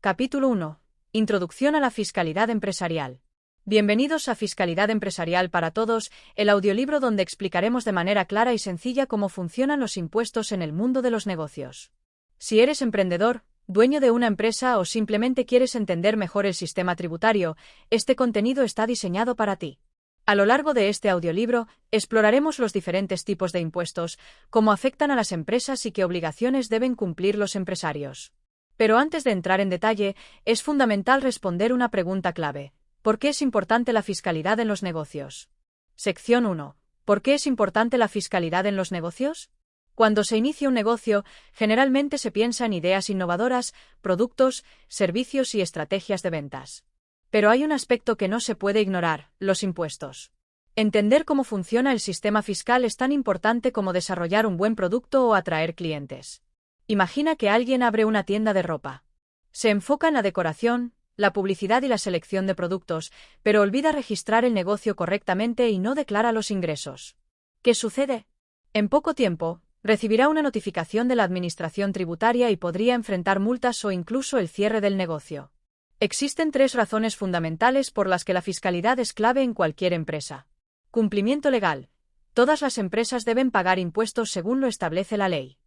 Capítulo 1. Introducción a la fiscalidad empresarial. Bienvenidos a Fiscalidad Empresarial para Todos, el audiolibro donde explicaremos de manera clara y sencilla cómo funcionan los impuestos en el mundo de los negocios. Si eres emprendedor, dueño de una empresa o simplemente quieres entender mejor el sistema tributario, este contenido está diseñado para ti. A lo largo de este audiolibro, exploraremos los diferentes tipos de impuestos, cómo afectan a las empresas y qué obligaciones deben cumplir los empresarios. Pero antes de entrar en detalle, es fundamental responder una pregunta clave. ¿Por qué es importante la fiscalidad en los negocios? Sección 1. ¿Por qué es importante la fiscalidad en los negocios? Cuando se inicia un negocio, generalmente se piensa en ideas innovadoras, productos, servicios y estrategias de ventas. Pero hay un aspecto que no se puede ignorar: los impuestos. Entender cómo funciona el sistema fiscal es tan importante como desarrollar un buen producto o atraer clientes. Imagina que alguien abre una tienda de ropa. Se enfoca en la decoración, la publicidad y la selección de productos, pero olvida registrar el negocio correctamente y no declara los ingresos. ¿Qué sucede? En poco tiempo, recibirá una notificación de la Administración Tributaria y podría enfrentar multas o incluso el cierre del negocio. Existen 3 razones fundamentales por las que la fiscalidad es clave en cualquier empresa. Cumplimiento legal. Todas las empresas deben pagar impuestos según lo establece la ley.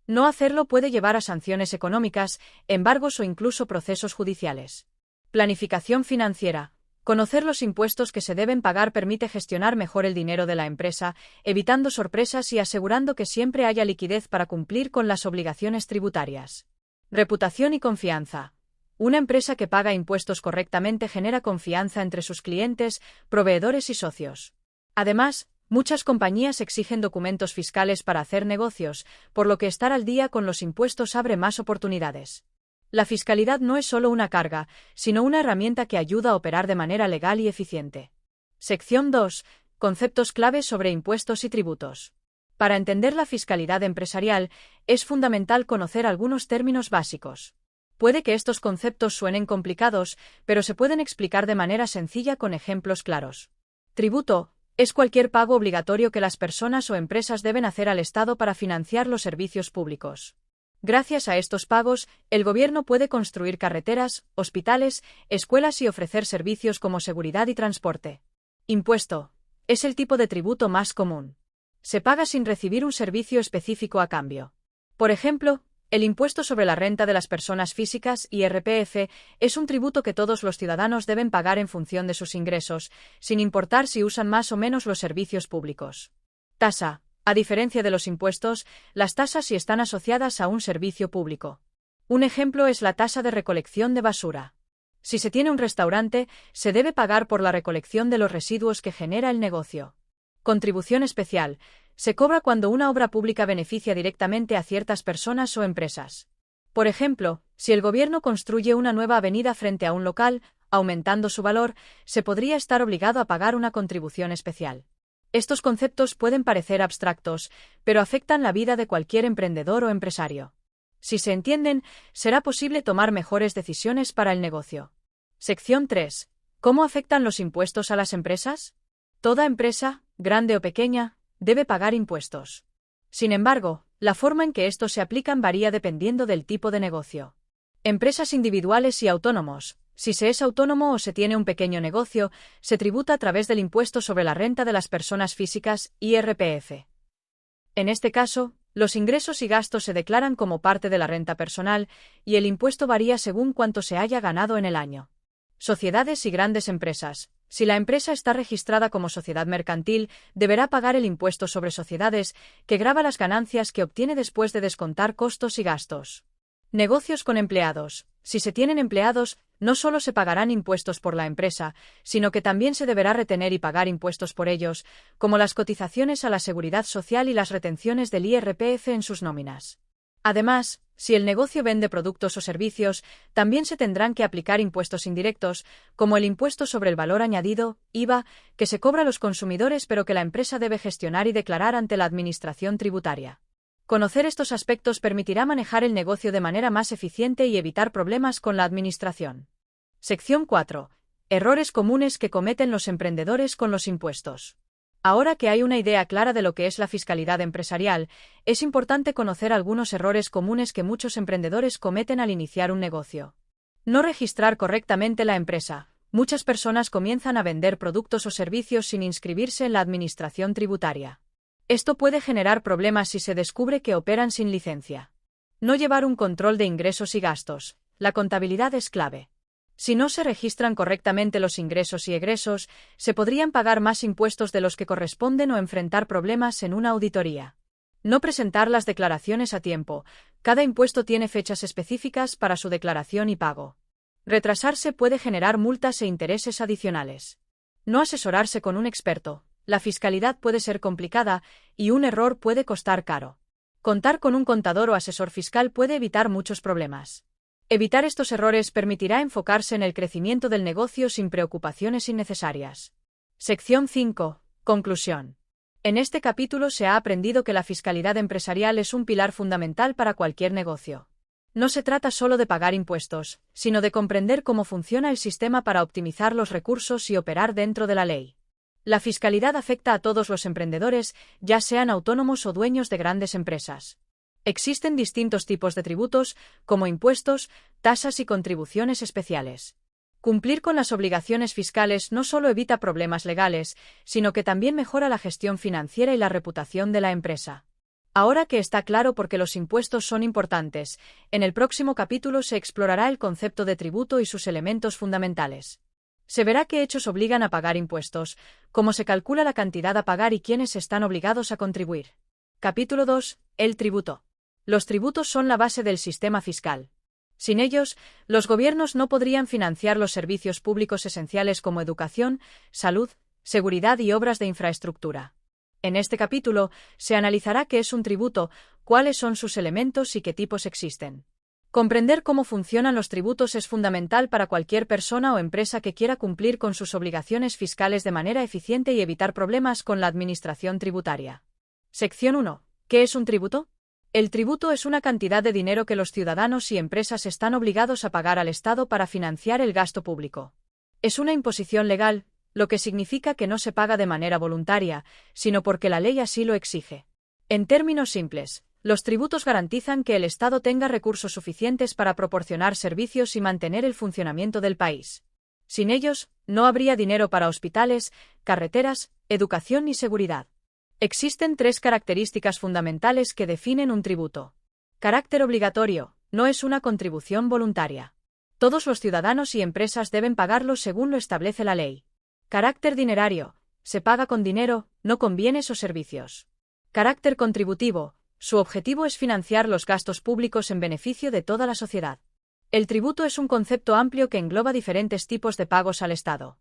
No hacerlo puede llevar a sanciones económicas, embargos o incluso procesos judiciales. Planificación financiera. Conocer los impuestos que se deben pagar permite gestionar mejor el dinero de la empresa, evitando sorpresas y asegurando que siempre haya liquidez para cumplir con las obligaciones tributarias. Reputación y confianza. Una empresa que paga impuestos correctamente genera confianza entre sus clientes, proveedores y socios. Además, muchas compañías exigen documentos fiscales para hacer negocios, por lo que estar al día con los impuestos abre más oportunidades. La fiscalidad no es solo una carga, sino una herramienta que ayuda a operar de manera legal y eficiente. Sección 2. Conceptos claves sobre impuestos y tributos. Para entender la fiscalidad empresarial, es fundamental conocer algunos términos básicos. Puede que estos conceptos suenen complicados, pero se pueden explicar de manera sencilla con ejemplos claros. Tributo es cualquier pago obligatorio que las personas o empresas deben hacer al Estado para financiar los servicios públicos. Gracias a estos pagos, el gobierno puede construir carreteras, hospitales, escuelas y ofrecer servicios como seguridad y transporte. Impuesto es el tipo de tributo más común. Se paga sin recibir un servicio específico a cambio. Por ejemplo, el impuesto sobre la renta de las personas físicas, IRPF, es un tributo que todos los ciudadanos deben pagar en función de sus ingresos, sin importar si usan más o menos los servicios públicos. Tasa. A diferencia de los impuestos, las tasas sí están asociadas a un servicio público. Un ejemplo es la tasa de recolección de basura. Si se tiene un restaurante, se debe pagar por la recolección de los residuos que genera el negocio. Contribución especial. Se cobra cuando una obra pública beneficia directamente a ciertas personas o empresas. Por ejemplo, si el gobierno construye una nueva avenida frente a un local, aumentando su valor, se podría estar obligado a pagar una contribución especial. Estos conceptos pueden parecer abstractos, pero afectan la vida de cualquier emprendedor o empresario. Si se entienden, será posible tomar mejores decisiones para el negocio. Sección 3. ¿Cómo afectan los impuestos a las empresas? Toda empresa, grande o pequeña, debe pagar impuestos. Sin embargo, la forma en que estos se aplican varía dependiendo del tipo de negocio. Empresas individuales y autónomos. Si se es autónomo o se tiene un pequeño negocio, se tributa a través del impuesto sobre la renta de las personas físicas, IRPF. En este caso, los ingresos y gastos se declaran como parte de la renta personal, y el impuesto varía según cuánto se haya ganado en el año. Sociedades y grandes empresas. Si la empresa está registrada como sociedad mercantil, deberá pagar el impuesto sobre sociedades, que grava las ganancias que obtiene después de descontar costos y gastos. Negocios con empleados. Si se tienen empleados, no solo se pagarán impuestos por la empresa, sino que también se deberá retener y pagar impuestos por ellos, como las cotizaciones a la seguridad social y las retenciones del IRPF en sus nóminas. Además, si el negocio vende productos o servicios, también se tendrán que aplicar impuestos indirectos, como el impuesto sobre el valor añadido, IVA, que se cobra a los consumidores pero que la empresa debe gestionar y declarar ante la Administración Tributaria. Conocer estos aspectos permitirá manejar el negocio de manera más eficiente y evitar problemas con la administración. Sección 4. Errores comunes que cometen los emprendedores con los impuestos. Ahora que hay una idea clara de lo que es la fiscalidad empresarial, es importante conocer algunos errores comunes que muchos emprendedores cometen al iniciar un negocio. No registrar correctamente la empresa. Muchas personas comienzan a vender productos o servicios sin inscribirse en la administración tributaria. Esto puede generar problemas si se descubre que operan sin licencia. No llevar un control de ingresos y gastos. La contabilidad es clave. Si no se registran correctamente los ingresos y egresos, se podrían pagar más impuestos de los que corresponden o enfrentar problemas en una auditoría. No presentar las declaraciones a tiempo. Cada impuesto tiene fechas específicas para su declaración y pago. Retrasarse puede generar multas e intereses adicionales. No asesorarse con un experto. La fiscalidad puede ser complicada y un error puede costar caro. Contar con un contador o asesor fiscal puede evitar muchos problemas. Evitar estos errores permitirá enfocarse en el crecimiento del negocio sin preocupaciones innecesarias. Sección 5. Conclusión. En este capítulo se ha aprendido que la fiscalidad empresarial es un pilar fundamental para cualquier negocio. No se trata solo de pagar impuestos, sino de comprender cómo funciona el sistema para optimizar los recursos y operar dentro de la ley. La fiscalidad afecta a todos los emprendedores, ya sean autónomos o dueños de grandes empresas. Existen distintos tipos de tributos, como impuestos, tasas y contribuciones especiales. Cumplir con las obligaciones fiscales no solo evita problemas legales, sino que también mejora la gestión financiera y la reputación de la empresa. Ahora que está claro por qué los impuestos son importantes, en el próximo capítulo se explorará el concepto de tributo y sus elementos fundamentales. Se verá qué hechos obligan a pagar impuestos, cómo se calcula la cantidad a pagar y quiénes están obligados a contribuir. Capítulo 2. El tributo. Los tributos son la base del sistema fiscal. Sin ellos, los gobiernos no podrían financiar los servicios públicos esenciales como educación, salud, seguridad y obras de infraestructura. En este capítulo, se analizará qué es un tributo, cuáles son sus elementos y qué tipos existen. Comprender cómo funcionan los tributos es fundamental para cualquier persona o empresa que quiera cumplir con sus obligaciones fiscales de manera eficiente y evitar problemas con la administración tributaria. Sección 1. ¿Qué es un tributo? El tributo es una cantidad de dinero que los ciudadanos y empresas están obligados a pagar al Estado para financiar el gasto público. Es una imposición legal, lo que significa que no se paga de manera voluntaria, sino porque la ley así lo exige. En términos simples, los tributos garantizan que el Estado tenga recursos suficientes para proporcionar servicios y mantener el funcionamiento del país. Sin ellos, no habría dinero para hospitales, carreteras, educación ni seguridad. Existen 3 características fundamentales que definen un tributo. Carácter obligatorio, no es una contribución voluntaria. Todos los ciudadanos y empresas deben pagarlo según lo establece la ley. Carácter dinerario, se paga con dinero, no con bienes o servicios. Carácter contributivo, su objetivo es financiar los gastos públicos en beneficio de toda la sociedad. El tributo es un concepto amplio que engloba diferentes tipos de pagos al Estado.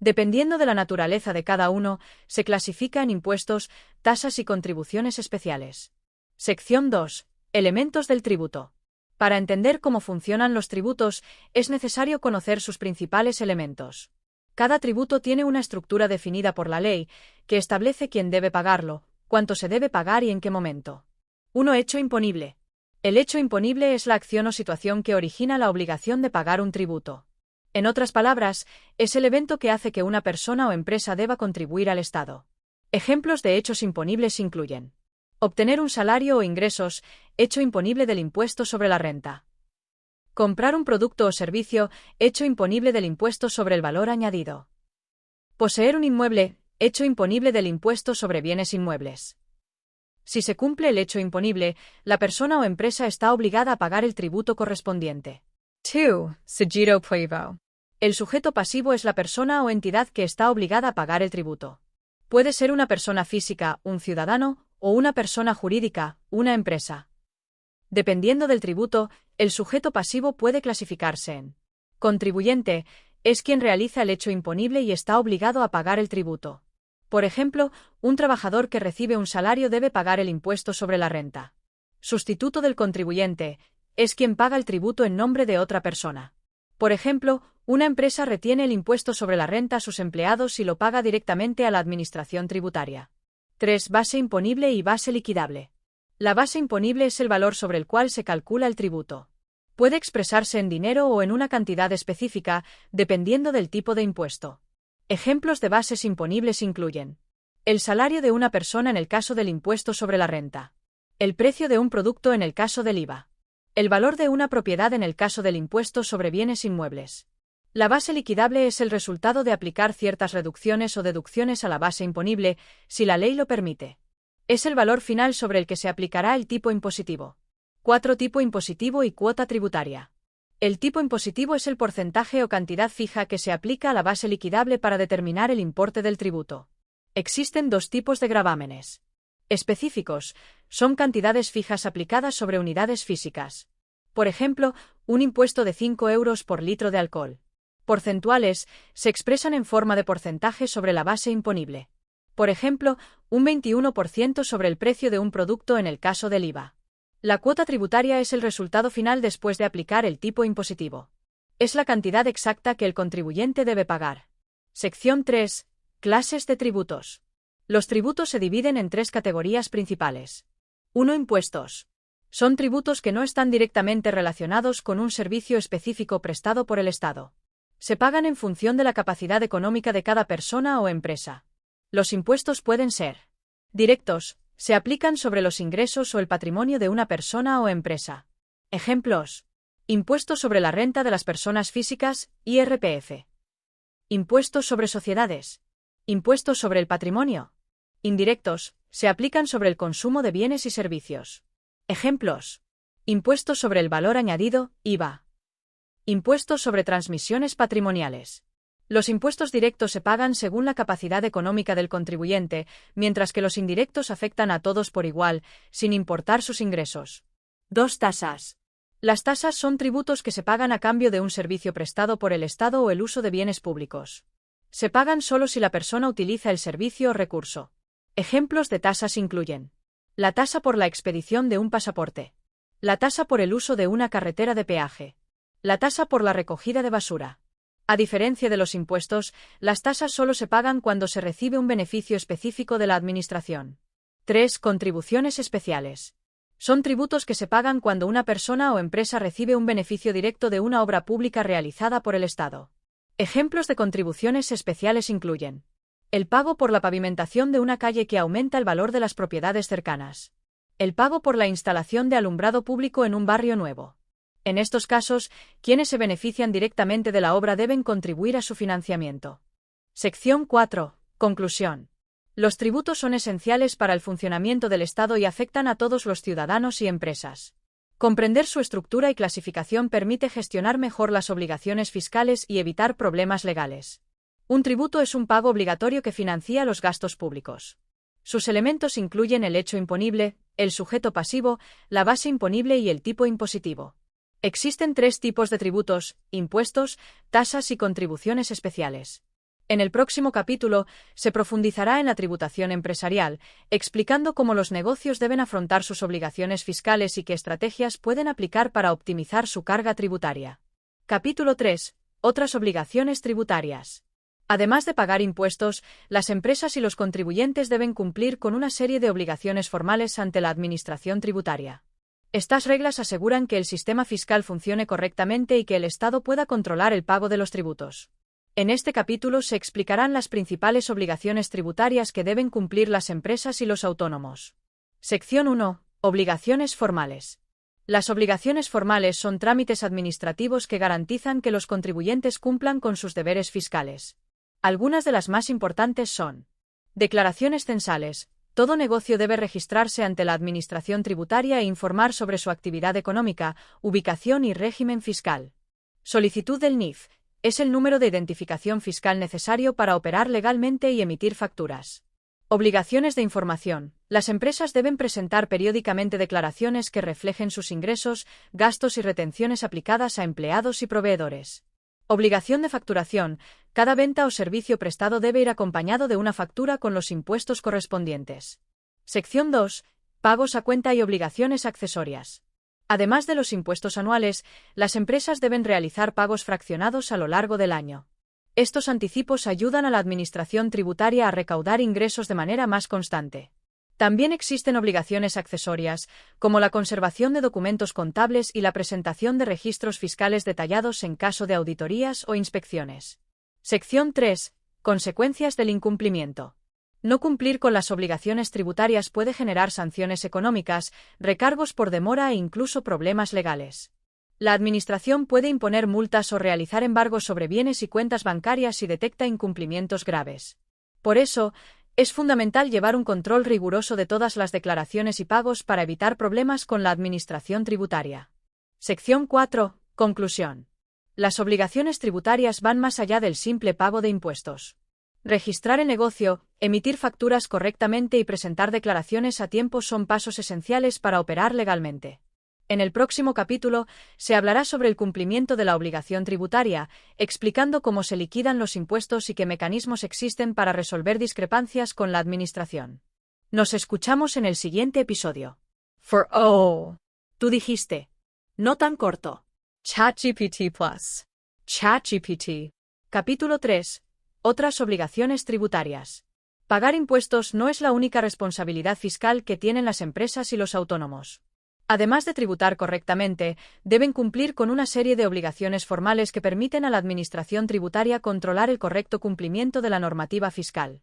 Dependiendo de la naturaleza de cada uno, se clasifica en impuestos, tasas y contribuciones especiales. Sección 2. Elementos del tributo. Para entender cómo funcionan los tributos, es necesario conocer sus principales elementos. Cada tributo tiene una estructura definida por la ley, que establece quién debe pagarlo, cuánto se debe pagar y en qué momento. 1. Hecho imponible. El hecho imponible es la acción o situación que origina la obligación de pagar un tributo. En otras palabras, es el evento que hace que una persona o empresa deba contribuir al Estado. Ejemplos de hechos imponibles incluyen: obtener un salario o ingresos, hecho imponible del impuesto sobre la renta. Comprar un producto o servicio, hecho imponible del impuesto sobre el valor añadido. Poseer un inmueble, hecho imponible del impuesto sobre bienes inmuebles. Si se cumple el hecho imponible, la persona o empresa está obligada a pagar el tributo correspondiente. 2. Sujeto pasivo. El sujeto pasivo es la persona o entidad que está obligada a pagar el tributo. Puede ser una persona física, un ciudadano, o una persona jurídica, una empresa. Dependiendo del tributo, el sujeto pasivo puede clasificarse en: contribuyente, es quien realiza el hecho imponible y está obligado a pagar el tributo. Por ejemplo, un trabajador que recibe un salario debe pagar el impuesto sobre la renta. Sustituto del contribuyente, es quien paga el tributo en nombre de otra persona. Por ejemplo, una empresa retiene el impuesto sobre la renta a sus empleados y lo paga directamente a la administración tributaria. 3. Base imponible y base liquidable. La base imponible es el valor sobre el cual se calcula el tributo. Puede expresarse en dinero o en una cantidad específica, dependiendo del tipo de impuesto. Ejemplos de bases imponibles incluyen: el salario de una persona en el caso del impuesto sobre la renta. El precio de un producto en el caso del IVA. El valor de una propiedad en el caso del impuesto sobre bienes inmuebles. La base liquidable es el resultado de aplicar ciertas reducciones o deducciones a la base imponible, si la ley lo permite. Es el valor final sobre el que se aplicará el tipo impositivo. 4. Tipo impositivo y cuota tributaria. El tipo impositivo es el porcentaje o cantidad fija que se aplica a la base liquidable para determinar el importe del tributo. Existen dos tipos de gravámenes. Específicos, son cantidades fijas aplicadas sobre unidades físicas. Por ejemplo, un impuesto de 5 euros por litro de alcohol. Porcentuales, se expresan en forma de porcentaje sobre la base imponible. Por ejemplo, un 21% sobre el precio de un producto en el caso del IVA. La cuota tributaria es el resultado final después de aplicar el tipo impositivo. Es la cantidad exacta que el contribuyente debe pagar. Sección 3. Clases de tributos. Los tributos se dividen en tres categorías principales. 1. Impuestos. Son tributos que no están directamente relacionados con un servicio específico prestado por el Estado. Se pagan en función de la capacidad económica de cada persona o empresa. Los impuestos pueden ser directos, se aplican sobre los ingresos o el patrimonio de una persona o empresa. Ejemplos: impuesto sobre la renta de las personas físicas, IRPF. Impuestos sobre sociedades. Impuestos sobre el patrimonio. Indirectos, se aplican sobre el consumo de bienes y servicios. Ejemplos: impuestos sobre el valor añadido, IVA. Impuestos sobre transmisiones patrimoniales. Los impuestos directos se pagan según la capacidad económica del contribuyente, mientras que los indirectos afectan a todos por igual, sin importar sus ingresos. 2. Tasas. Las tasas son tributos que se pagan a cambio de un servicio prestado por el Estado o el uso de bienes públicos. Se pagan solo si la persona utiliza el servicio o recurso. Ejemplos de tasas incluyen: la tasa por la expedición de un pasaporte, la tasa por el uso de una carretera de peaje, la tasa por la recogida de basura. A diferencia de los impuestos, las tasas solo se pagan cuando se recibe un beneficio específico de la Administración. 3. Contribuciones especiales. Son tributos que se pagan cuando una persona o empresa recibe un beneficio directo de una obra pública realizada por el Estado. Ejemplos de contribuciones especiales incluyen: el pago por la pavimentación de una calle que aumenta el valor de las propiedades cercanas, el pago por la instalación de alumbrado público en un barrio nuevo. En estos casos, quienes se benefician directamente de la obra deben contribuir a su financiamiento. Sección 4. Conclusión. Los tributos son esenciales para el funcionamiento del Estado y afectan a todos los ciudadanos y empresas. Comprender su estructura y clasificación permite gestionar mejor las obligaciones fiscales y evitar problemas legales. Un tributo es un pago obligatorio que financia los gastos públicos. Sus elementos incluyen el hecho imponible, el sujeto pasivo, la base imponible y el tipo impositivo. Existen tres tipos de tributos: impuestos, tasas y contribuciones especiales. En el próximo capítulo, se profundizará en la tributación empresarial, explicando cómo los negocios deben afrontar sus obligaciones fiscales y qué estrategias pueden aplicar para optimizar su carga tributaria. Capítulo 3. Otras obligaciones tributarias. Además de pagar impuestos, las empresas y los contribuyentes deben cumplir con una serie de obligaciones formales ante la Administración tributaria. Estas reglas aseguran que el sistema fiscal funcione correctamente y que el Estado pueda controlar el pago de los tributos. En este capítulo se explicarán las principales obligaciones tributarias que deben cumplir las empresas y los autónomos. Sección 1. Obligaciones formales. Las obligaciones formales son trámites administrativos que garantizan que los contribuyentes cumplan con sus deberes fiscales. Algunas de las más importantes son: declaraciones censales. Todo negocio debe registrarse ante la Administración tributaria e informar sobre su actividad económica, ubicación y régimen fiscal. Solicitud del NIF. Es el número de identificación fiscal necesario para operar legalmente y emitir facturas. Obligaciones de información. Las empresas deben presentar periódicamente declaraciones que reflejen sus ingresos, gastos y retenciones aplicadas a empleados y proveedores. Obligación de facturación. Cada venta o servicio prestado debe ir acompañado de una factura con los impuestos correspondientes. Sección 2. Pagos a cuenta y obligaciones accesorias. Además de los impuestos anuales, las empresas deben realizar pagos fraccionados a lo largo del año. Estos anticipos ayudan a la Administración tributaria a recaudar ingresos de manera más constante. También existen obligaciones accesorias, como la conservación de documentos contables y la presentación de registros fiscales detallados en caso de auditorías o inspecciones. Sección 3. Consecuencias del incumplimiento. No cumplir con las obligaciones tributarias puede generar sanciones económicas, recargos por demora e incluso problemas legales. La Administración puede imponer multas o realizar embargos sobre bienes y cuentas bancarias si detecta incumplimientos graves. Por eso, es fundamental llevar un control riguroso de todas las declaraciones y pagos para evitar problemas con la Administración tributaria. Sección 4. Conclusión. Las obligaciones tributarias van más allá del simple pago de impuestos. Registrar el negocio, emitir facturas correctamente y presentar declaraciones a tiempo son pasos esenciales para operar legalmente. En el próximo capítulo se hablará sobre el cumplimiento de la obligación tributaria, explicando cómo se liquidan los impuestos y qué mecanismos existen para resolver discrepancias con la Administración. Nos escuchamos en el siguiente episodio. Tú dijiste. No tan corto. ChatGPT Plus. ChatGPT. Capítulo 3. Otras obligaciones tributarias. Pagar impuestos no es la única responsabilidad fiscal que tienen las empresas y los autónomos. Además de tributar correctamente, deben cumplir con una serie de obligaciones formales que permiten a la Administración tributaria controlar el correcto cumplimiento de la normativa fiscal.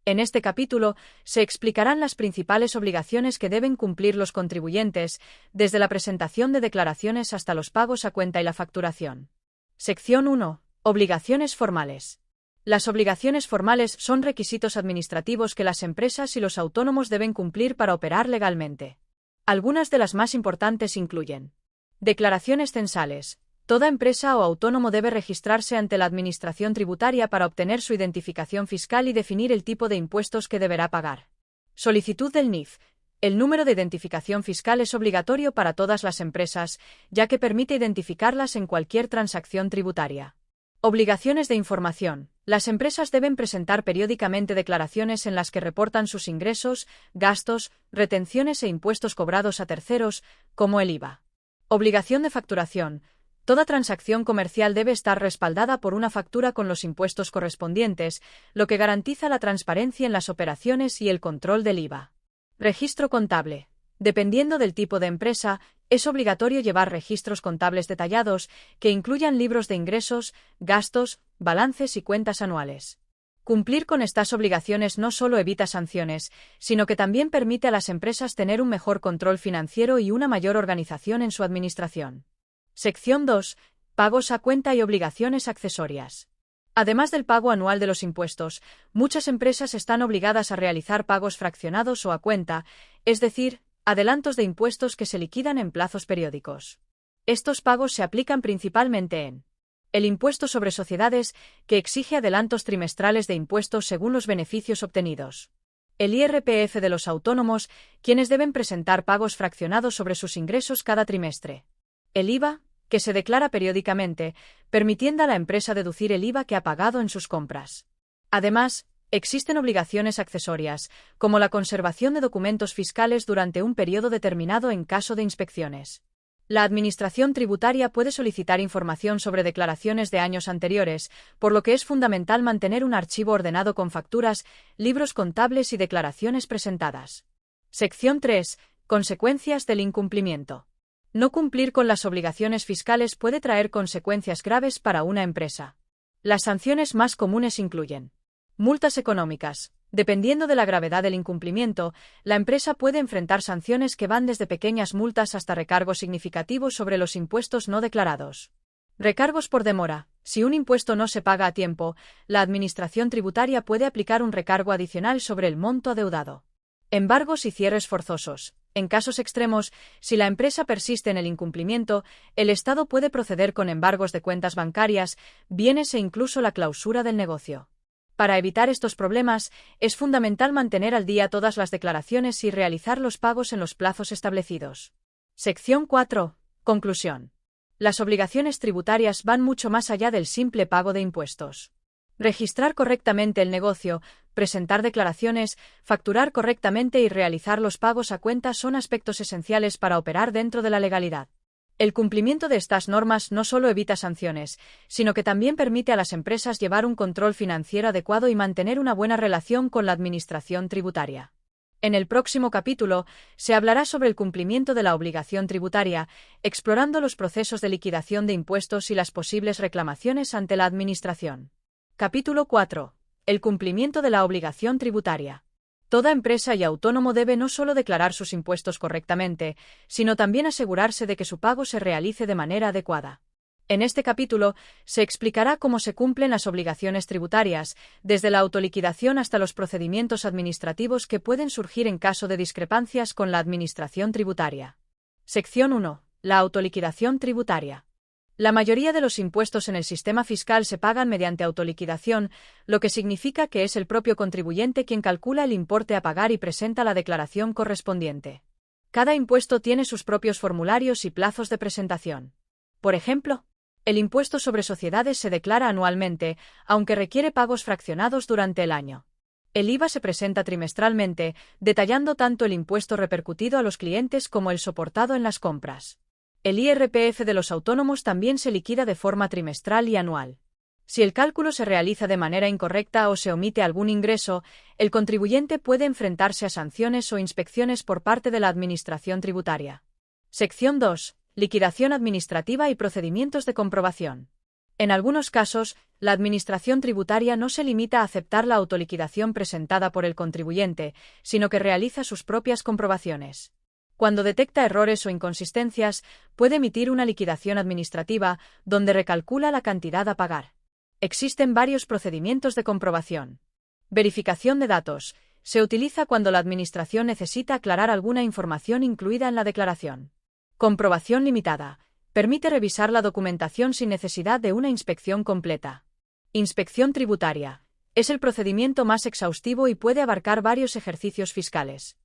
En este capítulo se explicarán las principales obligaciones que deben cumplir los contribuyentes, desde la presentación de declaraciones hasta los pagos a cuenta y la facturación. Sección 1. Obligaciones formales. Las obligaciones formales son requisitos administrativos que las empresas y los autónomos deben cumplir para operar legalmente. Algunas de las más importantes incluyen: declaraciones censales. Toda empresa o autónomo debe registrarse ante la Administración tributaria para obtener su identificación fiscal y definir el tipo de impuestos que deberá pagar. Solicitud del NIF. El número de identificación fiscal es obligatorio para todas las empresas, ya que permite identificarlas en cualquier transacción tributaria. Obligaciones de información. Las empresas deben presentar periódicamente declaraciones en las que reportan sus ingresos, gastos, retenciones e impuestos cobrados a terceros, como el IVA. Obligación de facturación. Toda transacción comercial debe estar respaldada por una factura con los impuestos correspondientes, lo que garantiza la transparencia en las operaciones y el control del IVA. Registro contable. Dependiendo del tipo de empresa, es obligatorio llevar registros contables detallados que incluyan libros de ingresos, gastos, balances y cuentas anuales. Cumplir con estas obligaciones no solo evita sanciones, sino que también permite a las empresas tener un mejor control financiero y una mayor organización en su administración. Sección 2. Pagos a cuenta y obligaciones accesorias. Además del pago anual de los impuestos, muchas empresas están obligadas a realizar pagos fraccionados o a cuenta, es decir, adelantos de impuestos que se liquidan en plazos periódicos. Estos pagos se aplican principalmente en el impuesto sobre sociedades, que exige adelantos trimestrales de impuestos según los beneficios obtenidos. El IRPF de los autónomos, quienes deben presentar pagos fraccionados sobre sus ingresos cada trimestre. El IVA, que se declara periódicamente, permitiendo a la empresa deducir el IVA que ha pagado en sus compras. Además, existen obligaciones accesorias, como la conservación de documentos fiscales durante un periodo determinado en caso de inspecciones. La Administración tributaria puede solicitar información sobre declaraciones de años anteriores, por lo que es fundamental mantener un archivo ordenado con facturas, libros contables y declaraciones presentadas. Sección 3. Consecuencias del incumplimiento. No cumplir con las obligaciones fiscales puede traer consecuencias graves para una empresa. Las sanciones más comunes incluyen: multas económicas. Dependiendo de la gravedad del incumplimiento, la empresa puede enfrentar sanciones que van desde pequeñas multas hasta recargos significativos sobre los impuestos no declarados. Recargos por demora. Si un impuesto no se paga a tiempo, la Administración tributaria puede aplicar un recargo adicional sobre el monto adeudado. Embargos y cierres forzosos. En casos extremos, si la empresa persiste en el incumplimiento, el Estado puede proceder con embargos de cuentas bancarias, bienes e incluso la clausura del negocio. Para evitar estos problemas, es fundamental mantener al día todas las declaraciones y realizar los pagos en los plazos establecidos. Sección 4. Conclusión. Las obligaciones tributarias van mucho más allá del simple pago de impuestos. Registrar correctamente el negocio, presentar declaraciones, facturar correctamente y realizar los pagos a cuenta son aspectos esenciales para operar dentro de la legalidad. El cumplimiento de estas normas no solo evita sanciones, sino que también permite a las empresas llevar un control financiero adecuado y mantener una buena relación con la Administración tributaria. En el próximo capítulo se hablará sobre el cumplimiento de la obligación tributaria, explorando los procesos de liquidación de impuestos y las posibles reclamaciones ante la Administración. Capítulo 4. El cumplimiento de la obligación tributaria. Toda empresa y autónomo debe no solo declarar sus impuestos correctamente, sino también asegurarse de que su pago se realice de manera adecuada. En este capítulo se explicará cómo se cumplen las obligaciones tributarias, desde la autoliquidación hasta los procedimientos administrativos que pueden surgir en caso de discrepancias con la administración tributaria. Sección 1. La autoliquidación tributaria. La mayoría de los impuestos en el sistema fiscal se pagan mediante autoliquidación, lo que significa que es el propio contribuyente quien calcula el importe a pagar y presenta la declaración correspondiente. Cada impuesto tiene sus propios formularios y plazos de presentación. Por ejemplo, el impuesto sobre sociedades se declara anualmente, aunque requiere pagos fraccionados durante el año. El IVA se presenta trimestralmente, detallando tanto el impuesto repercutido a los clientes como el soportado en las compras. El IRPF de los autónomos también se liquida de forma trimestral y anual. Si el cálculo se realiza de manera incorrecta o se omite algún ingreso, el contribuyente puede enfrentarse a sanciones o inspecciones por parte de la Administración tributaria. Sección 2. Liquidación administrativa y procedimientos de comprobación. En algunos casos, la Administración tributaria no se limita a aceptar la autoliquidación presentada por el contribuyente, sino que realiza sus propias comprobaciones. Cuando detecta errores o inconsistencias, puede emitir una liquidación administrativa, donde recalcula la cantidad a pagar. Existen varios procedimientos de comprobación. Verificación de datos. Se utiliza cuando la Administración necesita aclarar alguna información incluida en la declaración. Comprobación limitada. Permite revisar la documentación sin necesidad de una inspección completa. Inspección tributaria. Es el procedimiento más exhaustivo y puede abarcar varios ejercicios fiscales.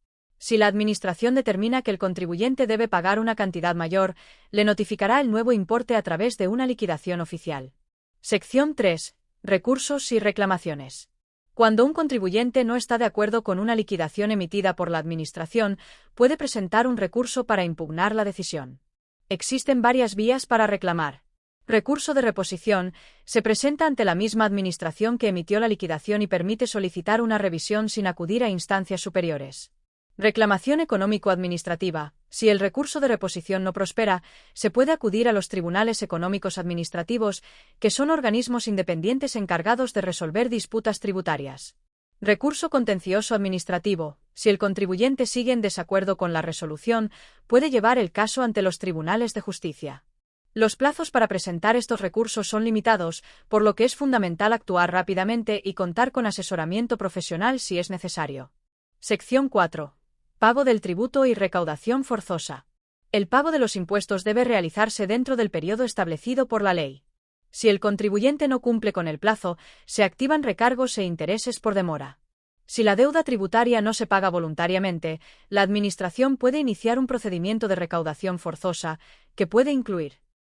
Si la Administración determina que el contribuyente debe pagar una cantidad mayor, le notificará el nuevo importe a través de una liquidación oficial. Sección 3. Recursos y reclamaciones. Cuando un contribuyente no está de acuerdo con una liquidación emitida por la Administración, puede presentar un recurso para impugnar la decisión. Existen varias vías para reclamar. Recurso de reposición. Se presenta ante la misma Administración que emitió la liquidación y permite solicitar una revisión sin acudir a instancias superiores. Reclamación económico-administrativa. Si el recurso de reposición no prospera, se puede acudir a los tribunales económicos administrativos, que son organismos independientes encargados de resolver disputas tributarias. Recurso contencioso administrativo. Si el contribuyente sigue en desacuerdo con la resolución, puede llevar el caso ante los tribunales de justicia. Los plazos para presentar estos recursos son limitados, por lo que es fundamental actuar rápidamente y contar con asesoramiento profesional si es necesario. Sección 4. Pago del tributo y recaudación forzosa. El pago de los impuestos debe realizarse dentro del periodo establecido por la ley. Si el contribuyente no cumple con el plazo, se activan recargos e intereses por demora. Si la deuda tributaria no se paga voluntariamente, la Administración puede iniciar un procedimiento de recaudación forzosa, que puede incluir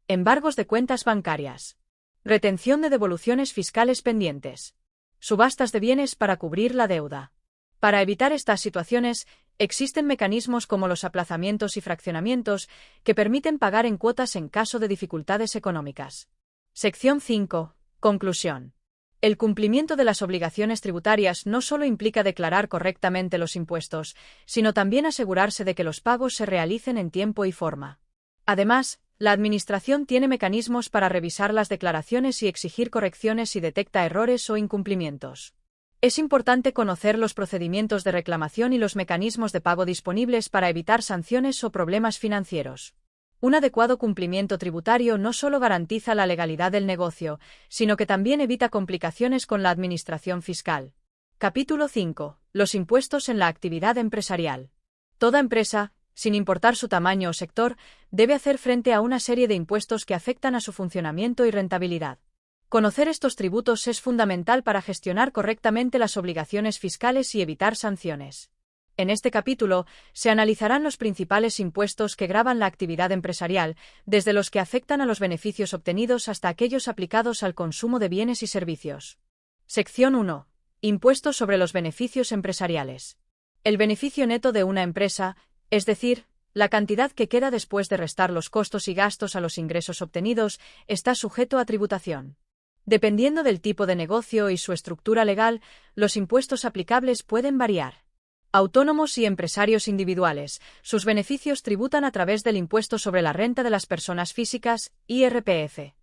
embargos de cuentas bancarias, retención de devoluciones fiscales pendientes, subastas de bienes para cubrir la deuda. Para evitar estas situaciones, existen mecanismos como los aplazamientos y fraccionamientos, que permiten pagar en cuotas en caso de dificultades económicas. Sección 5. Conclusión. El cumplimiento de las obligaciones tributarias no solo implica declarar correctamente los impuestos, sino también asegurarse de que los pagos se realicen en tiempo y forma. Además, la Administración tiene mecanismos para revisar las declaraciones y exigir correcciones si detecta errores o incumplimientos. Es importante conocer los procedimientos de reclamación y los mecanismos de pago disponibles para evitar sanciones o problemas financieros. Un adecuado cumplimiento tributario no solo garantiza la legalidad del negocio, sino que también evita complicaciones con la administración fiscal. Capítulo 5. Los impuestos en la actividad empresarial. Toda empresa, sin importar su tamaño o sector, debe hacer frente a una serie de impuestos que afectan a su funcionamiento y rentabilidad. Conocer estos tributos es fundamental para gestionar correctamente las obligaciones fiscales y evitar sanciones. En este capítulo, se analizarán los principales impuestos que gravan la actividad empresarial, desde los que afectan a los beneficios obtenidos hasta aquellos aplicados al consumo de bienes y servicios. Sección 1. Impuestos sobre los beneficios empresariales. El beneficio neto de una empresa, es decir, la cantidad que queda después de restar los costos y gastos a los ingresos obtenidos, está sujeto a tributación. Dependiendo del tipo de negocio y su estructura legal, los impuestos aplicables pueden variar. Autónomos y empresarios individuales, sus beneficios tributan a través del impuesto sobre la renta de las personas físicas, IRPF.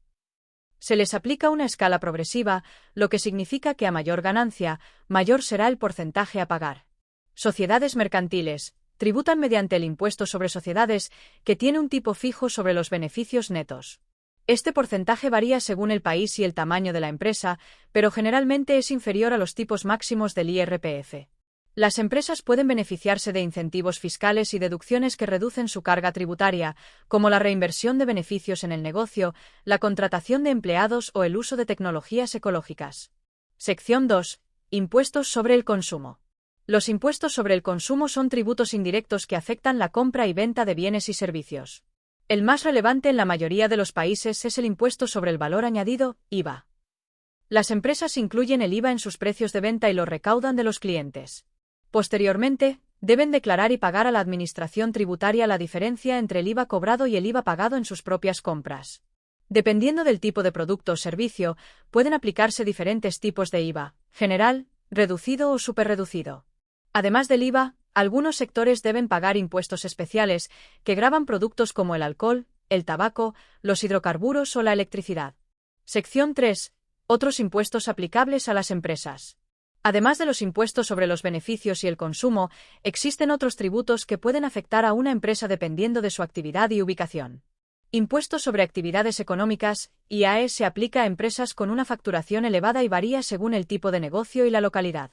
Se les aplica una escala progresiva, lo que significa que a mayor ganancia, mayor será el porcentaje a pagar. Sociedades mercantiles tributan mediante el impuesto sobre sociedades, que tiene un tipo fijo sobre los beneficios netos. Este porcentaje varía según el país y el tamaño de la empresa, pero generalmente es inferior a los tipos máximos del IRPF. Las empresas pueden beneficiarse de incentivos fiscales y deducciones que reducen su carga tributaria, como la reinversión de beneficios en el negocio, la contratación de empleados o el uso de tecnologías ecológicas. Sección 2. Impuestos sobre el consumo. Los impuestos sobre el consumo son tributos indirectos que afectan la compra y venta de bienes y servicios. El más relevante en la mayoría de los países es el impuesto sobre el valor añadido, IVA. Las empresas incluyen el IVA en sus precios de venta y lo recaudan de los clientes. Posteriormente, deben declarar y pagar a la administración tributaria la diferencia entre el IVA cobrado y el IVA pagado en sus propias compras. Dependiendo del tipo de producto o servicio, pueden aplicarse diferentes tipos de IVA, general, reducido o superreducido. Además del IVA, algunos sectores deben pagar impuestos especiales que gravan productos como el alcohol, el tabaco, los hidrocarburos o la electricidad. Sección 3. Otros impuestos aplicables a las empresas. Además de los impuestos sobre los beneficios y el consumo, existen otros tributos que pueden afectar a una empresa dependiendo de su actividad y ubicación. Impuestos sobre actividades económicas, IAE, se aplica a empresas con una facturación elevada y varía según el tipo de negocio y la localidad.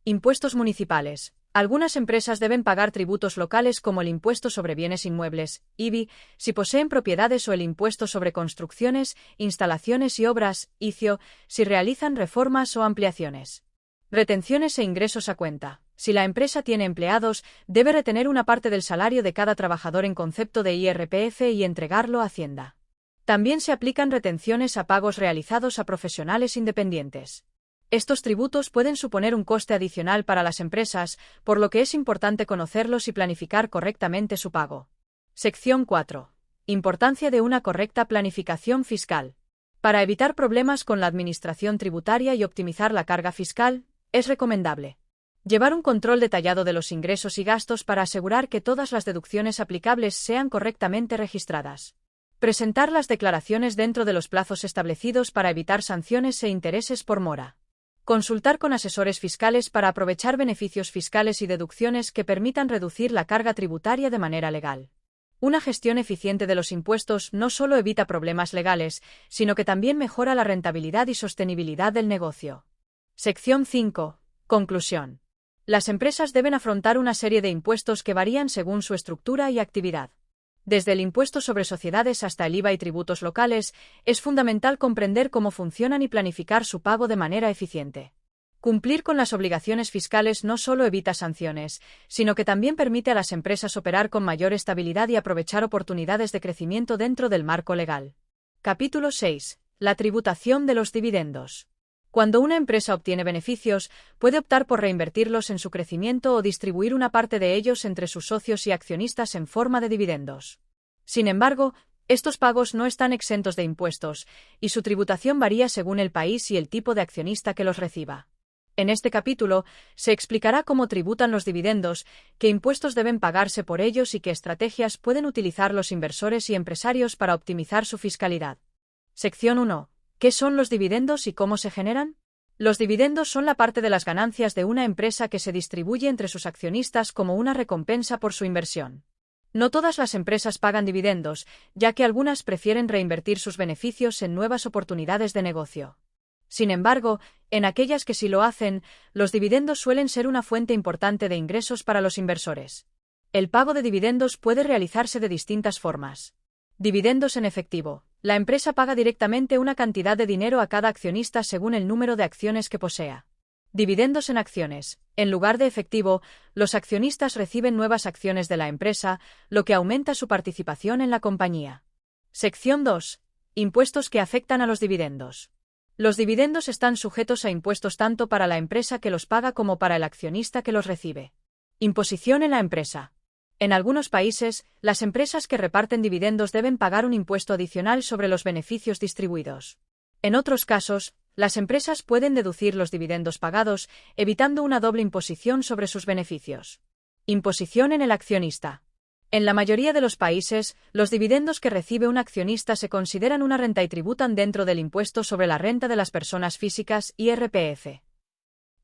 Impuestos municipales. Algunas empresas deben pagar tributos locales como el impuesto sobre bienes inmuebles, IBI, si poseen propiedades o el impuesto sobre construcciones, instalaciones y obras, ICIO, si realizan reformas o ampliaciones. Retenciones e ingresos a cuenta. Si la empresa tiene empleados, debe retener una parte del salario de cada trabajador en concepto de IRPF y entregarlo a Hacienda. También se aplican retenciones a pagos realizados a profesionales independientes. Estos tributos pueden suponer un coste adicional para las empresas, por lo que es importante conocerlos y planificar correctamente su pago. Sección 4. Importancia de una correcta planificación fiscal. Para evitar problemas con la administración tributaria y optimizar la carga fiscal, es recomendable llevar un control detallado de los ingresos y gastos para asegurar que todas las deducciones aplicables sean correctamente registradas. Presentar las declaraciones dentro de los plazos establecidos para evitar sanciones e intereses por mora. Consultar con asesores fiscales para aprovechar beneficios fiscales y deducciones que permitan reducir la carga tributaria de manera legal. Una gestión eficiente de los impuestos no solo evita problemas legales, sino que también mejora la rentabilidad y sostenibilidad del negocio. Sección 5. Conclusión. Las empresas deben afrontar una serie de impuestos que varían según su estructura y actividad. Desde el impuesto sobre sociedades hasta el IVA y tributos locales, es fundamental comprender cómo funcionan y planificar su pago de manera eficiente. Cumplir con las obligaciones fiscales no solo evita sanciones, sino que también permite a las empresas operar con mayor estabilidad y aprovechar oportunidades de crecimiento dentro del marco legal. Capítulo 6. La tributación de los dividendos. Cuando una empresa obtiene beneficios, puede optar por reinvertirlos en su crecimiento o distribuir una parte de ellos entre sus socios y accionistas en forma de dividendos. Sin embargo, estos pagos no están exentos de impuestos, y su tributación varía según el país y el tipo de accionista que los reciba. En este capítulo, se explicará cómo tributan los dividendos, qué impuestos deben pagarse por ellos y qué estrategias pueden utilizar los inversores y empresarios para optimizar su fiscalidad. Sección 1. ¿Qué son los dividendos y cómo se generan? Los dividendos son la parte de las ganancias de una empresa que se distribuye entre sus accionistas como una recompensa por su inversión. No todas las empresas pagan dividendos, ya que algunas prefieren reinvertir sus beneficios en nuevas oportunidades de negocio. Sin embargo, en aquellas que sí lo hacen, los dividendos suelen ser una fuente importante de ingresos para los inversores. El pago de dividendos puede realizarse de distintas formas. Dividendos en efectivo. La empresa paga directamente una cantidad de dinero a cada accionista según el número de acciones que posea. Dividendos en acciones. En lugar de efectivo, los accionistas reciben nuevas acciones de la empresa, lo que aumenta su participación en la compañía. Sección 2. Impuestos que afectan a los dividendos. Los dividendos están sujetos a impuestos tanto para la empresa que los paga como para el accionista que los recibe. Imposición en la empresa. En algunos países, las empresas que reparten dividendos deben pagar un impuesto adicional sobre los beneficios distribuidos. En otros casos, las empresas pueden deducir los dividendos pagados, evitando una doble imposición sobre sus beneficios. Imposición en el accionista. En la mayoría de los países, los dividendos que recibe un accionista se consideran una renta y tributan dentro del impuesto sobre la renta de las personas físicas, IRPF.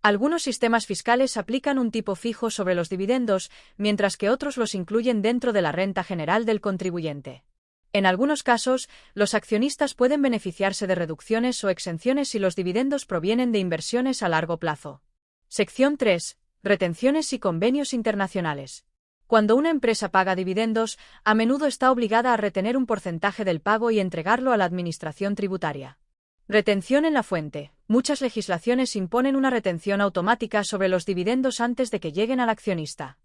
Algunos sistemas fiscales aplican un tipo fijo sobre los dividendos, mientras que otros los incluyen dentro de la renta general del contribuyente. En algunos casos, los accionistas pueden beneficiarse de reducciones o exenciones si los dividendos provienen de inversiones a largo plazo. Sección 3. Retenciones y convenios internacionales. Cuando una empresa paga dividendos, a menudo está obligada a retener un porcentaje del pago y entregarlo a la administración tributaria. Retención en la fuente. Muchas legislaciones imponen una retención automática sobre los dividendos antes de que lleguen al accionista.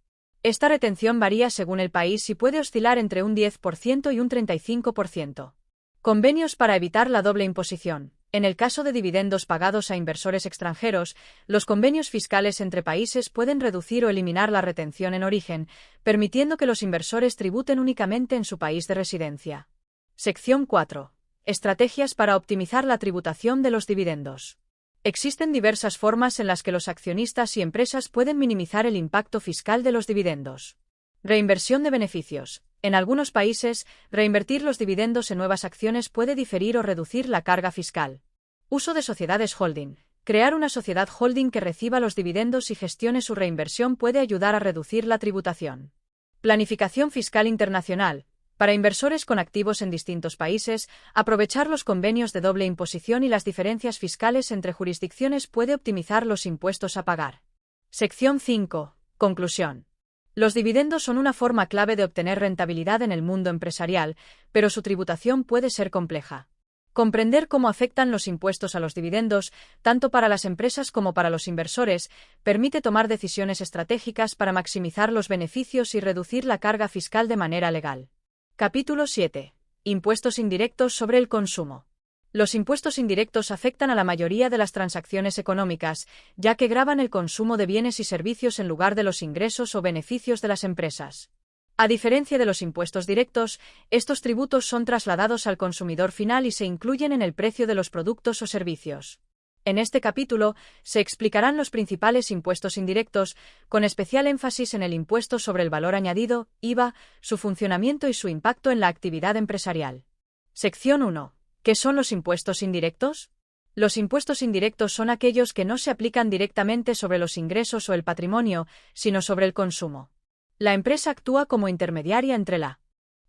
Esta retención varía según el país y puede oscilar entre un 10% y un 35%. Convenios para evitar la doble imposición. En el caso de dividendos pagados a inversores extranjeros, los convenios fiscales entre países pueden reducir o eliminar la retención en origen, permitiendo que los inversores tributen únicamente en su país de residencia. Sección 4. Estrategias para optimizar la tributación de los dividendos. Existen diversas formas en las que los accionistas y empresas pueden minimizar el impacto fiscal de los dividendos. Reinversión de beneficios. En algunos países, reinvertir los dividendos en nuevas acciones puede diferir o reducir la carga fiscal. Uso de sociedades holding. Crear una sociedad holding que reciba los dividendos y gestione su reinversión puede ayudar a reducir la tributación. Planificación fiscal internacional. Para inversores con activos en distintos países, aprovechar los convenios de doble imposición y las diferencias fiscales entre jurisdicciones puede optimizar los impuestos a pagar. Sección 5. Conclusión. Los dividendos son una forma clave de obtener rentabilidad en el mundo empresarial, pero su tributación puede ser compleja. Comprender cómo afectan los impuestos a los dividendos, tanto para las empresas como para los inversores, permite tomar decisiones estratégicas para maximizar los beneficios y reducir la carga fiscal de manera legal. Capítulo 7. Impuestos indirectos sobre el consumo. Los impuestos indirectos afectan a la mayoría de las transacciones económicas, ya que gravan el consumo de bienes y servicios en lugar de los ingresos o beneficios de las empresas. A diferencia de los impuestos directos, estos tributos son trasladados al consumidor final y se incluyen en el precio de los productos o servicios. En este capítulo, se explicarán los principales impuestos indirectos, con especial énfasis en el impuesto sobre el valor añadido, IVA, su funcionamiento y su impacto en la actividad empresarial. Sección 1. ¿Qué son los impuestos indirectos? Los impuestos indirectos son aquellos que no se aplican directamente sobre los ingresos o el patrimonio, sino sobre el consumo. La empresa actúa como intermediaria entre la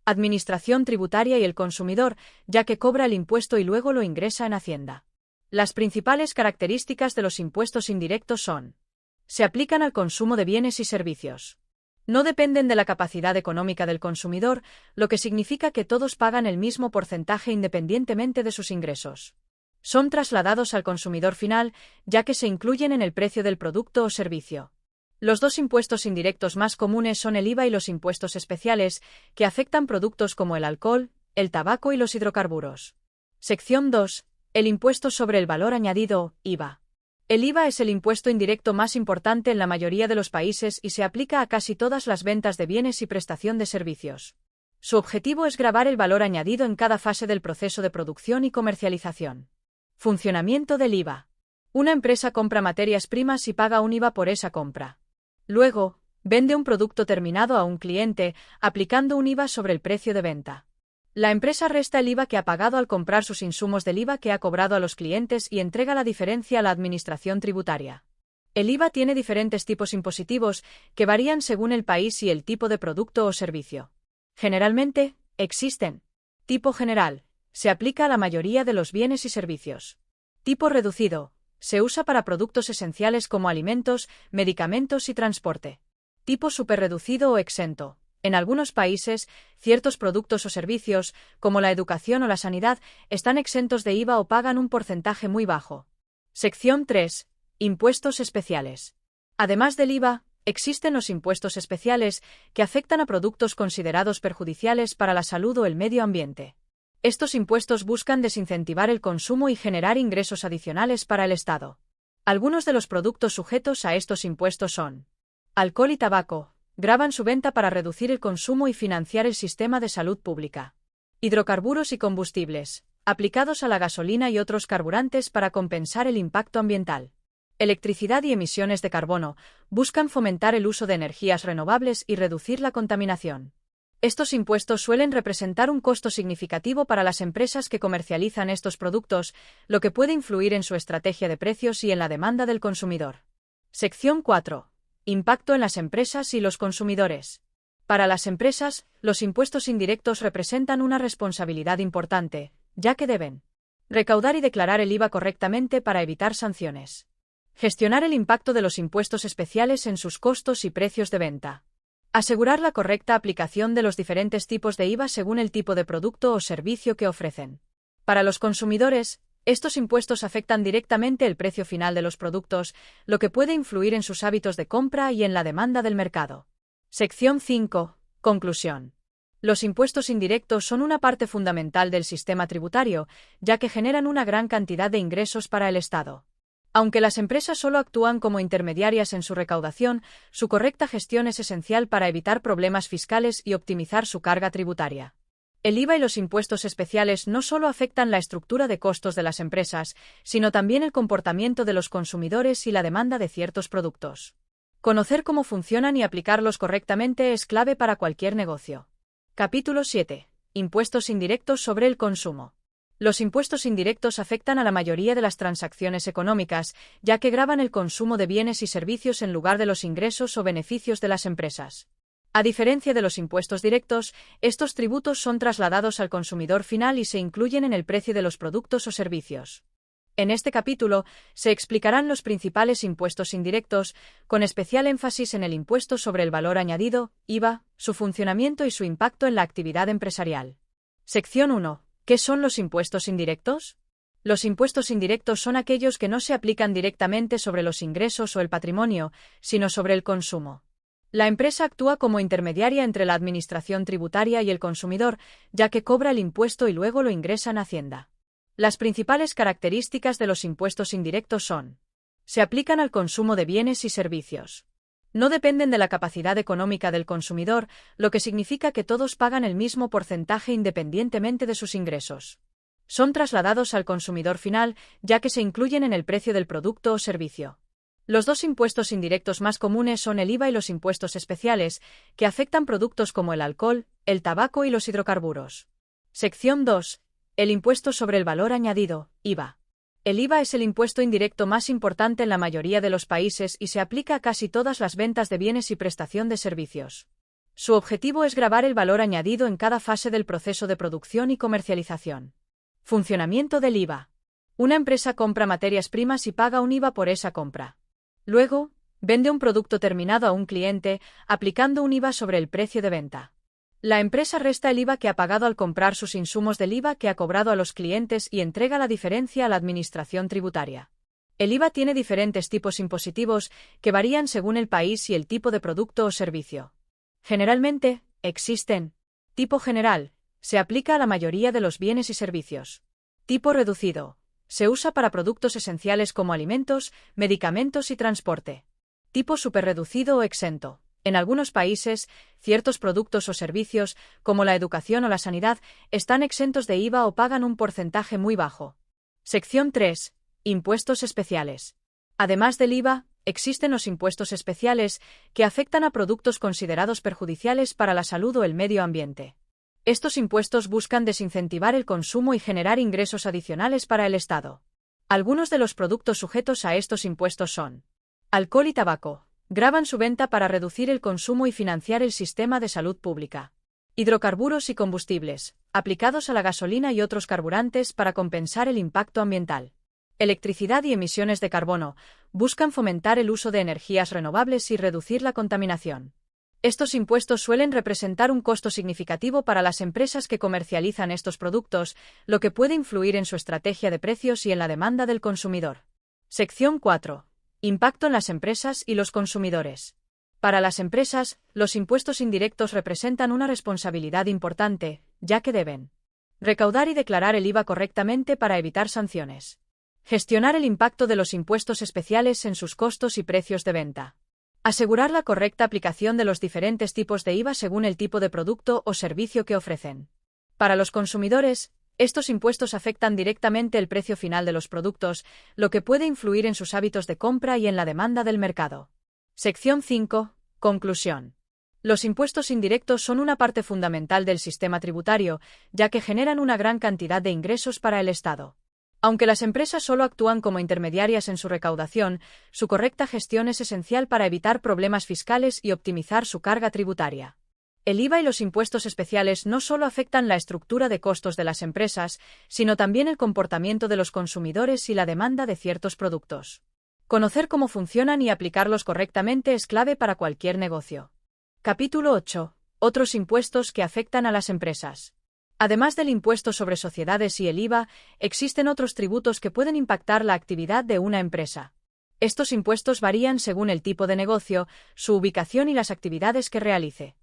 administración tributaria y el consumidor, ya que cobra el impuesto y luego lo ingresa en Hacienda. Las principales características de los impuestos indirectos son: se aplican al consumo de bienes y servicios. No dependen de la capacidad económica del consumidor, lo que significa que todos pagan el mismo porcentaje independientemente de sus ingresos. Son trasladados al consumidor final, ya que se incluyen en el precio del producto o servicio. Los dos impuestos indirectos más comunes son el IVA y los impuestos especiales, que afectan productos como el alcohol, el tabaco y los hidrocarburos. Sección 2. El impuesto sobre el valor añadido, IVA. El IVA es el impuesto indirecto más importante en la mayoría de los países y se aplica a casi todas las ventas de bienes y prestación de servicios. Su objetivo es gravar el valor añadido en cada fase del proceso de producción y comercialización. Funcionamiento del IVA. Una empresa compra materias primas y paga un IVA por esa compra. Luego, vende un producto terminado a un cliente, aplicando un IVA sobre el precio de venta. La empresa resta el IVA que ha pagado al comprar sus insumos del IVA que ha cobrado a los clientes y entrega la diferencia a la administración tributaria. El IVA tiene diferentes tipos impositivos, que varían según el país y el tipo de producto o servicio. Generalmente, existen. Tipo general. Se aplica a la mayoría de los bienes y servicios. Tipo reducido. Se usa para productos esenciales como alimentos, medicamentos y transporte. Tipo superreducido o exento. En algunos países, ciertos productos o servicios, como la educación o la sanidad, están exentos de IVA o pagan un porcentaje muy bajo. Sección 3. Impuestos especiales. Además del IVA, existen los impuestos especiales, que afectan a productos considerados perjudiciales para la salud o el medio ambiente. Estos impuestos buscan desincentivar el consumo y generar ingresos adicionales para el Estado. Algunos de los productos sujetos a estos impuestos son: alcohol y tabaco. Gravan su venta para reducir el consumo y financiar el sistema de salud pública. Hidrocarburos y combustibles, aplicados a la gasolina y otros carburantes para compensar el impacto ambiental. Electricidad y emisiones de carbono, buscan fomentar el uso de energías renovables y reducir la contaminación. Estos impuestos suelen representar un costo significativo para las empresas que comercializan estos productos, lo que puede influir en su estrategia de precios y en la demanda del consumidor. Sección 4. Impacto en las empresas y los consumidores. Para las empresas, los impuestos indirectos representan una responsabilidad importante, ya que deben recaudar y declarar el IVA correctamente para evitar sanciones. Gestionar el impacto de los impuestos especiales en sus costos y precios de venta. Asegurar la correcta aplicación de los diferentes tipos de IVA según el tipo de producto o servicio que ofrecen. Para los consumidores, estos impuestos afectan directamente el precio final de los productos, lo que puede influir en sus hábitos de compra y en la demanda del mercado. Sección 5. Conclusión. Los impuestos indirectos son una parte fundamental del sistema tributario, ya que generan una gran cantidad de ingresos para el Estado. Aunque las empresas solo actúan como intermediarias en su recaudación, su correcta gestión es esencial para evitar problemas fiscales y optimizar su carga tributaria. El IVA y los impuestos especiales no solo afectan la estructura de costos de las empresas, sino también el comportamiento de los consumidores y la demanda de ciertos productos. Conocer cómo funcionan y aplicarlos correctamente es clave para cualquier negocio. Capítulo 7. Impuestos indirectos sobre el consumo. Los impuestos indirectos afectan a la mayoría de las transacciones económicas, ya que gravan el consumo de bienes y servicios en lugar de los ingresos o beneficios de las empresas. A diferencia de los impuestos directos, estos tributos son trasladados al consumidor final y se incluyen en el precio de los productos o servicios. En este capítulo se explicarán los principales impuestos indirectos, con especial énfasis en el impuesto sobre el valor añadido, IVA, su funcionamiento y su impacto en la actividad empresarial. Sección 1. ¿Qué son los impuestos indirectos? Los impuestos indirectos son aquellos que no se aplican directamente sobre los ingresos o el patrimonio, sino sobre el consumo. La empresa actúa como intermediaria entre la administración tributaria y el consumidor, ya que cobra el impuesto y luego lo ingresa en Hacienda. Las principales características de los impuestos indirectos son: se aplican al consumo de bienes y servicios. No dependen de la capacidad económica del consumidor, lo que significa que todos pagan el mismo porcentaje independientemente de sus ingresos. Son trasladados al consumidor final, ya que se incluyen en el precio del producto o servicio. Los dos impuestos indirectos más comunes son el IVA y los impuestos especiales, que afectan productos como el alcohol, el tabaco y los hidrocarburos. Sección 2. El impuesto sobre el valor añadido, IVA. El IVA es el impuesto indirecto más importante en la mayoría de los países y se aplica a casi todas las ventas de bienes y prestación de servicios. Su objetivo es gravar el valor añadido en cada fase del proceso de producción y comercialización. Funcionamiento del IVA. Una empresa compra materias primas y paga un IVA por esa compra. Luego, vende un producto terminado a un cliente, aplicando un IVA sobre el precio de venta. La empresa resta el IVA que ha pagado al comprar sus insumos del IVA que ha cobrado a los clientes y entrega la diferencia a la administración tributaria. El IVA tiene diferentes tipos impositivos que varían según el país y el tipo de producto o servicio. Generalmente, existen: tipo general, se aplica a la mayoría de los bienes y servicios. Tipo reducido, se usa para productos esenciales como alimentos, medicamentos y transporte. Tipo superreducido o exento. En algunos países, ciertos productos o servicios, como la educación o la sanidad, están exentos de IVA o pagan un porcentaje muy bajo. Sección 3. Impuestos especiales. Además del IVA, existen los impuestos especiales, que afectan a productos considerados perjudiciales para la salud o el medio ambiente. Estos impuestos buscan desincentivar el consumo y generar ingresos adicionales para el Estado. Algunos de los productos sujetos a estos impuestos son: alcohol y tabaco. Gravan su venta para reducir el consumo y financiar el sistema de salud pública. Hidrocarburos y combustibles, aplicados a la gasolina y otros carburantes para compensar el impacto ambiental. Electricidad y emisiones de carbono, buscan fomentar el uso de energías renovables y reducir la contaminación. Estos impuestos suelen representar un costo significativo para las empresas que comercializan estos productos, lo que puede influir en su estrategia de precios y en la demanda del consumidor. Sección 4. Impacto en las empresas y los consumidores. Para las empresas, los impuestos indirectos representan una responsabilidad importante, ya que deben recaudar y declarar el IVA correctamente para evitar sanciones. Gestionar el impacto de los impuestos especiales en sus costos y precios de venta. Asegurar la correcta aplicación de los diferentes tipos de IVA según el tipo de producto o servicio que ofrecen. Para los consumidores, estos impuestos afectan directamente el precio final de los productos, lo que puede influir en sus hábitos de compra y en la demanda del mercado. Sección 5. Conclusión. Los impuestos indirectos son una parte fundamental del sistema tributario, ya que generan una gran cantidad de ingresos para el Estado. Aunque las empresas solo actúan como intermediarias en su recaudación, su correcta gestión es esencial para evitar problemas fiscales y optimizar su carga tributaria. El IVA y los impuestos especiales no solo afectan la estructura de costos de las empresas, sino también el comportamiento de los consumidores y la demanda de ciertos productos. Conocer cómo funcionan y aplicarlos correctamente es clave para cualquier negocio. Capítulo 8. Otros impuestos que afectan a las empresas. Además del impuesto sobre sociedades y el IVA, existen otros tributos que pueden impactar la actividad de una empresa. Estos impuestos varían según el tipo de negocio, su ubicación y las actividades que realice.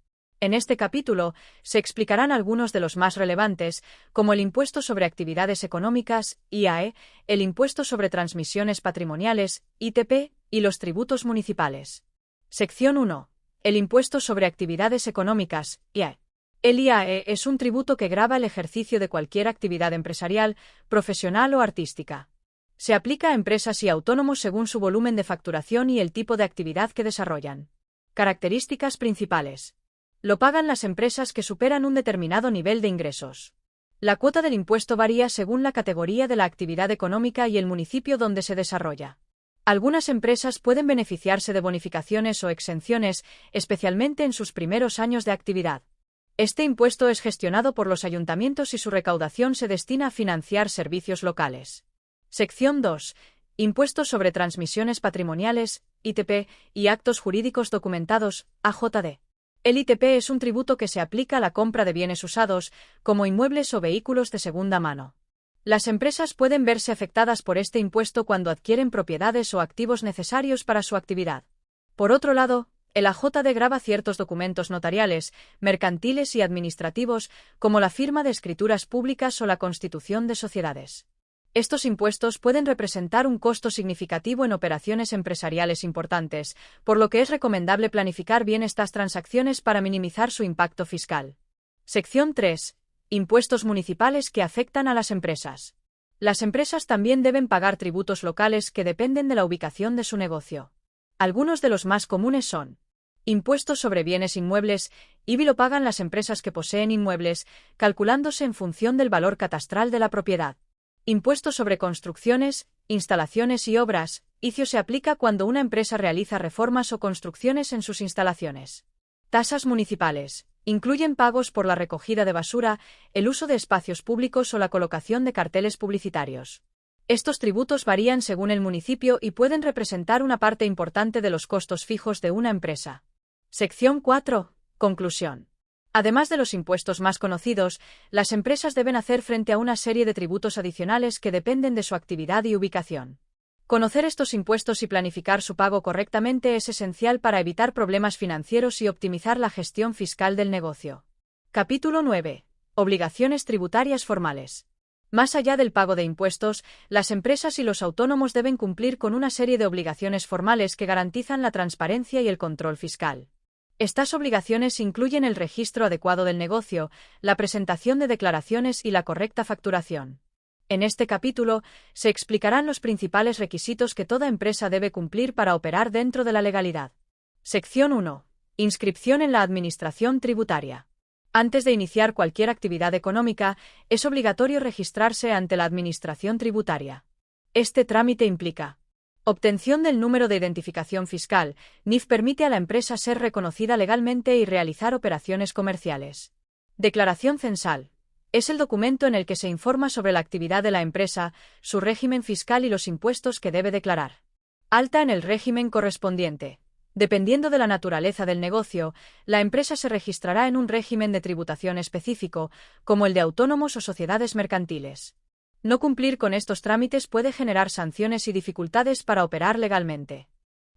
En este capítulo se explicarán algunos de los más relevantes, como el impuesto sobre actividades económicas, IAE, el impuesto sobre transmisiones patrimoniales, ITP, y los tributos municipales. Sección 1. El impuesto sobre actividades económicas, IAE. El IAE es un tributo que grava el ejercicio de cualquier actividad empresarial, profesional o artística. Se aplica a empresas y autónomos según su volumen de facturación y el tipo de actividad que desarrollan. Características principales. Lo pagan las empresas que superan un determinado nivel de ingresos. La cuota del impuesto varía según la categoría de la actividad económica y el municipio donde se desarrolla. Algunas empresas pueden beneficiarse de bonificaciones o exenciones, especialmente en sus primeros años de actividad. Este impuesto es gestionado por los ayuntamientos y su recaudación se destina a financiar servicios locales. Sección 2. Impuestos sobre transmisiones patrimoniales, ITP, y actos jurídicos documentados, AJD. El ITP es un tributo que se aplica a la compra de bienes usados, como inmuebles o vehículos de segunda mano. Las empresas pueden verse afectadas por este impuesto cuando adquieren propiedades o activos necesarios para su actividad. Por otro lado, el AJD grava ciertos documentos notariales, mercantiles y administrativos, como la firma de escrituras públicas o la constitución de sociedades. Estos impuestos pueden representar un costo significativo en operaciones empresariales importantes, por lo que es recomendable planificar bien estas transacciones para minimizar su impacto fiscal. Sección 3. Impuestos municipales que afectan a las empresas. Las empresas también deben pagar tributos locales que dependen de la ubicación de su negocio. Algunos de los más comunes son: impuestos sobre bienes inmuebles, IBI lo pagan las empresas que poseen inmuebles, calculándose en función del valor catastral de la propiedad. Impuestos sobre construcciones, instalaciones y obras, ICIO se aplica cuando una empresa realiza reformas o construcciones en sus instalaciones. Tasas municipales. Incluyen pagos por la recogida de basura, el uso de espacios públicos o la colocación de carteles publicitarios. Estos tributos varían según el municipio y pueden representar una parte importante de los costos fijos de una empresa. Sección 4. Conclusión. Además de los impuestos más conocidos, las empresas deben hacer frente a una serie de tributos adicionales que dependen de su actividad y ubicación. Conocer estos impuestos y planificar su pago correctamente es esencial para evitar problemas financieros y optimizar la gestión fiscal del negocio. Capítulo 9. Obligaciones tributarias formales. Más allá del pago de impuestos, las empresas y los autónomos deben cumplir con una serie de obligaciones formales que garantizan la transparencia y el control fiscal. Estas obligaciones incluyen el registro adecuado del negocio, la presentación de declaraciones y la correcta facturación. En este capítulo, se explicarán los principales requisitos que toda empresa debe cumplir para operar dentro de la legalidad. Sección 1. Inscripción en la Administración Tributaria. Antes de iniciar cualquier actividad económica, es obligatorio registrarse ante la Administración Tributaria. Este trámite implica: obtención del número de identificación fiscal. NIF permite a la empresa ser reconocida legalmente y realizar operaciones comerciales. Declaración censal. Es el documento en el que se informa sobre la actividad de la empresa, su régimen fiscal y los impuestos que debe declarar. Alta en el régimen correspondiente. Dependiendo de la naturaleza del negocio, la empresa se registrará en un régimen de tributación específico, como el de autónomos o sociedades mercantiles. No cumplir con estos trámites puede generar sanciones y dificultades para operar legalmente.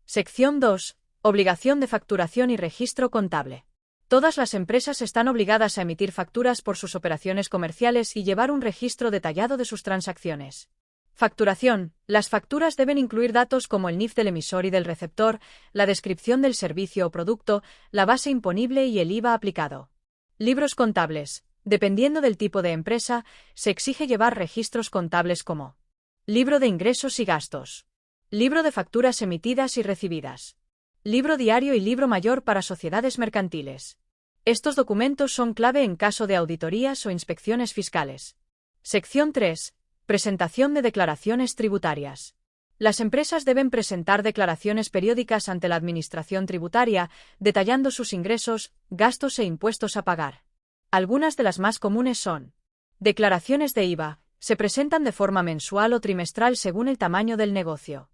Sección 2. Obligación de facturación y registro contable. Todas las empresas están obligadas a emitir facturas por sus operaciones comerciales y llevar un registro detallado de sus transacciones. Facturación. Las facturas deben incluir datos como el NIF del emisor y del receptor, la descripción del servicio o producto, la base imponible y el IVA aplicado. Libros contables. Dependiendo del tipo de empresa, se exige llevar registros contables como: libro de ingresos y gastos, libro de facturas emitidas y recibidas, libro diario y libro mayor para sociedades mercantiles. Estos documentos son clave en caso de auditorías o inspecciones fiscales. Sección 3. Presentación de declaraciones tributarias. Las empresas deben presentar declaraciones periódicas ante la Administración tributaria, detallando sus ingresos, gastos e impuestos a pagar. Algunas de las más comunes son: declaraciones de IVA, se presentan de forma mensual o trimestral según el tamaño del negocio.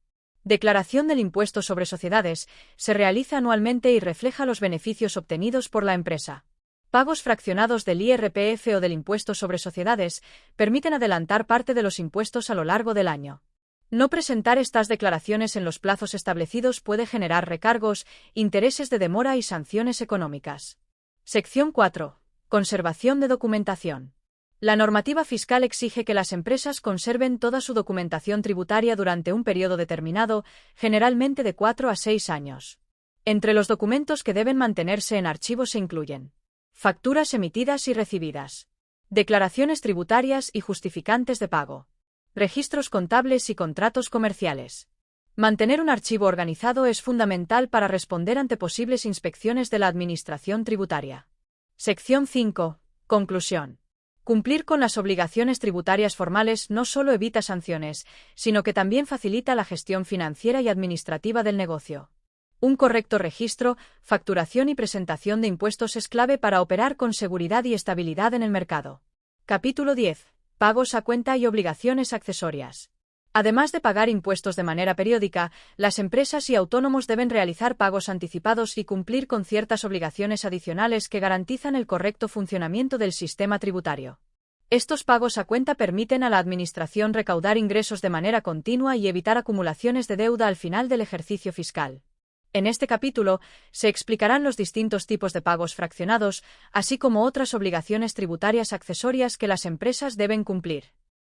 Declaración del impuesto sobre sociedades, se realiza anualmente y refleja los beneficios obtenidos por la empresa. Pagos fraccionados del IRPF o del impuesto sobre sociedades permiten adelantar parte de los impuestos a lo largo del año. No presentar estas declaraciones en los plazos establecidos puede generar recargos, intereses de demora y sanciones económicas. Sección 4. Conservación de documentación. La normativa fiscal exige que las empresas conserven toda su documentación tributaria durante un periodo determinado, generalmente de 4 a 6 años. Entre los documentos que deben mantenerse en archivo se incluyen: facturas emitidas y recibidas, declaraciones tributarias y justificantes de pago, registros contables y contratos comerciales. Mantener un archivo organizado es fundamental para responder ante posibles inspecciones de la Administración tributaria. Sección 5. Conclusión. Cumplir con las obligaciones tributarias formales no solo evita sanciones, sino que también facilita la gestión financiera y administrativa del negocio. Un correcto registro, facturación y presentación de impuestos es clave para operar con seguridad y estabilidad en el mercado. Capítulo 10. Pagos a cuenta y obligaciones accesorias. Además de pagar impuestos de manera periódica, las empresas y autónomos deben realizar pagos anticipados y cumplir con ciertas obligaciones adicionales que garantizan el correcto funcionamiento del sistema tributario. Estos pagos a cuenta permiten a la Administración recaudar ingresos de manera continua y evitar acumulaciones de deuda al final del ejercicio fiscal. En este capítulo se explicarán los distintos tipos de pagos fraccionados, así como otras obligaciones tributarias accesorias que las empresas deben cumplir.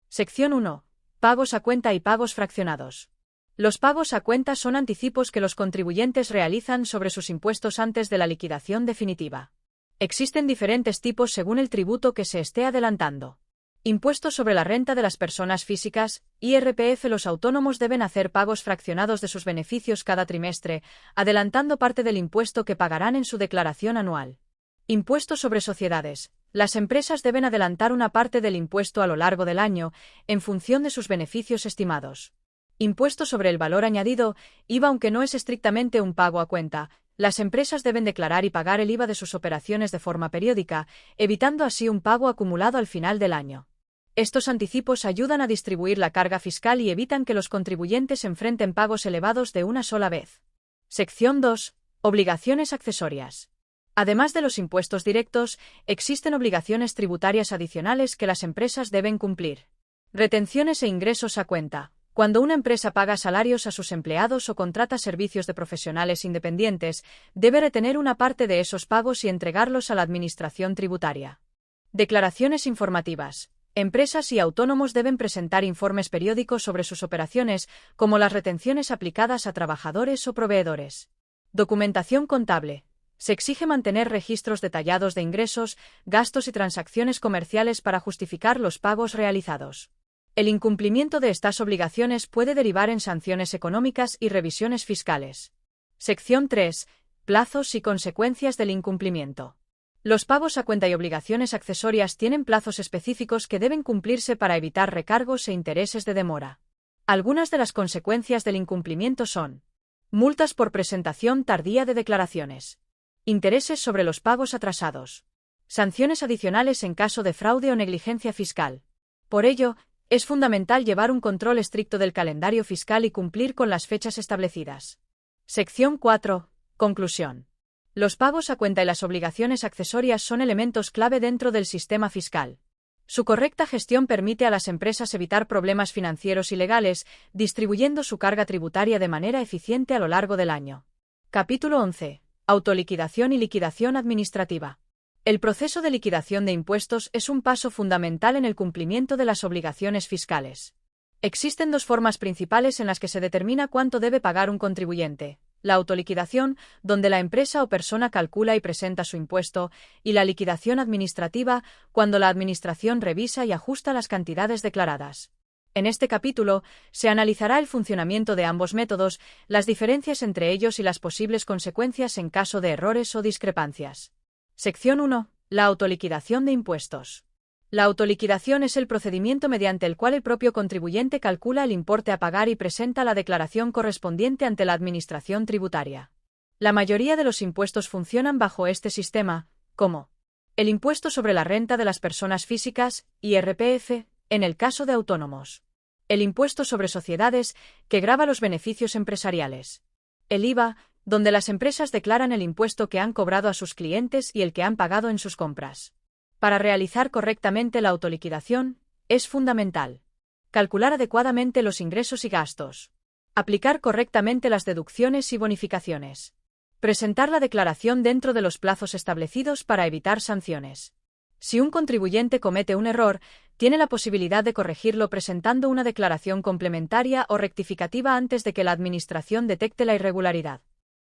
Sección 1. Pagos a cuenta y pagos fraccionados. Los pagos a cuenta son anticipos que los contribuyentes realizan sobre sus impuestos antes de la liquidación definitiva. Existen diferentes tipos según el tributo que se esté adelantando. Impuestos sobre la renta de las personas físicas, IRPF. Los autónomos deben hacer pagos fraccionados de sus beneficios cada trimestre, adelantando parte del impuesto que pagarán en su declaración anual. Impuestos sobre sociedades. Las empresas deben adelantar una parte del impuesto a lo largo del año, en función de sus beneficios estimados. Impuesto sobre el valor añadido, IVA. Aunque no es estrictamente un pago a cuenta, las empresas deben declarar y pagar el IVA de sus operaciones de forma periódica, evitando así un pago acumulado al final del año. Estos anticipos ayudan a distribuir la carga fiscal y evitan que los contribuyentes enfrenten pagos elevados de una sola vez. Sección 2. Obligaciones accesorias. Además de los impuestos directos, existen obligaciones tributarias adicionales que las empresas deben cumplir. Retenciones e ingresos a cuenta. Cuando una empresa paga salarios a sus empleados o contrata servicios de profesionales independientes, debe retener una parte de esos pagos y entregarlos a la Administración tributaria. Declaraciones informativas. Empresas y autónomos deben presentar informes periódicos sobre sus operaciones, como las retenciones aplicadas a trabajadores o proveedores. Documentación contable. Se exige mantener registros detallados de ingresos, gastos y transacciones comerciales para justificar los pagos realizados. El incumplimiento de estas obligaciones puede derivar en sanciones económicas y revisiones fiscales. Sección 3. Plazos y consecuencias del incumplimiento. Los pagos a cuenta y obligaciones accesorias tienen plazos específicos que deben cumplirse para evitar recargos e intereses de demora. Algunas de las consecuencias del incumplimiento son: multas por presentación tardía de declaraciones, intereses sobre los pagos atrasados, sanciones adicionales en caso de fraude o negligencia fiscal. Por ello, es fundamental llevar un control estricto del calendario fiscal y cumplir con las fechas establecidas. Sección 4. Conclusión. Los pagos a cuenta y las obligaciones accesorias son elementos clave dentro del sistema fiscal. Su correcta gestión permite a las empresas evitar problemas financieros y legales, distribuyendo su carga tributaria de manera eficiente a lo largo del año. Capítulo 11. Autoliquidación y liquidación administrativa. El proceso de liquidación de impuestos es un paso fundamental en el cumplimiento de las obligaciones fiscales. Existen dos formas principales en las que se determina cuánto debe pagar un contribuyente: la autoliquidación, donde la empresa o persona calcula y presenta su impuesto, y la liquidación administrativa, cuando la Administración revisa y ajusta las cantidades declaradas. En este capítulo, se analizará el funcionamiento de ambos métodos, las diferencias entre ellos y las posibles consecuencias en caso de errores o discrepancias. Sección 1. La autoliquidación de impuestos. La autoliquidación es el procedimiento mediante el cual el propio contribuyente calcula el importe a pagar y presenta la declaración correspondiente ante la Administración tributaria. La mayoría de los impuestos funcionan bajo este sistema, como el impuesto sobre la renta de las personas físicas, IRPF, en el caso de autónomos. El impuesto sobre sociedades, que grava los beneficios empresariales. El IVA, donde las empresas declaran el impuesto que han cobrado a sus clientes y el que han pagado en sus compras. Para realizar correctamente la autoliquidación, es fundamental calcular adecuadamente los ingresos y gastos, aplicar correctamente las deducciones y bonificaciones, presentar la declaración dentro de los plazos establecidos para evitar sanciones. Si un contribuyente comete un error, tiene la posibilidad de corregirlo presentando una declaración complementaria o rectificativa antes de que la Administración detecte la irregularidad.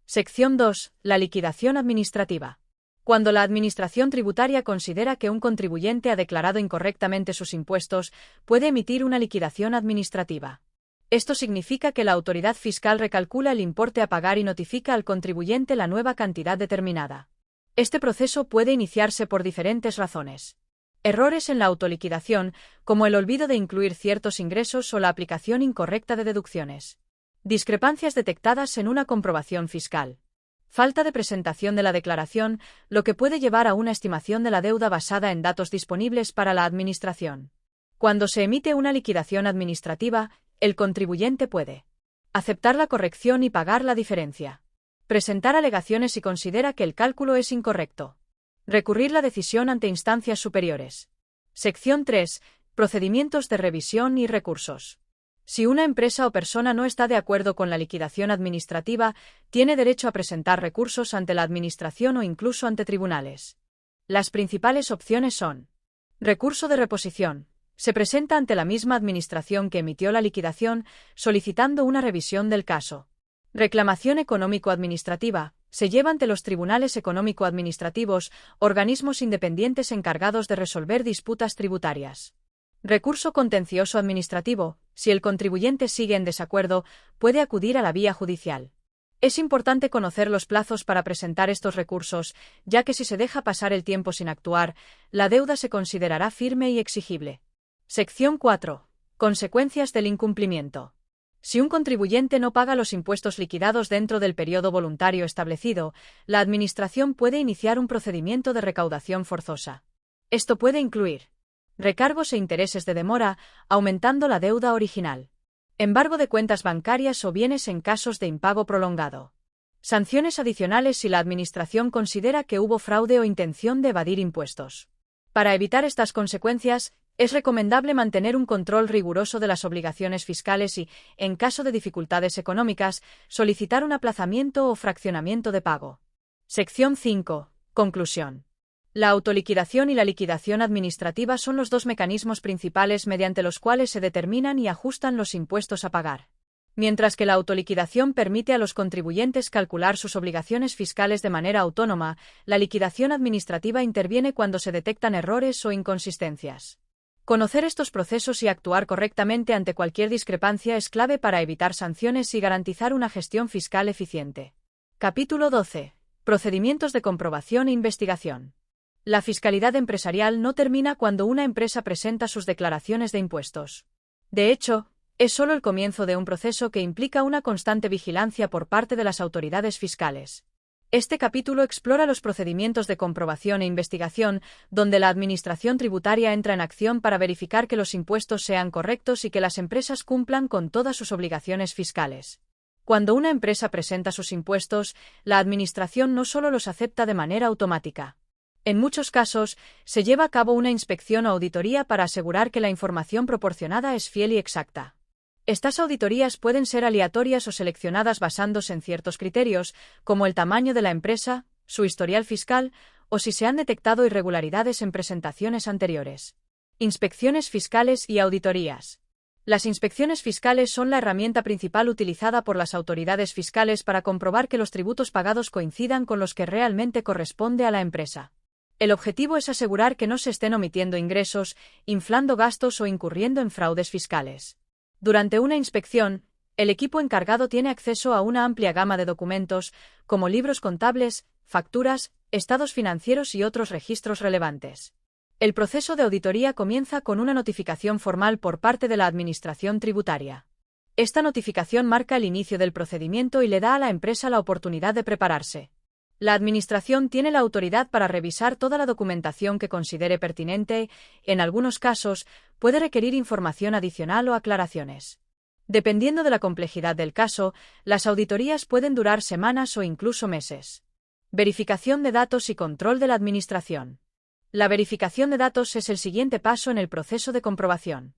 Sección 2. La liquidación administrativa. Cuando la Administración tributaria considera que un contribuyente ha declarado incorrectamente sus impuestos, puede emitir una liquidación administrativa. Esto significa que la autoridad fiscal recalcula el importe a pagar y notifica al contribuyente la nueva cantidad determinada. Este proceso puede iniciarse por diferentes razones. Errores en la autoliquidación, como el olvido de incluir ciertos ingresos o la aplicación incorrecta de deducciones. Discrepancias detectadas en una comprobación fiscal. Falta de presentación de la declaración, lo que puede llevar a una estimación de la deuda basada en datos disponibles para la Administración. Cuando se emite una liquidación administrativa, el contribuyente puede aceptar la corrección y pagar la diferencia. Presentar alegaciones si considera que el cálculo es incorrecto. Recurrir la decisión ante instancias superiores. Sección 3. Procedimientos de revisión y recursos. Si una empresa o persona no está de acuerdo con la liquidación administrativa, tiene derecho a presentar recursos ante la Administración o incluso ante tribunales. Las principales opciones son: recurso de reposición. Se presenta ante la misma Administración que emitió la liquidación, solicitando una revisión del caso. Reclamación económico-administrativa. Se lleva ante los tribunales económico-administrativos, organismos independientes encargados de resolver disputas tributarias. Recurso contencioso administrativo. Si el contribuyente sigue en desacuerdo, puede acudir a la vía judicial. Es importante conocer los plazos para presentar estos recursos, ya que si se deja pasar el tiempo sin actuar, la deuda se considerará firme y exigible. Sección 4. Consecuencias del incumplimiento. Si un contribuyente no paga los impuestos liquidados dentro del periodo voluntario establecido, la Administración puede iniciar un procedimiento de recaudación forzosa. Esto puede incluir recargos e intereses de demora, aumentando la deuda original. Embargo de cuentas bancarias o bienes en casos de impago prolongado. Sanciones adicionales si la Administración considera que hubo fraude o intención de evadir impuestos. Para evitar estas consecuencias, es recomendable mantener un control riguroso de las obligaciones fiscales y, en caso de dificultades económicas, solicitar un aplazamiento o fraccionamiento de pago. Sección 5. Conclusión. La autoliquidación y la liquidación administrativa son los dos mecanismos principales mediante los cuales se determinan y ajustan los impuestos a pagar. Mientras que la autoliquidación permite a los contribuyentes calcular sus obligaciones fiscales de manera autónoma, la liquidación administrativa interviene cuando se detectan errores o inconsistencias. Conocer estos procesos y actuar correctamente ante cualquier discrepancia es clave para evitar sanciones y garantizar una gestión fiscal eficiente. Capítulo 12. Procedimientos de comprobación e investigación. La fiscalidad empresarial no termina cuando una empresa presenta sus declaraciones de impuestos. De hecho, es solo el comienzo de un proceso que implica una constante vigilancia por parte de las autoridades fiscales. Este capítulo explora los procedimientos de comprobación e investigación, donde la Administración tributaria entra en acción para verificar que los impuestos sean correctos y que las empresas cumplan con todas sus obligaciones fiscales. Cuando una empresa presenta sus impuestos, la Administración no solo los acepta de manera automática. En muchos casos, se lleva a cabo una inspección o auditoría para asegurar que la información proporcionada es fiel y exacta. Estas auditorías pueden ser aleatorias o seleccionadas basándose en ciertos criterios, como el tamaño de la empresa, su historial fiscal, o si se han detectado irregularidades en presentaciones anteriores. Inspecciones fiscales y auditorías. Las inspecciones fiscales son la herramienta principal utilizada por las autoridades fiscales para comprobar que los tributos pagados coincidan con los que realmente corresponde a la empresa. El objetivo es asegurar que no se estén omitiendo ingresos, inflando gastos o incurriendo en fraudes fiscales. Durante una inspección, el equipo encargado tiene acceso a una amplia gama de documentos, como libros contables, facturas, estados financieros y otros registros relevantes. El proceso de auditoría comienza con una notificación formal por parte de la Administración Tributaria. Esta notificación marca el inicio del procedimiento y le da a la empresa la oportunidad de prepararse. La Administración tiene la autoridad para revisar toda la documentación que considere pertinente. En algunos casos, puede requerir información adicional o aclaraciones. Dependiendo de la complejidad del caso, las auditorías pueden durar semanas o incluso meses. Verificación de datos y control de la Administración. La verificación de datos es el siguiente paso en el proceso de comprobación.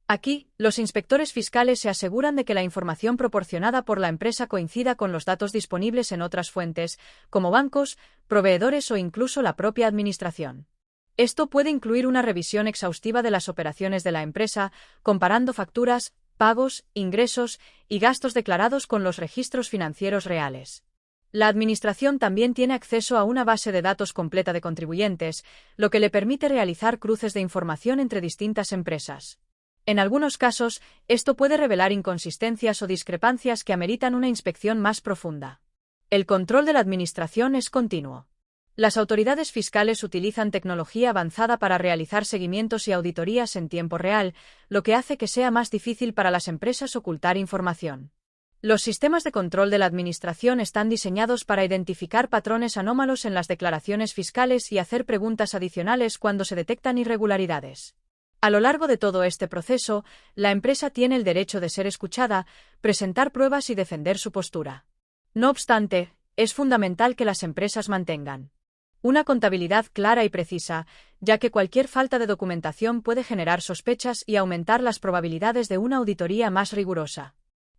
Aquí, los inspectores fiscales se aseguran de que la información proporcionada por la empresa coincida con los datos disponibles en otras fuentes, como bancos, proveedores o incluso la propia Administración. Esto puede incluir una revisión exhaustiva de las operaciones de la empresa, comparando facturas, pagos, ingresos y gastos declarados con los registros financieros reales. La Administración también tiene acceso a una base de datos completa de contribuyentes, lo que le permite realizar cruces de información entre distintas empresas. En algunos casos, esto puede revelar inconsistencias o discrepancias que ameritan una inspección más profunda. El control de la Administración es continuo. Las autoridades fiscales utilizan tecnología avanzada para realizar seguimientos y auditorías en tiempo real, lo que hace que sea más difícil para las empresas ocultar información. Los sistemas de control de la Administración están diseñados para identificar patrones anómalos en las declaraciones fiscales y hacer preguntas adicionales cuando se detectan irregularidades. A lo largo de todo este proceso, la empresa tiene el derecho de ser escuchada, presentar pruebas y defender su postura. No obstante, es fundamental que las empresas mantengan una contabilidad clara y precisa, ya que cualquier falta de documentación puede generar sospechas y aumentar las probabilidades de una auditoría más rigurosa.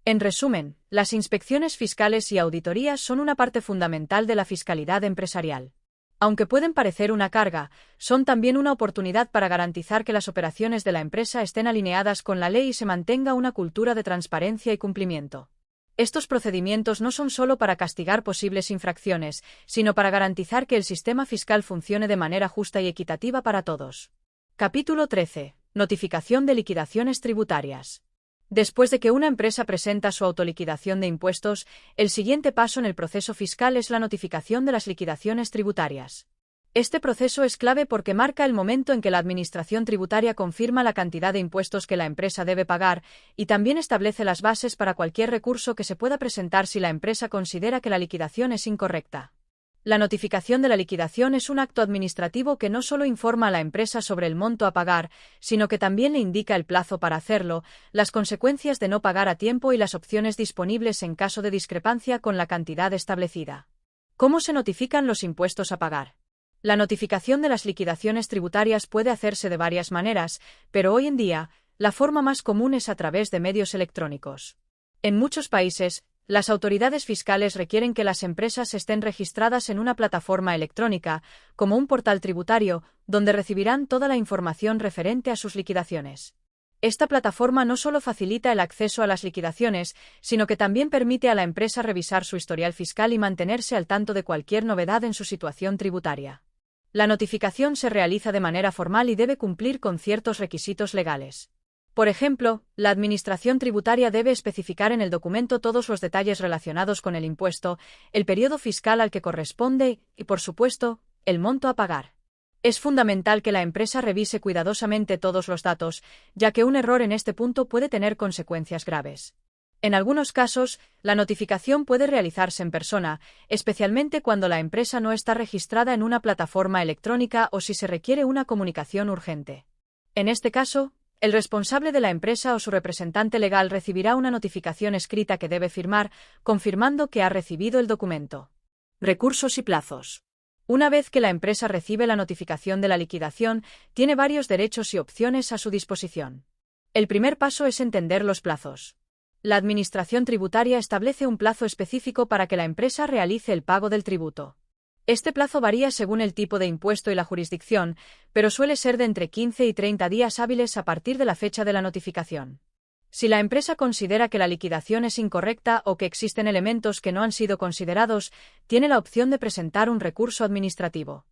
En resumen, las inspecciones fiscales y auditorías son una parte fundamental de la fiscalidad empresarial. Aunque pueden parecer una carga, son también una oportunidad para garantizar que las operaciones de la empresa estén alineadas con la ley y se mantenga una cultura de transparencia y cumplimiento. Estos procedimientos no son solo para castigar posibles infracciones, sino para garantizar que el sistema fiscal funcione de manera justa y equitativa para todos. Capítulo 13. Notificación de liquidaciones tributarias. Después de que una empresa presenta su autoliquidación de impuestos, el siguiente paso en el proceso fiscal es la notificación de las liquidaciones tributarias. Este proceso es clave porque marca el momento en que la Administración Tributaria confirma la cantidad de impuestos que la empresa debe pagar y también establece las bases para cualquier recurso que se pueda presentar si la empresa considera que la liquidación es incorrecta. La notificación de la liquidación es un acto administrativo que no solo informa a la empresa sobre el monto a pagar, sino que también le indica el plazo para hacerlo, las consecuencias de no pagar a tiempo y las opciones disponibles en caso de discrepancia con la cantidad establecida. ¿Cómo se notifican los impuestos a pagar? La notificación de las liquidaciones tributarias puede hacerse de varias maneras, pero hoy en día, la forma más común es a través de medios electrónicos. En muchos países, las autoridades fiscales requieren que las empresas estén registradas en una plataforma electrónica, como un portal tributario, donde recibirán toda la información referente a sus liquidaciones. Esta plataforma no solo facilita el acceso a las liquidaciones, sino que también permite a la empresa revisar su historial fiscal y mantenerse al tanto de cualquier novedad en su situación tributaria. La notificación se realiza de manera formal y debe cumplir con ciertos requisitos legales. Por ejemplo, la Administración Tributaria debe especificar en el documento todos los detalles relacionados con el impuesto, el periodo fiscal al que corresponde y, por supuesto, el monto a pagar. Es fundamental que la empresa revise cuidadosamente todos los datos, ya que un error en este punto puede tener consecuencias graves. En algunos casos, la notificación puede realizarse en persona, especialmente cuando la empresa no está registrada en una plataforma electrónica o si se requiere una comunicación urgente. En este caso, el responsable de la empresa o su representante legal recibirá una notificación escrita que debe firmar, confirmando que ha recibido el documento. Recursos y plazos. Una vez que la empresa recibe la notificación de la liquidación, tiene varios derechos y opciones a su disposición. El primer paso es entender los plazos. La Administración Tributaria establece un plazo específico para que la empresa realice el pago del tributo. Este plazo varía según el tipo de impuesto y la jurisdicción, pero suele ser de entre 15 y 30 días hábiles a partir de la fecha de la notificación. Si la empresa considera que la liquidación es incorrecta o que existen elementos que no han sido considerados, tiene la opción de presentar un recurso administrativo.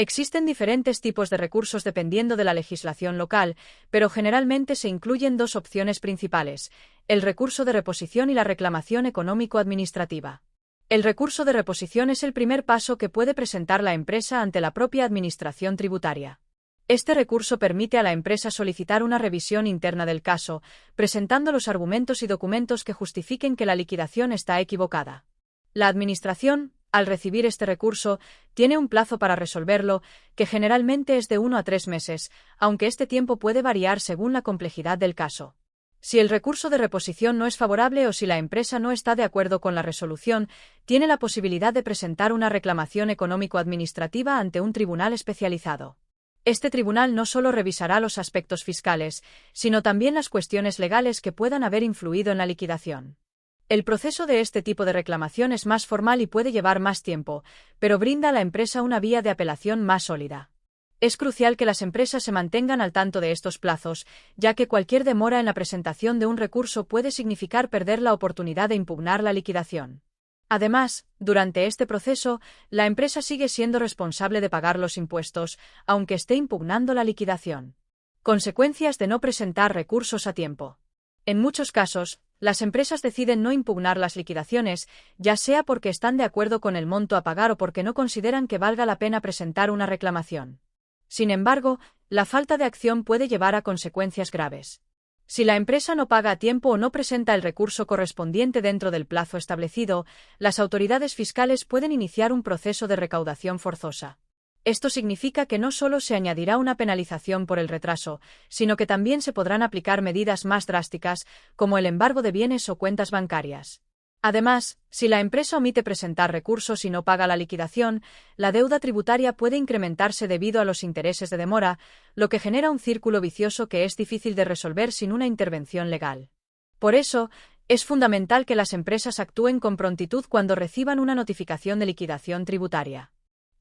Existen diferentes tipos de recursos dependiendo de la legislación local, pero generalmente se incluyen dos opciones principales: el recurso de reposición y la reclamación económico-administrativa. El recurso de reposición es el primer paso que puede presentar la empresa ante la propia administración tributaria. Este recurso permite a la empresa solicitar una revisión interna del caso, presentando los argumentos y documentos que justifiquen que la liquidación está equivocada. La administración, al recibir este recurso, tiene un plazo para resolverlo, que generalmente es de 1 a 3 meses, aunque este tiempo puede variar según la complejidad del caso. Si el recurso de reposición no es favorable o si la empresa no está de acuerdo con la resolución, tiene la posibilidad de presentar una reclamación económico-administrativa ante un tribunal especializado. Este tribunal no solo revisará los aspectos fiscales, sino también las cuestiones legales que puedan haber influido en la liquidación. El proceso de este tipo de reclamación es más formal y puede llevar más tiempo, pero brinda a la empresa una vía de apelación más sólida. Es crucial que las empresas se mantengan al tanto de estos plazos, ya que cualquier demora en la presentación de un recurso puede significar perder la oportunidad de impugnar la liquidación. Además, durante este proceso, la empresa sigue siendo responsable de pagar los impuestos, aunque esté impugnando la liquidación. Consecuencias de no presentar recursos a tiempo. En muchos casos, las empresas deciden no impugnar las liquidaciones, ya sea porque están de acuerdo con el monto a pagar o porque no consideran que valga la pena presentar una reclamación. Sin embargo, la falta de acción puede llevar a consecuencias graves. Si la empresa no paga a tiempo o no presenta el recurso correspondiente dentro del plazo establecido, las autoridades fiscales pueden iniciar un proceso de recaudación forzosa. Esto significa que no solo se añadirá una penalización por el retraso, sino que también se podrán aplicar medidas más drásticas, como el embargo de bienes o cuentas bancarias. Además, si la empresa omite presentar recursos y no paga la liquidación, la deuda tributaria puede incrementarse debido a los intereses de demora, lo que genera un círculo vicioso que es difícil de resolver sin una intervención legal. Por eso, es fundamental que las empresas actúen con prontitud cuando reciban una notificación de liquidación tributaria.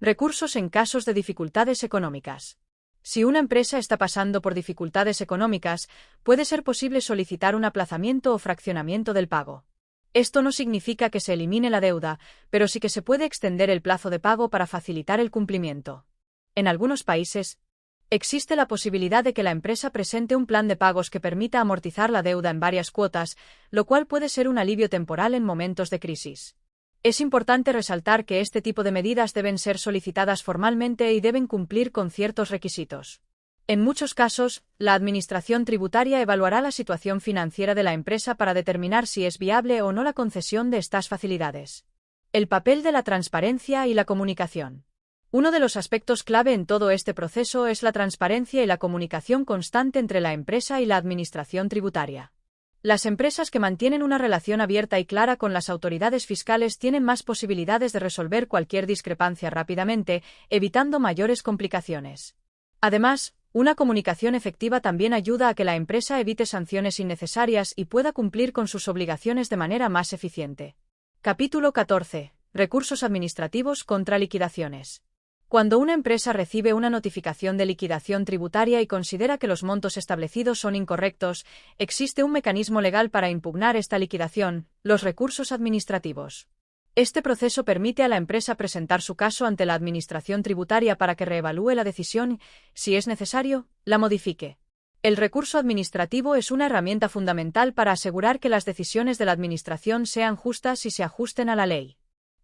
Recursos en casos de dificultades económicas. Si una empresa está pasando por dificultades económicas, puede ser posible solicitar un aplazamiento o fraccionamiento del pago. Esto no significa que se elimine la deuda, pero sí que se puede extender el plazo de pago para facilitar el cumplimiento. En algunos países, existe la posibilidad de que la empresa presente un plan de pagos que permita amortizar la deuda en varias cuotas, lo cual puede ser un alivio temporal en momentos de crisis. Es importante resaltar que este tipo de medidas deben ser solicitadas formalmente y deben cumplir con ciertos requisitos. En muchos casos, la Administración tributaria evaluará la situación financiera de la empresa para determinar si es viable o no la concesión de estas facilidades. El papel de la transparencia y la comunicación. Uno de los aspectos clave en todo este proceso es la transparencia y la comunicación constante entre la empresa y la Administración tributaria. Las empresas que mantienen una relación abierta y clara con las autoridades fiscales tienen más posibilidades de resolver cualquier discrepancia rápidamente, evitando mayores complicaciones. Además, una comunicación efectiva también ayuda a que la empresa evite sanciones innecesarias y pueda cumplir con sus obligaciones de manera más eficiente. Capítulo 14. Recursos administrativos contra liquidaciones. Cuando una empresa recibe una notificación de liquidación tributaria y considera que los montos establecidos son incorrectos, existe un mecanismo legal para impugnar esta liquidación: los recursos administrativos. Este proceso permite a la empresa presentar su caso ante la Administración tributaria para que reevalúe la decisión y, si es necesario, la modifique. El recurso administrativo es una herramienta fundamental para asegurar que las decisiones de la Administración sean justas y se ajusten a la ley.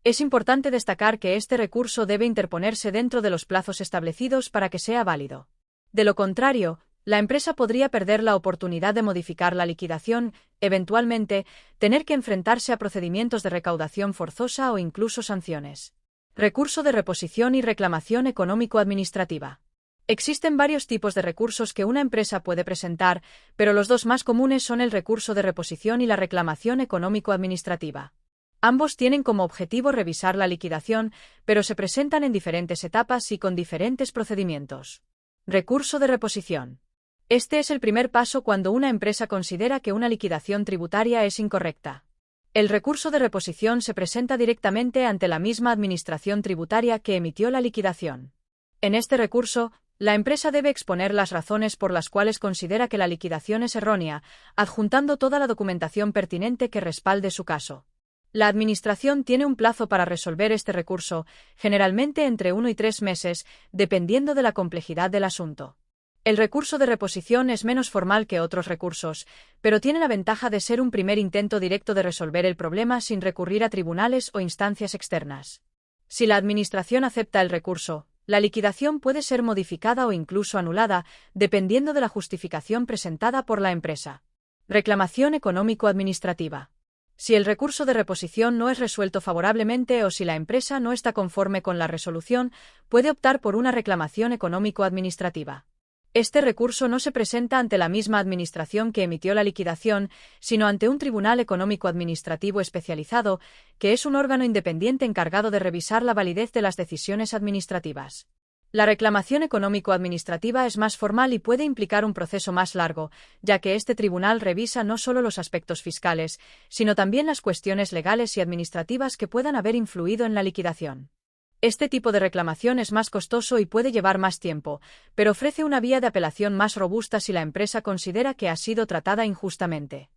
Es importante destacar que este recurso debe interponerse dentro de los plazos establecidos para que sea válido. De lo contrario, la empresa podría perder la oportunidad de modificar la liquidación, eventualmente, tener que enfrentarse a procedimientos de recaudación forzosa o incluso sanciones. Recurso de reposición y reclamación económico-administrativa. Existen varios tipos de recursos que una empresa puede presentar, pero los dos más comunes son el recurso de reposición y la reclamación económico-administrativa. Ambos tienen como objetivo revisar la liquidación, pero se presentan en diferentes etapas y con diferentes procedimientos. Recurso de reposición. Este es el primer paso cuando una empresa considera que una liquidación tributaria es incorrecta. El recurso de reposición se presenta directamente ante la misma Administración tributaria que emitió la liquidación. En este recurso, la empresa debe exponer las razones por las cuales considera que la liquidación es errónea, adjuntando toda la documentación pertinente que respalde su caso. La Administración tiene un plazo para resolver este recurso, generalmente entre 1 y 3 meses, dependiendo de la complejidad del asunto. El recurso de reposición es menos formal que otros recursos, pero tiene la ventaja de ser un primer intento directo de resolver el problema sin recurrir a tribunales o instancias externas. Si la Administración acepta el recurso, la liquidación puede ser modificada o incluso anulada, dependiendo de la justificación presentada por la empresa. Reclamación económico-administrativa. Si el recurso de reposición no es resuelto favorablemente o si la empresa no está conforme con la resolución, puede optar por una reclamación económico-administrativa. Este recurso no se presenta ante la misma administración que emitió la liquidación, sino ante un tribunal económico-administrativo especializado, que es un órgano independiente encargado de revisar la validez de las decisiones administrativas. La reclamación económico-administrativa es más formal y puede implicar un proceso más largo, ya que este tribunal revisa no solo los aspectos fiscales, sino también las cuestiones legales y administrativas que puedan haber influido en la liquidación. Este tipo de reclamación es más costoso y puede llevar más tiempo, pero ofrece una vía de apelación más robusta si la empresa considera que ha sido tratada injustamente.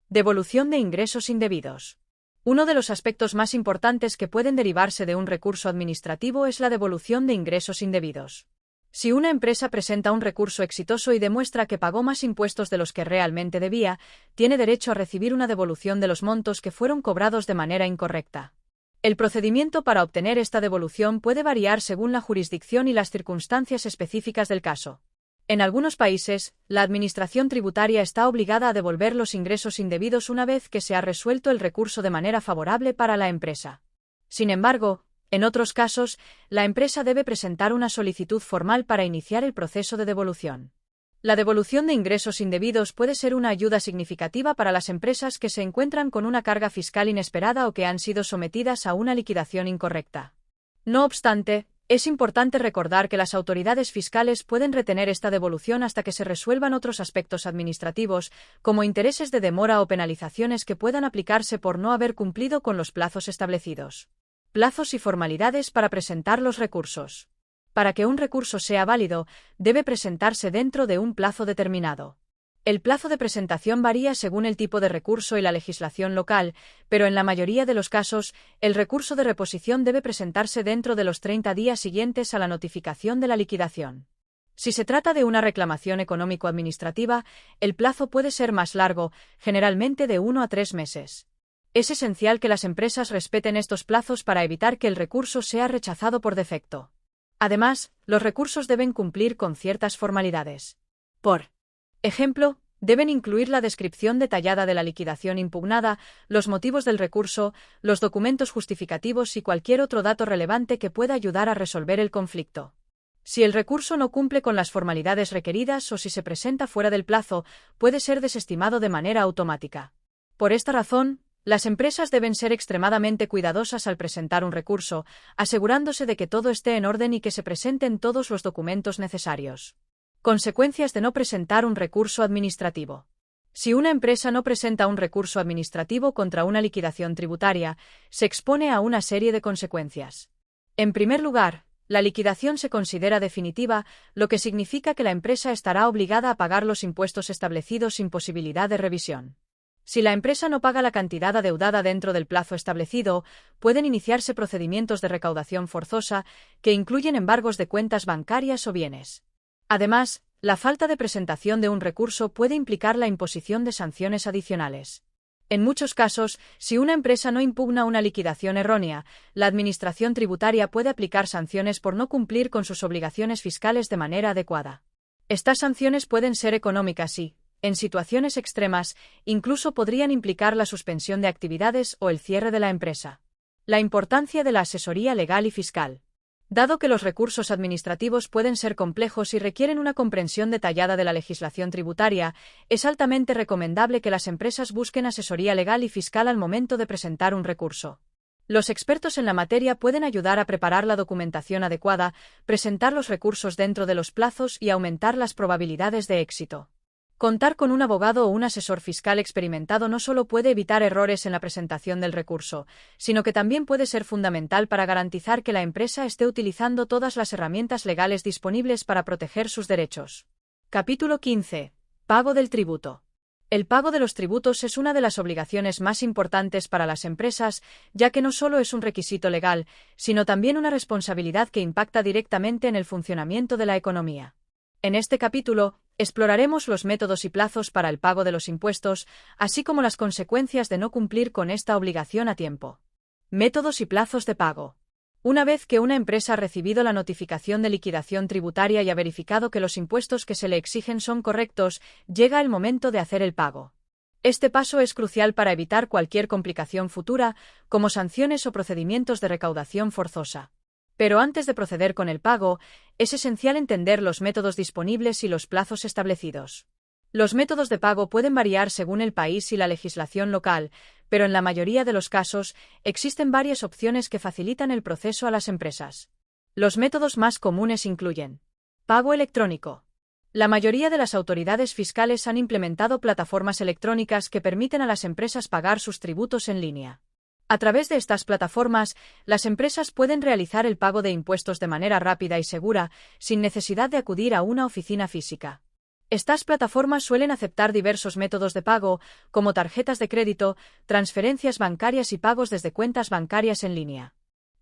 Devolución de ingresos indebidos. Uno de los aspectos más importantes que pueden derivarse de un recurso administrativo es la devolución de ingresos indebidos. Si una empresa presenta un recurso exitoso y demuestra que pagó más impuestos de los que realmente debía, tiene derecho a recibir una devolución de los montos que fueron cobrados de manera incorrecta. El procedimiento para obtener esta devolución puede variar según la jurisdicción y las circunstancias específicas del caso. En algunos países, la Administración tributaria está obligada a devolver los ingresos indebidos una vez que se ha resuelto el recurso de manera favorable para la empresa. Sin embargo, en otros casos, la empresa debe presentar una solicitud formal para iniciar el proceso de devolución. La devolución de ingresos indebidos puede ser una ayuda significativa para las empresas que se encuentran con una carga fiscal inesperada o que han sido sometidas a una liquidación incorrecta. No obstante, es importante recordar que las autoridades fiscales pueden retener esta devolución hasta que se resuelvan otros aspectos administrativos, como intereses de demora o penalizaciones que puedan aplicarse por no haber cumplido con los plazos establecidos. Plazos y formalidades para presentar los recursos. Para que un recurso sea válido, debe presentarse dentro de un plazo determinado. El plazo de presentación varía según el tipo de recurso y la legislación local, pero en la mayoría de los casos, el recurso de reposición debe presentarse dentro de los 30 días siguientes a la notificación de la liquidación. Si se trata de una reclamación económico-administrativa, el plazo puede ser más largo, generalmente de 1 a 3 meses. Es esencial que las empresas respeten estos plazos para evitar que el recurso sea rechazado por defecto. Además, los recursos deben cumplir con ciertas formalidades. Por ejemplo, deben incluir la descripción detallada de la liquidación impugnada, los motivos del recurso, los documentos justificativos y cualquier otro dato relevante que pueda ayudar a resolver el conflicto. Si el recurso no cumple con las formalidades requeridas o si se presenta fuera del plazo, puede ser desestimado de manera automática. Por esta razón, las empresas deben ser extremadamente cuidadosas al presentar un recurso, asegurándose de que todo esté en orden y que se presenten todos los documentos necesarios. Consecuencias de no presentar un recurso administrativo. Si una empresa no presenta un recurso administrativo contra una liquidación tributaria, se expone a una serie de consecuencias. En primer lugar, la liquidación se considera definitiva, lo que significa que la empresa estará obligada a pagar los impuestos establecidos sin posibilidad de revisión. Si la empresa no paga la cantidad adeudada dentro del plazo establecido, pueden iniciarse procedimientos de recaudación forzosa, que incluyen embargos de cuentas bancarias o bienes. Además, la falta de presentación de un recurso puede implicar la imposición de sanciones adicionales. En muchos casos, si una empresa no impugna una liquidación errónea, la Administración tributaria puede aplicar sanciones por no cumplir con sus obligaciones fiscales de manera adecuada. Estas sanciones pueden ser económicas y, en situaciones extremas, incluso podrían implicar la suspensión de actividades o el cierre de la empresa. La importancia de la asesoría legal y fiscal. Dado que los recursos administrativos pueden ser complejos y requieren una comprensión detallada de la legislación tributaria, es altamente recomendable que las empresas busquen asesoría legal y fiscal al momento de presentar un recurso. Los expertos en la materia pueden ayudar a preparar la documentación adecuada, presentar los recursos dentro de los plazos y aumentar las probabilidades de éxito. Contar con un abogado o un asesor fiscal experimentado no solo puede evitar errores en la presentación del recurso, sino que también puede ser fundamental para garantizar que la empresa esté utilizando todas las herramientas legales disponibles para proteger sus derechos. Capítulo 15. Pago del tributo. El pago de los tributos es una de las obligaciones más importantes para las empresas, ya que no solo es un requisito legal, sino también una responsabilidad que impacta directamente en el funcionamiento de la economía. En este capítulo, exploraremos los métodos y plazos para el pago de los impuestos, así como las consecuencias de no cumplir con esta obligación a tiempo. Métodos y plazos de pago. Una vez que una empresa ha recibido la notificación de liquidación tributaria y ha verificado que los impuestos que se le exigen son correctos, llega el momento de hacer el pago. Este paso es crucial para evitar cualquier complicación futura, como sanciones o procedimientos de recaudación forzosa. Pero antes de proceder con el pago, es esencial entender los métodos disponibles y los plazos establecidos. Los métodos de pago pueden variar según el país y la legislación local, pero en la mayoría de los casos existen varias opciones que facilitan el proceso a las empresas. Los métodos más comunes incluyen: pago electrónico. La mayoría de las autoridades fiscales han implementado plataformas electrónicas que permiten a las empresas pagar sus tributos en línea. A través de estas plataformas, las empresas pueden realizar el pago de impuestos de manera rápida y segura, sin necesidad de acudir a una oficina física. Estas plataformas suelen aceptar diversos métodos de pago, como tarjetas de crédito, transferencias bancarias y pagos desde cuentas bancarias en línea.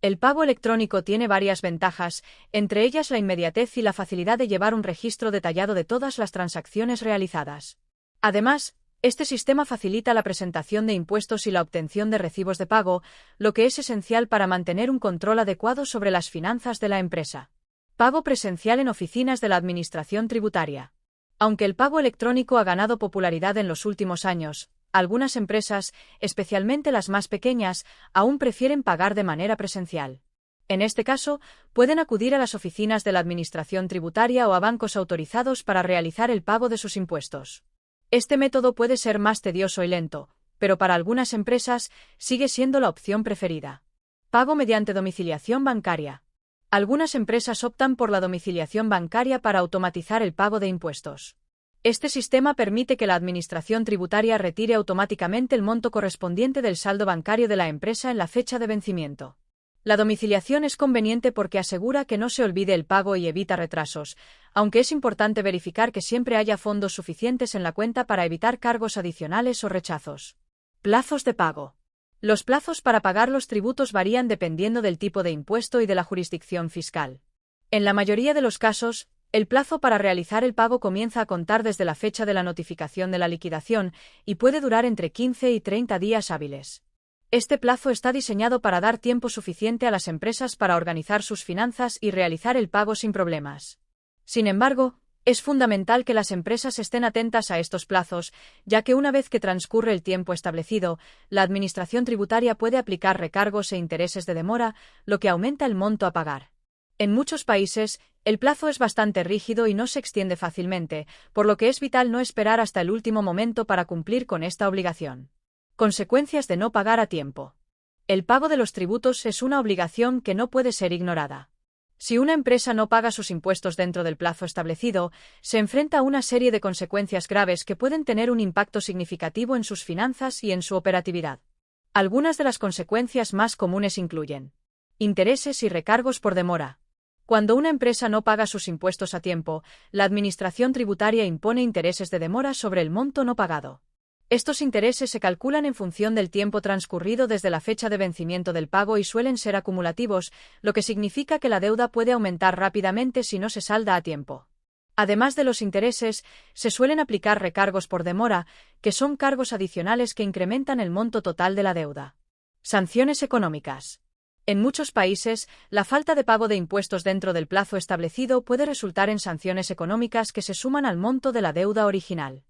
El pago electrónico tiene varias ventajas, entre ellas la inmediatez y la facilidad de llevar un registro detallado de todas las transacciones realizadas. Además, este sistema facilita la presentación de impuestos y la obtención de recibos de pago, lo que es esencial para mantener un control adecuado sobre las finanzas de la empresa. Pago presencial en oficinas de la Administración Tributaria. Aunque el pago electrónico ha ganado popularidad en los últimos años, algunas empresas, especialmente las más pequeñas, aún prefieren pagar de manera presencial. En este caso, pueden acudir a las oficinas de la Administración Tributaria o a bancos autorizados para realizar el pago de sus impuestos. Este método puede ser más tedioso y lento, pero para algunas empresas sigue siendo la opción preferida. Pago mediante domiciliación bancaria. Algunas empresas optan por la domiciliación bancaria para automatizar el pago de impuestos. Este sistema permite que la Administración Tributaria retire automáticamente el monto correspondiente del saldo bancario de la empresa en la fecha de vencimiento. La domiciliación es conveniente porque asegura que no se olvide el pago y evita retrasos, aunque es importante verificar que siempre haya fondos suficientes en la cuenta para evitar cargos adicionales o rechazos. Plazos de pago. Los plazos para pagar los tributos varían dependiendo del tipo de impuesto y de la jurisdicción fiscal. En la mayoría de los casos, el plazo para realizar el pago comienza a contar desde la fecha de la notificación de la liquidación y puede durar entre 15 y 30 días hábiles. Este plazo está diseñado para dar tiempo suficiente a las empresas para organizar sus finanzas y realizar el pago sin problemas. Sin embargo, es fundamental que las empresas estén atentas a estos plazos, ya que una vez que transcurre el tiempo establecido, la Administración Tributaria puede aplicar recargos e intereses de demora, lo que aumenta el monto a pagar. En muchos países, el plazo es bastante rígido y no se extiende fácilmente, por lo que es vital no esperar hasta el último momento para cumplir con esta obligación. Consecuencias de no pagar a tiempo. El pago de los tributos es una obligación que no puede ser ignorada. Si una empresa no paga sus impuestos dentro del plazo establecido, se enfrenta a una serie de consecuencias graves que pueden tener un impacto significativo en sus finanzas y en su operatividad. Algunas de las consecuencias más comunes incluyen: intereses y recargos por demora. Cuando una empresa no paga sus impuestos a tiempo, la Administración Tributaria impone intereses de demora sobre el monto no pagado. Estos intereses se calculan en función del tiempo transcurrido desde la fecha de vencimiento del pago y suelen ser acumulativos, lo que significa que la deuda puede aumentar rápidamente si no se salda a tiempo. Además de los intereses, se suelen aplicar recargos por demora, que son cargos adicionales que incrementan el monto total de la deuda. Sanciones económicas. En muchos países, la falta de pago de impuestos dentro del plazo establecido puede resultar en sanciones económicas que se suman al monto de la deuda original.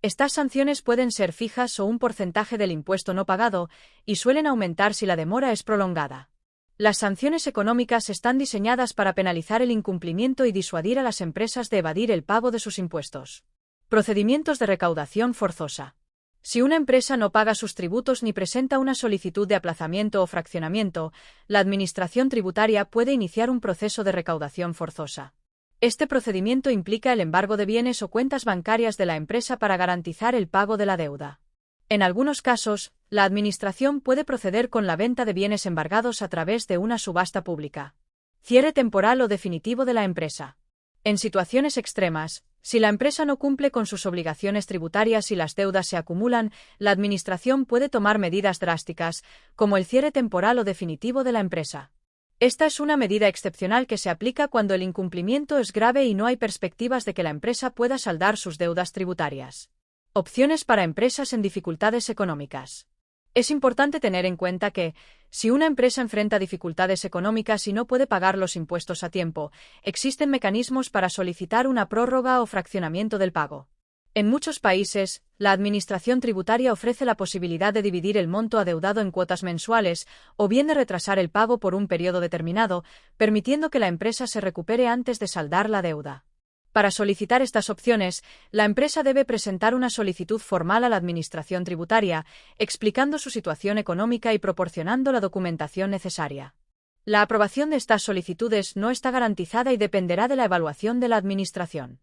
Estas sanciones pueden ser fijas o un porcentaje del impuesto no pagado, y suelen aumentar si la demora es prolongada. Las sanciones económicas están diseñadas para penalizar el incumplimiento y disuadir a las empresas de evadir el pago de sus impuestos. Procedimientos de recaudación forzosa. Si una empresa no paga sus tributos ni presenta una solicitud de aplazamiento o fraccionamiento, la Administración Tributaria puede iniciar un proceso de recaudación forzosa. Este procedimiento implica el embargo de bienes o cuentas bancarias de la empresa para garantizar el pago de la deuda. En algunos casos, la Administración puede proceder con la venta de bienes embargados a través de una subasta pública. Cierre temporal o definitivo de la empresa. En situaciones extremas, Si la empresa no cumple con sus obligaciones tributarias y las deudas se acumulan, la Administración puede tomar medidas drásticas, como el cierre temporal o definitivo de la empresa. Esta es una medida excepcional que se aplica cuando el incumplimiento es grave y no hay perspectivas de que la empresa pueda saldar sus deudas tributarias. Opciones para empresas en dificultades económicas. Es importante tener en cuenta que, si una empresa enfrenta dificultades económicas y no puede pagar los impuestos a tiempo, existen mecanismos para solicitar una prórroga o fraccionamiento del pago. En muchos países, la Administración tributaria ofrece la posibilidad de dividir el monto adeudado en cuotas mensuales o bien de retrasar el pago por un periodo determinado, permitiendo que la empresa se recupere antes de saldar la deuda. Para solicitar estas opciones, la empresa debe presentar una solicitud formal a la Administración tributaria, explicando su situación económica y proporcionando la documentación necesaria. La aprobación de estas solicitudes no está garantizada y dependerá de la evaluación de la Administración.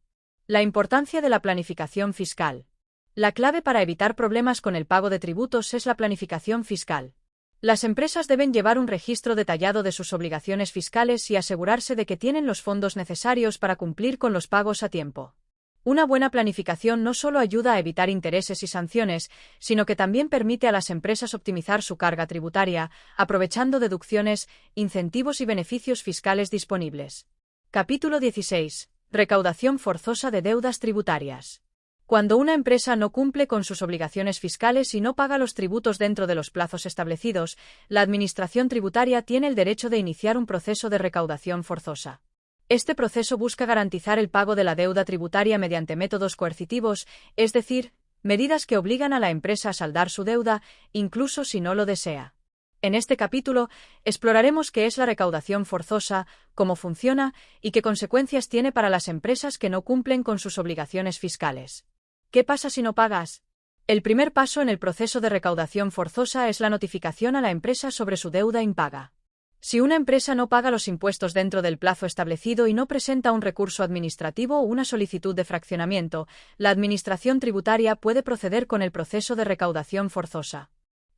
La importancia de la planificación fiscal. La clave para evitar problemas con el pago de tributos es la planificación fiscal. Las empresas deben llevar un registro detallado de sus obligaciones fiscales y asegurarse de que tienen los fondos necesarios para cumplir con los pagos a tiempo. Una buena planificación no solo ayuda a evitar intereses y sanciones, sino que también permite a las empresas optimizar su carga tributaria, aprovechando deducciones, incentivos y beneficios fiscales disponibles. Capítulo 16. Recaudación forzosa de deudas tributarias. Cuando una empresa no cumple con sus obligaciones fiscales y no paga los tributos dentro de los plazos establecidos, la Administración tributaria tiene el derecho de iniciar un proceso de recaudación forzosa. Este proceso busca garantizar el pago de la deuda tributaria mediante métodos coercitivos, es decir, medidas que obligan a la empresa a saldar su deuda, incluso si no lo desea. En este capítulo, exploraremos qué es la recaudación forzosa, cómo funciona y qué consecuencias tiene para las empresas que no cumplen con sus obligaciones fiscales. ¿Qué pasa si no pagas? El primer paso en el proceso de recaudación forzosa es la notificación a la empresa sobre su deuda impaga. Si una empresa no paga los impuestos dentro del plazo establecido y no presenta un recurso administrativo o una solicitud de fraccionamiento, la Administración tributaria puede proceder con el proceso de recaudación forzosa.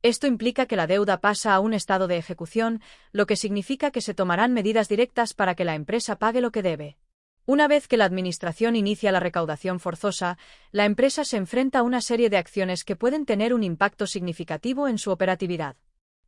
Esto implica que la deuda pasa a un estado de ejecución, lo que significa que se tomarán medidas directas para que la empresa pague lo que debe. Una vez que la Administración inicia la recaudación forzosa, la empresa se enfrenta a una serie de acciones que pueden tener un impacto significativo en su operatividad.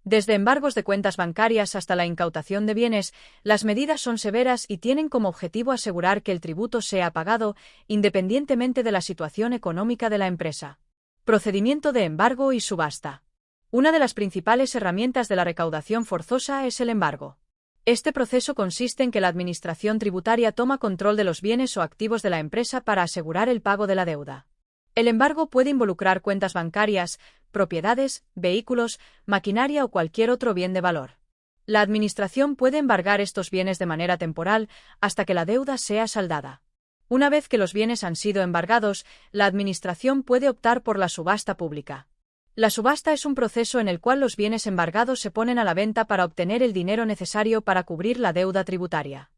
Desde embargos de cuentas bancarias hasta la incautación de bienes, las medidas son severas y tienen como objetivo asegurar que el tributo sea pagado, independientemente de la situación económica de la empresa. Procedimiento de embargo y subasta. Una de las principales herramientas de la recaudación forzosa es el embargo. Este proceso consiste en que la Administración tributaria toma control de los bienes o activos de la empresa para asegurar el pago de la deuda. El embargo puede involucrar cuentas bancarias, propiedades, vehículos, maquinaria o cualquier otro bien de valor. La Administración puede embargar estos bienes de manera temporal hasta que la deuda sea saldada. Una vez que los bienes han sido embargados, la Administración puede optar por la subasta pública. La subasta es un proceso en el cual los bienes embargados se ponen a la venta para obtener el dinero necesario para cubrir la deuda tributaria.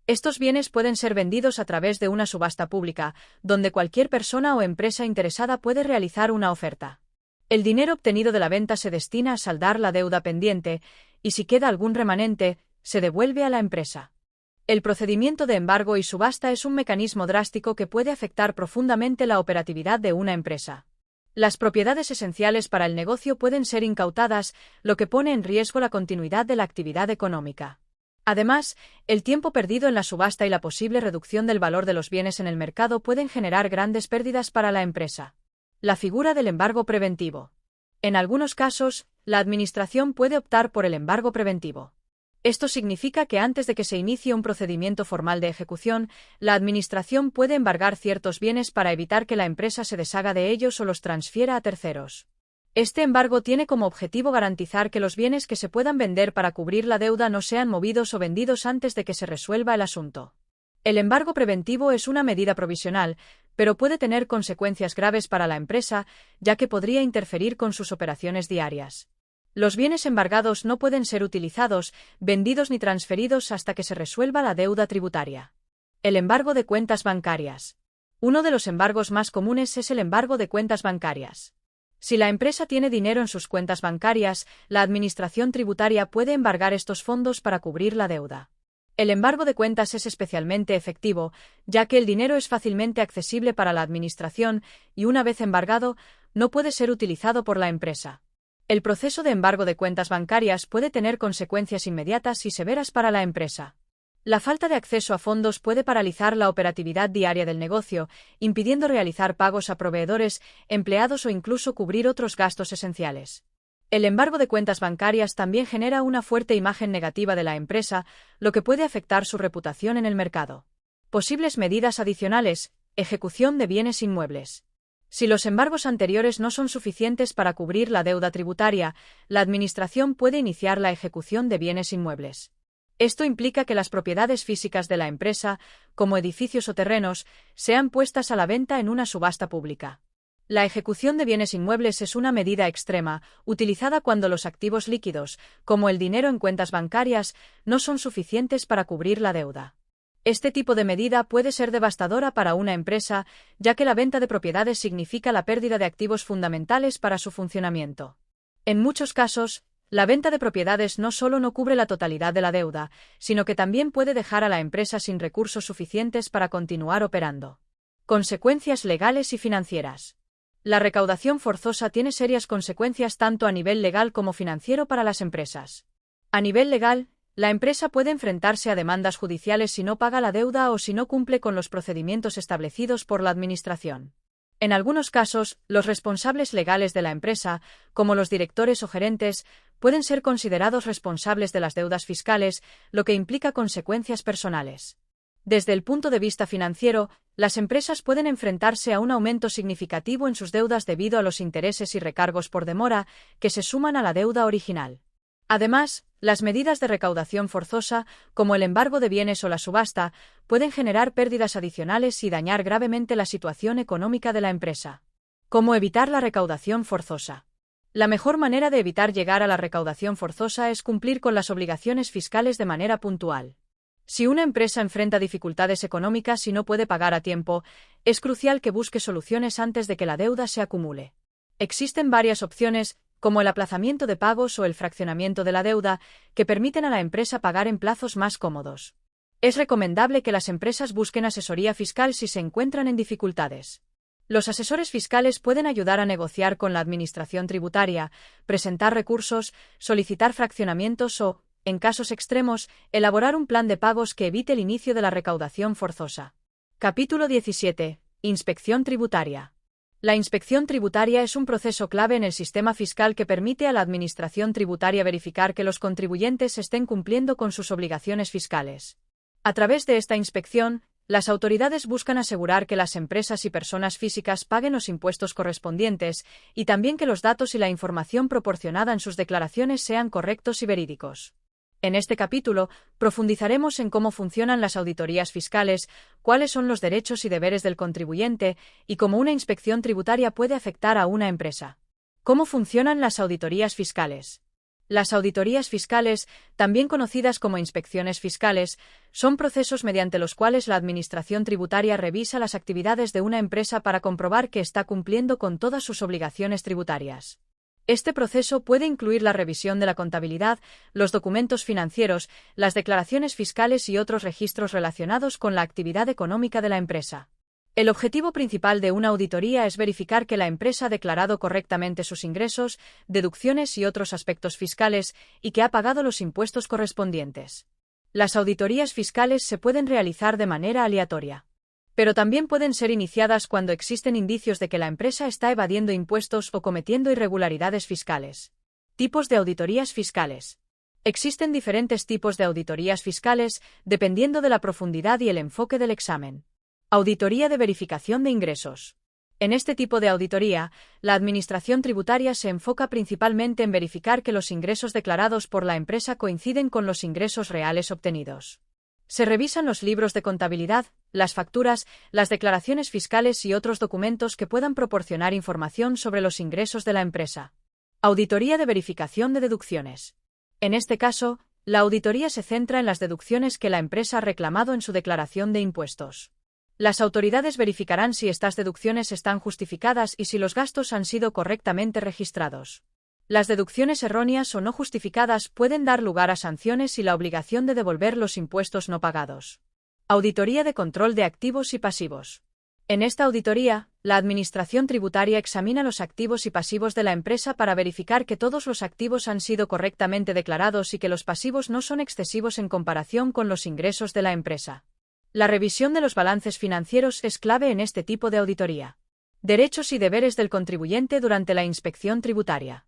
Estos bienes pueden ser vendidos a través de una subasta pública, donde cualquier persona o empresa interesada puede realizar una oferta. El dinero obtenido de la venta se destina a saldar la deuda pendiente, y si queda algún remanente, se devuelve a la empresa. El procedimiento de embargo y subasta es un mecanismo drástico que puede afectar profundamente la operatividad de una empresa. Las propiedades esenciales para el negocio pueden ser incautadas, lo que pone en riesgo la continuidad de la actividad económica. Además, el tiempo perdido en la subasta y la posible reducción del valor de los bienes en el mercado pueden generar grandes pérdidas para la empresa. La figura del embargo preventivo. En algunos casos, la Administración puede optar por el embargo preventivo. Esto significa que antes de que se inicie un procedimiento formal de ejecución, la Administración puede embargar ciertos bienes para evitar que la empresa se deshaga de ellos o los transfiera a terceros. Este embargo tiene como objetivo garantizar que los bienes que se puedan vender para cubrir la deuda no sean movidos o vendidos antes de que se resuelva el asunto. El embargo preventivo es una medida provisional, pero puede tener consecuencias graves para la empresa, ya que podría interferir con sus operaciones diarias. Los bienes embargados no pueden ser utilizados, vendidos ni transferidos hasta que se resuelva la deuda tributaria. El embargo de cuentas bancarias. Uno de los embargos más comunes es el embargo de cuentas bancarias. Si la empresa tiene dinero en sus cuentas bancarias, la Administración tributaria puede embargar estos fondos para cubrir la deuda. El embargo de cuentas es especialmente efectivo, ya que el dinero es fácilmente accesible para la administración y, una vez embargado, no puede ser utilizado por la empresa. El proceso de embargo de cuentas bancarias puede tener consecuencias inmediatas y severas para la empresa. La falta de acceso a fondos puede paralizar la operatividad diaria del negocio, impidiendo realizar pagos a proveedores, empleados o incluso cubrir otros gastos esenciales. El embargo de cuentas bancarias también genera una fuerte imagen negativa de la empresa, lo que puede afectar su reputación en el mercado. Posibles medidas adicionales: ejecución de bienes inmuebles. Si los embargos anteriores no son suficientes para cubrir la deuda tributaria, la Administración puede iniciar la ejecución de bienes inmuebles. Esto implica que las propiedades físicas de la empresa, como edificios o terrenos, sean puestas a la venta en una subasta pública. La ejecución de bienes inmuebles es una medida extrema, utilizada cuando los activos líquidos, como el dinero en cuentas bancarias, no son suficientes para cubrir la deuda. Este tipo de medida puede ser devastadora para una empresa, ya que la venta de propiedades significa la pérdida de activos fundamentales para su funcionamiento. En muchos casos, la venta de propiedades no solo no cubre la totalidad de la deuda, sino que también puede dejar a la empresa sin recursos suficientes para continuar operando. Consecuencias legales y financieras. La recaudación forzosa tiene serias consecuencias tanto a nivel legal como financiero para las empresas. A nivel legal, la empresa puede enfrentarse a demandas judiciales si no paga la deuda o si no cumple con los procedimientos establecidos por la Administración. En algunos casos, los responsables legales de la empresa, como los directores o gerentes, pueden ser considerados responsables de las deudas fiscales, lo que implica consecuencias personales. Desde el punto de vista financiero, las empresas pueden enfrentarse a un aumento significativo en sus deudas debido a los intereses y recargos por demora, que se suman a la deuda original. Además, las medidas de recaudación forzosa, como el embargo de bienes o la subasta, pueden generar pérdidas adicionales y dañar gravemente la situación económica de la empresa. ¿Cómo evitar la recaudación forzosa? La mejor manera de evitar llegar a la recaudación forzosa es cumplir con las obligaciones fiscales de manera puntual. Si una empresa enfrenta dificultades económicas y no puede pagar a tiempo, es crucial que busque soluciones antes de que la deuda se acumule. Existen varias opciones, como el aplazamiento de pagos o el fraccionamiento de la deuda, que permiten a la empresa pagar en plazos más cómodos. Es recomendable que las empresas busquen asesoría fiscal si se encuentran en dificultades. Los asesores fiscales pueden ayudar a negociar con la Administración tributaria, presentar recursos, solicitar fraccionamientos o, en casos extremos, elaborar un plan de pagos que evite el inicio de la recaudación forzosa. Capítulo 17. Inspección tributaria. La inspección tributaria es un proceso clave en el sistema fiscal que permite a la Administración tributaria verificar que los contribuyentes estén cumpliendo con sus obligaciones fiscales. A través de esta inspección, las autoridades buscan asegurar que las empresas y personas físicas paguen los impuestos correspondientes y también que los datos y la información proporcionada en sus declaraciones sean correctos y verídicos. En este capítulo, profundizaremos en cómo funcionan las auditorías fiscales, cuáles son los derechos y deberes del contribuyente y cómo una inspección tributaria puede afectar a una empresa. ¿Cómo funcionan las auditorías fiscales? Las auditorías fiscales, también conocidas como inspecciones fiscales, son procesos mediante los cuales la Administración tributaria revisa las actividades de una empresa para comprobar que está cumpliendo con todas sus obligaciones tributarias. Este proceso puede incluir la revisión de la contabilidad, los documentos financieros, las declaraciones fiscales y otros registros relacionados con la actividad económica de la empresa. El objetivo principal de una auditoría es verificar que la empresa ha declarado correctamente sus ingresos, deducciones y otros aspectos fiscales y que ha pagado los impuestos correspondientes. Las auditorías fiscales se pueden realizar de manera aleatoria, pero también pueden ser iniciadas cuando existen indicios de que la empresa está evadiendo impuestos o cometiendo irregularidades fiscales. Tipos de auditorías fiscales. Existen diferentes tipos de auditorías fiscales, dependiendo de la profundidad y el enfoque del examen. Auditoría de verificación de ingresos. En este tipo de auditoría, la Administración tributaria se enfoca principalmente en verificar que los ingresos declarados por la empresa coinciden con los ingresos reales obtenidos. Se revisan los libros de contabilidad, las facturas, las declaraciones fiscales y otros documentos que puedan proporcionar información sobre los ingresos de la empresa. Auditoría de verificación de deducciones. En este caso, la auditoría se centra en las deducciones que la empresa ha reclamado en su declaración de impuestos. Las autoridades verificarán si estas deducciones están justificadas y si los gastos han sido correctamente registrados. Las deducciones erróneas o no justificadas pueden dar lugar a sanciones y la obligación de devolver los impuestos no pagados. Auditoría de control de activos y pasivos. En esta auditoría, la Administración Tributaria examina los activos y pasivos de la empresa para verificar que todos los activos han sido correctamente declarados y que los pasivos no son excesivos en comparación con los ingresos de la empresa. La revisión de los balances financieros es clave en este tipo de auditoría. Derechos y deberes del contribuyente durante la inspección tributaria.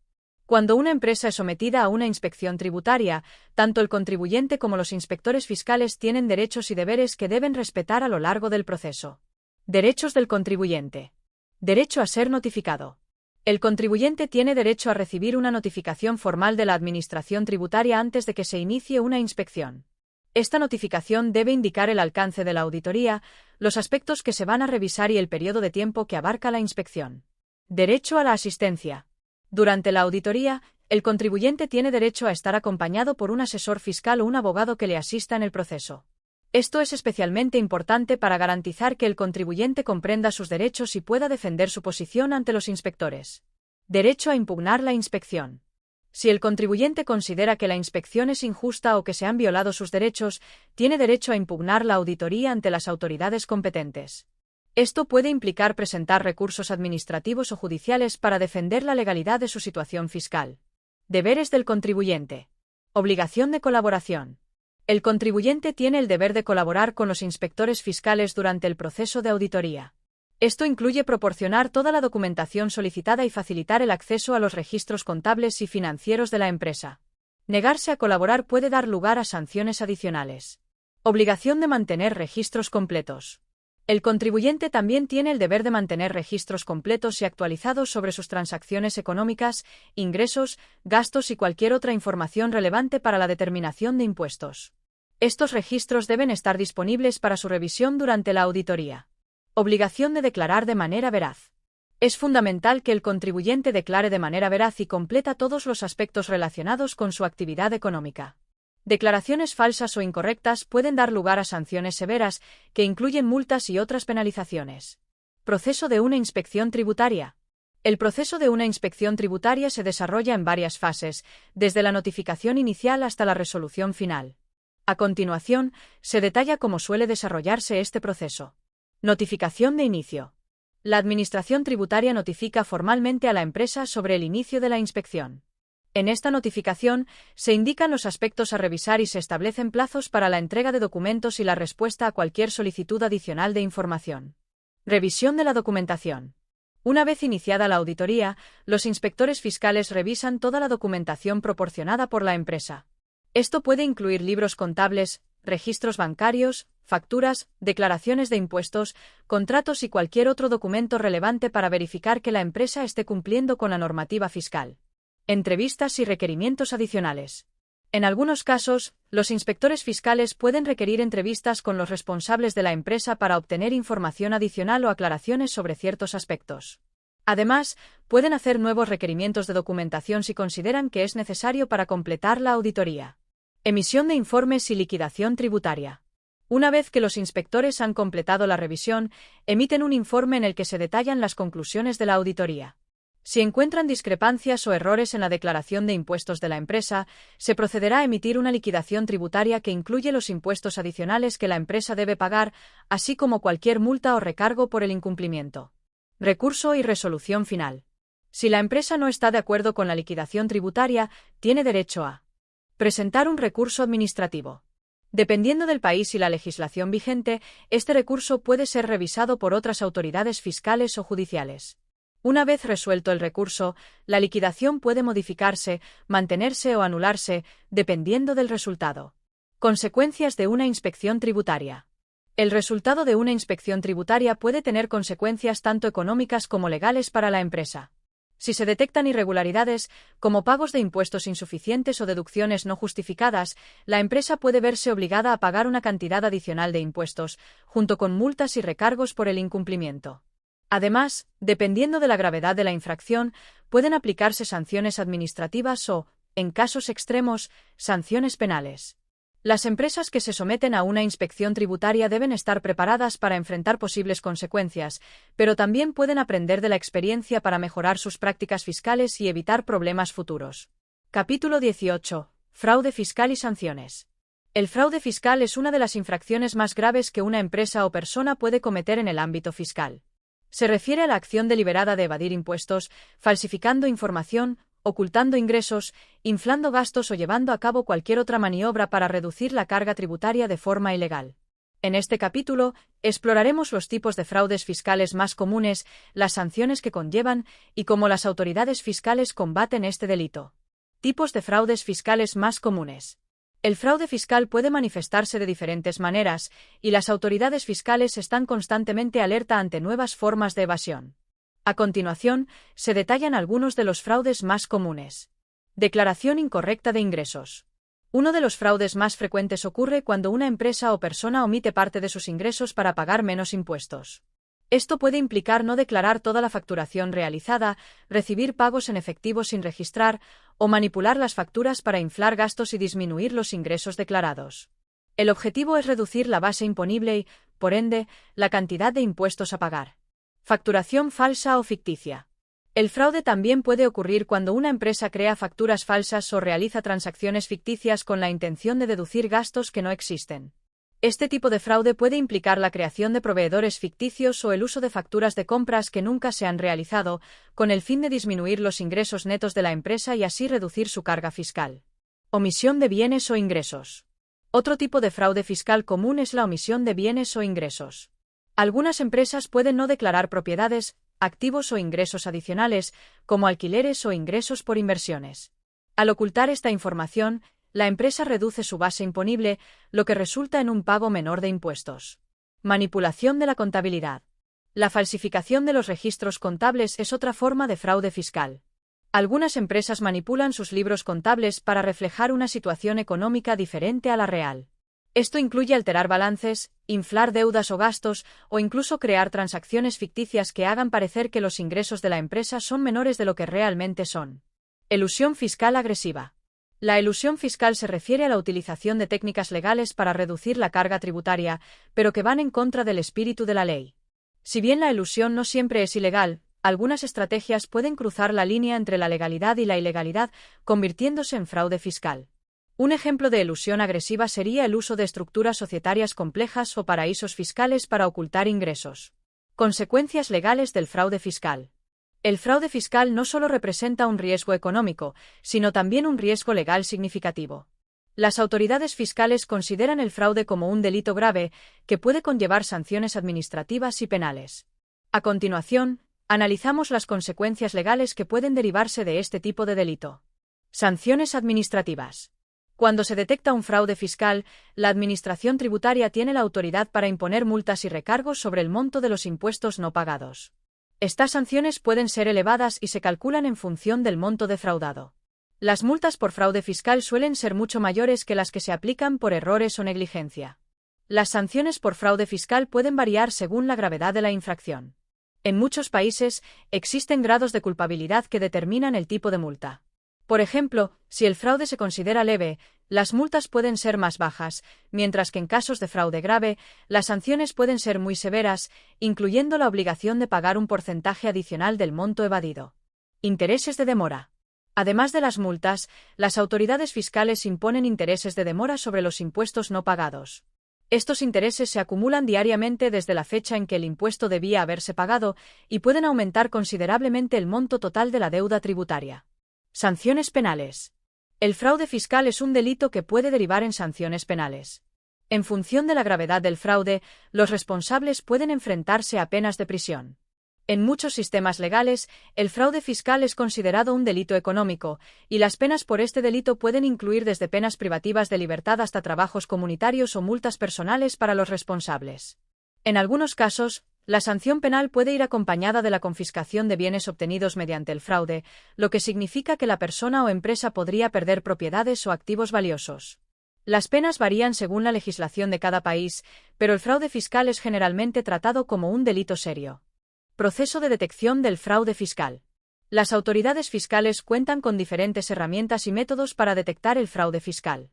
Cuando una empresa es sometida a una inspección tributaria, tanto el contribuyente como los inspectores fiscales tienen derechos y deberes que deben respetar a lo largo del proceso. Derechos del contribuyente. Derecho a ser notificado. El contribuyente tiene derecho a recibir una notificación formal de la Administración Tributaria antes de que se inicie una inspección. Esta notificación debe indicar el alcance de la auditoría, los aspectos que se van a revisar y el periodo de tiempo que abarca la inspección. Derecho a la asistencia. Durante la auditoría, el contribuyente tiene derecho a estar acompañado por un asesor fiscal o un abogado que le asista en el proceso. Esto es especialmente importante para garantizar que el contribuyente comprenda sus derechos y pueda defender su posición ante los inspectores. Derecho a impugnar la inspección. Si el contribuyente considera que la inspección es injusta o que se han violado sus derechos, tiene derecho a impugnar la auditoría ante las autoridades competentes. Esto puede implicar presentar recursos administrativos o judiciales para defender la legalidad de su situación fiscal. Deberes del contribuyente. Obligación de colaboración. El contribuyente tiene el deber de colaborar con los inspectores fiscales durante el proceso de auditoría. Esto incluye proporcionar toda la documentación solicitada y facilitar el acceso a los registros contables y financieros de la empresa. Negarse a colaborar puede dar lugar a sanciones adicionales. Obligación de mantener registros completos. El contribuyente también tiene el deber de mantener registros completos y actualizados sobre sus transacciones económicas, ingresos, gastos y cualquier otra información relevante para la determinación de impuestos. Estos registros deben estar disponibles para su revisión durante la auditoría. Obligación de declarar de manera veraz. Es fundamental que el contribuyente declare de manera veraz y completa todos los aspectos relacionados con su actividad económica. Declaraciones falsas o incorrectas pueden dar lugar a sanciones severas, que incluyen multas y otras penalizaciones. Proceso de una inspección tributaria. El proceso de una inspección tributaria se desarrolla en varias fases, desde la notificación inicial hasta la resolución final. A continuación, se detalla cómo suele desarrollarse este proceso. Notificación de inicio. La Administración Tributaria notifica formalmente a la empresa sobre el inicio de la inspección. En esta notificación, se indican los aspectos a revisar y se establecen plazos para la entrega de documentos y la respuesta a cualquier solicitud adicional de información. Revisión de la documentación. Una vez iniciada la auditoría, los inspectores fiscales revisan toda la documentación proporcionada por la empresa. Esto puede incluir libros contables, registros bancarios, facturas, declaraciones de impuestos, contratos y cualquier otro documento relevante para verificar que la empresa esté cumpliendo con la normativa fiscal. Entrevistas y requerimientos adicionales. En algunos casos, los inspectores fiscales pueden requerir entrevistas con los responsables de la empresa para obtener información adicional o aclaraciones sobre ciertos aspectos. Además, pueden hacer nuevos requerimientos de documentación si consideran que es necesario para completar la auditoría. Emisión de informes y liquidación tributaria. Una vez que los inspectores han completado la revisión, emiten un informe en el que se detallan las conclusiones de la auditoría. Si encuentran discrepancias o errores en la declaración de impuestos de la empresa, se procederá a emitir una liquidación tributaria que incluye los impuestos adicionales que la empresa debe pagar, así como cualquier multa o recargo por el incumplimiento. Recurso y resolución final. Si la empresa no está de acuerdo con la liquidación tributaria, tiene derecho a presentar un recurso administrativo. Dependiendo del país y la legislación vigente, este recurso puede ser revisado por otras autoridades fiscales o judiciales. Una vez resuelto el recurso, la liquidación puede modificarse, mantenerse o anularse, dependiendo del resultado. Consecuencias de una inspección tributaria. El resultado de una inspección tributaria puede tener consecuencias tanto económicas como legales para la empresa. Si se detectan irregularidades, como pagos de impuestos insuficientes o deducciones no justificadas, la empresa puede verse obligada a pagar una cantidad adicional de impuestos, junto con multas y recargos por el incumplimiento. Además, dependiendo de la gravedad de la infracción, pueden aplicarse sanciones administrativas o, en casos extremos, sanciones penales. Las empresas que se someten a una inspección tributaria deben estar preparadas para enfrentar posibles consecuencias, pero también pueden aprender de la experiencia para mejorar sus prácticas fiscales y evitar problemas futuros. Capítulo 18. Fraude fiscal y sanciones. El fraude fiscal es una de las infracciones más graves que una empresa o persona puede cometer en el ámbito fiscal. Se refiere a la acción deliberada de evadir impuestos, falsificando información, ocultando ingresos, inflando gastos o llevando a cabo cualquier otra maniobra para reducir la carga tributaria de forma ilegal. En este capítulo, exploraremos los tipos de fraudes fiscales más comunes, las sanciones que conllevan y cómo las autoridades fiscales combaten este delito. Tipos de fraudes fiscales más comunes. El fraude fiscal puede manifestarse de diferentes maneras, y las autoridades fiscales están constantemente alerta ante nuevas formas de evasión. A continuación, se detallan algunos de los fraudes más comunes. Declaración incorrecta de ingresos. Uno de los fraudes más frecuentes ocurre cuando una empresa o persona omite parte de sus ingresos para pagar menos impuestos. Esto puede implicar no declarar toda la facturación realizada, recibir pagos en efectivo sin registrar, o manipular las facturas para inflar gastos y disminuir los ingresos declarados. El objetivo es reducir la base imponible y, por ende, la cantidad de impuestos a pagar. Facturación falsa o ficticia. El fraude también puede ocurrir cuando una empresa crea facturas falsas o realiza transacciones ficticias con la intención de deducir gastos que no existen. Este tipo de fraude puede implicar la creación de proveedores ficticios o el uso de facturas de compras que nunca se han realizado, con el fin de disminuir los ingresos netos de la empresa y así reducir su carga fiscal. Omisión de bienes o ingresos. Otro tipo de fraude fiscal común es la omisión de bienes o ingresos. Algunas empresas pueden no declarar propiedades, activos o ingresos adicionales, como alquileres o ingresos por inversiones. Al ocultar esta información, la empresa reduce su base imponible, lo que resulta en un pago menor de impuestos. Manipulación de la contabilidad. La falsificación de los registros contables es otra forma de fraude fiscal. Algunas empresas manipulan sus libros contables para reflejar una situación económica diferente a la real. Esto incluye alterar balances, inflar deudas o gastos, o incluso crear transacciones ficticias que hagan parecer que los ingresos de la empresa son menores de lo que realmente son. Elusión fiscal agresiva. La elusión fiscal se refiere a la utilización de técnicas legales para reducir la carga tributaria, pero que van en contra del espíritu de la ley. Si bien la elusión no siempre es ilegal, algunas estrategias pueden cruzar la línea entre la legalidad y la ilegalidad, convirtiéndose en fraude fiscal. Un ejemplo de elusión agresiva sería el uso de estructuras societarias complejas o paraísos fiscales para ocultar ingresos. Consecuencias legales del fraude fiscal. El fraude fiscal no solo representa un riesgo económico, sino también un riesgo legal significativo. Las autoridades fiscales consideran el fraude como un delito grave, que puede conllevar sanciones administrativas y penales. A continuación, analizamos las consecuencias legales que pueden derivarse de este tipo de delito. Sanciones administrativas. Cuando se detecta un fraude fiscal, la Administración tributaria tiene la autoridad para imponer multas y recargos sobre el monto de los impuestos no pagados. Estas sanciones pueden ser elevadas y se calculan en función del monto defraudado. Las multas por fraude fiscal suelen ser mucho mayores que las que se aplican por errores o negligencia. Las sanciones por fraude fiscal pueden variar según la gravedad de la infracción. En muchos países, existen grados de culpabilidad que determinan el tipo de multa. Por ejemplo, si el fraude se considera leve, las multas pueden ser más bajas, mientras que en casos de fraude grave, las sanciones pueden ser muy severas, incluyendo la obligación de pagar un porcentaje adicional del monto evadido. Intereses de demora. Además de las multas, las autoridades fiscales imponen intereses de demora sobre los impuestos no pagados. Estos intereses se acumulan diariamente desde la fecha en que el impuesto debía haberse pagado y pueden aumentar considerablemente el monto total de la deuda tributaria. Sanciones penales. El fraude fiscal es un delito que puede derivar en sanciones penales. En función de la gravedad del fraude, los responsables pueden enfrentarse a penas de prisión. En muchos sistemas legales, el fraude fiscal es considerado un delito económico, y las penas por este delito pueden incluir desde penas privativas de libertad hasta trabajos comunitarios o multas personales para los responsables. En algunos casos, la sanción penal puede ir acompañada de la confiscación de bienes obtenidos mediante el fraude, lo que significa que la persona o empresa podría perder propiedades o activos valiosos. Las penas varían según la legislación de cada país, pero el fraude fiscal es generalmente tratado como un delito serio. Proceso de detección del fraude fiscal. Las autoridades fiscales cuentan con diferentes herramientas y métodos para detectar el fraude fiscal.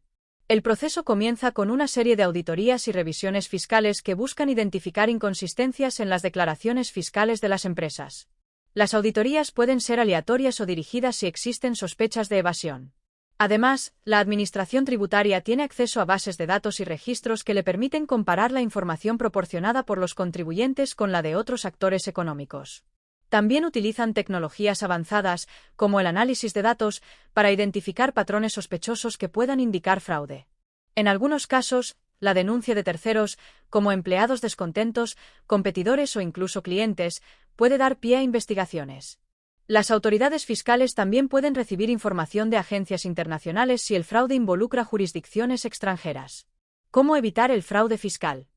El proceso comienza con una serie de auditorías y revisiones fiscales que buscan identificar inconsistencias en las declaraciones fiscales de las empresas. Las auditorías pueden ser aleatorias o dirigidas si existen sospechas de evasión. Además, la Administración Tributaria tiene acceso a bases de datos y registros que le permiten comparar la información proporcionada por los contribuyentes con la de otros actores económicos. También utilizan tecnologías avanzadas, como el análisis de datos, para identificar patrones sospechosos que puedan indicar fraude. En algunos casos, la denuncia de terceros, como empleados descontentos, competidores o incluso clientes, puede dar pie a investigaciones. Las autoridades fiscales también pueden recibir información de agencias internacionales si el fraude involucra jurisdicciones extranjeras. ¿Cómo evitar el fraude fiscal?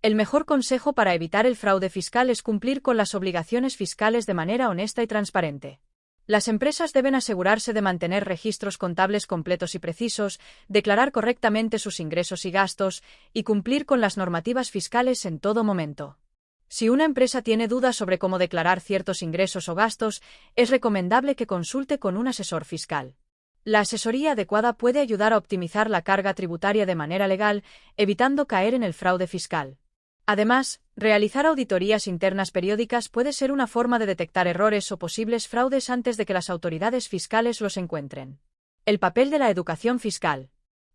El mejor consejo para evitar el fraude fiscal es cumplir con las obligaciones fiscales de manera honesta y transparente. Las empresas deben asegurarse de mantener registros contables completos y precisos, declarar correctamente sus ingresos y gastos, y cumplir con las normativas fiscales en todo momento. Si una empresa tiene dudas sobre cómo declarar ciertos ingresos o gastos, es recomendable que consulte con un asesor fiscal. La asesoría adecuada puede ayudar a optimizar la carga tributaria de manera legal, evitando caer en el fraude fiscal. Además, realizar auditorías internas periódicas puede ser una forma de detectar errores o posibles fraudes antes de que las autoridades fiscales los encuentren. El papel de la educación fiscal.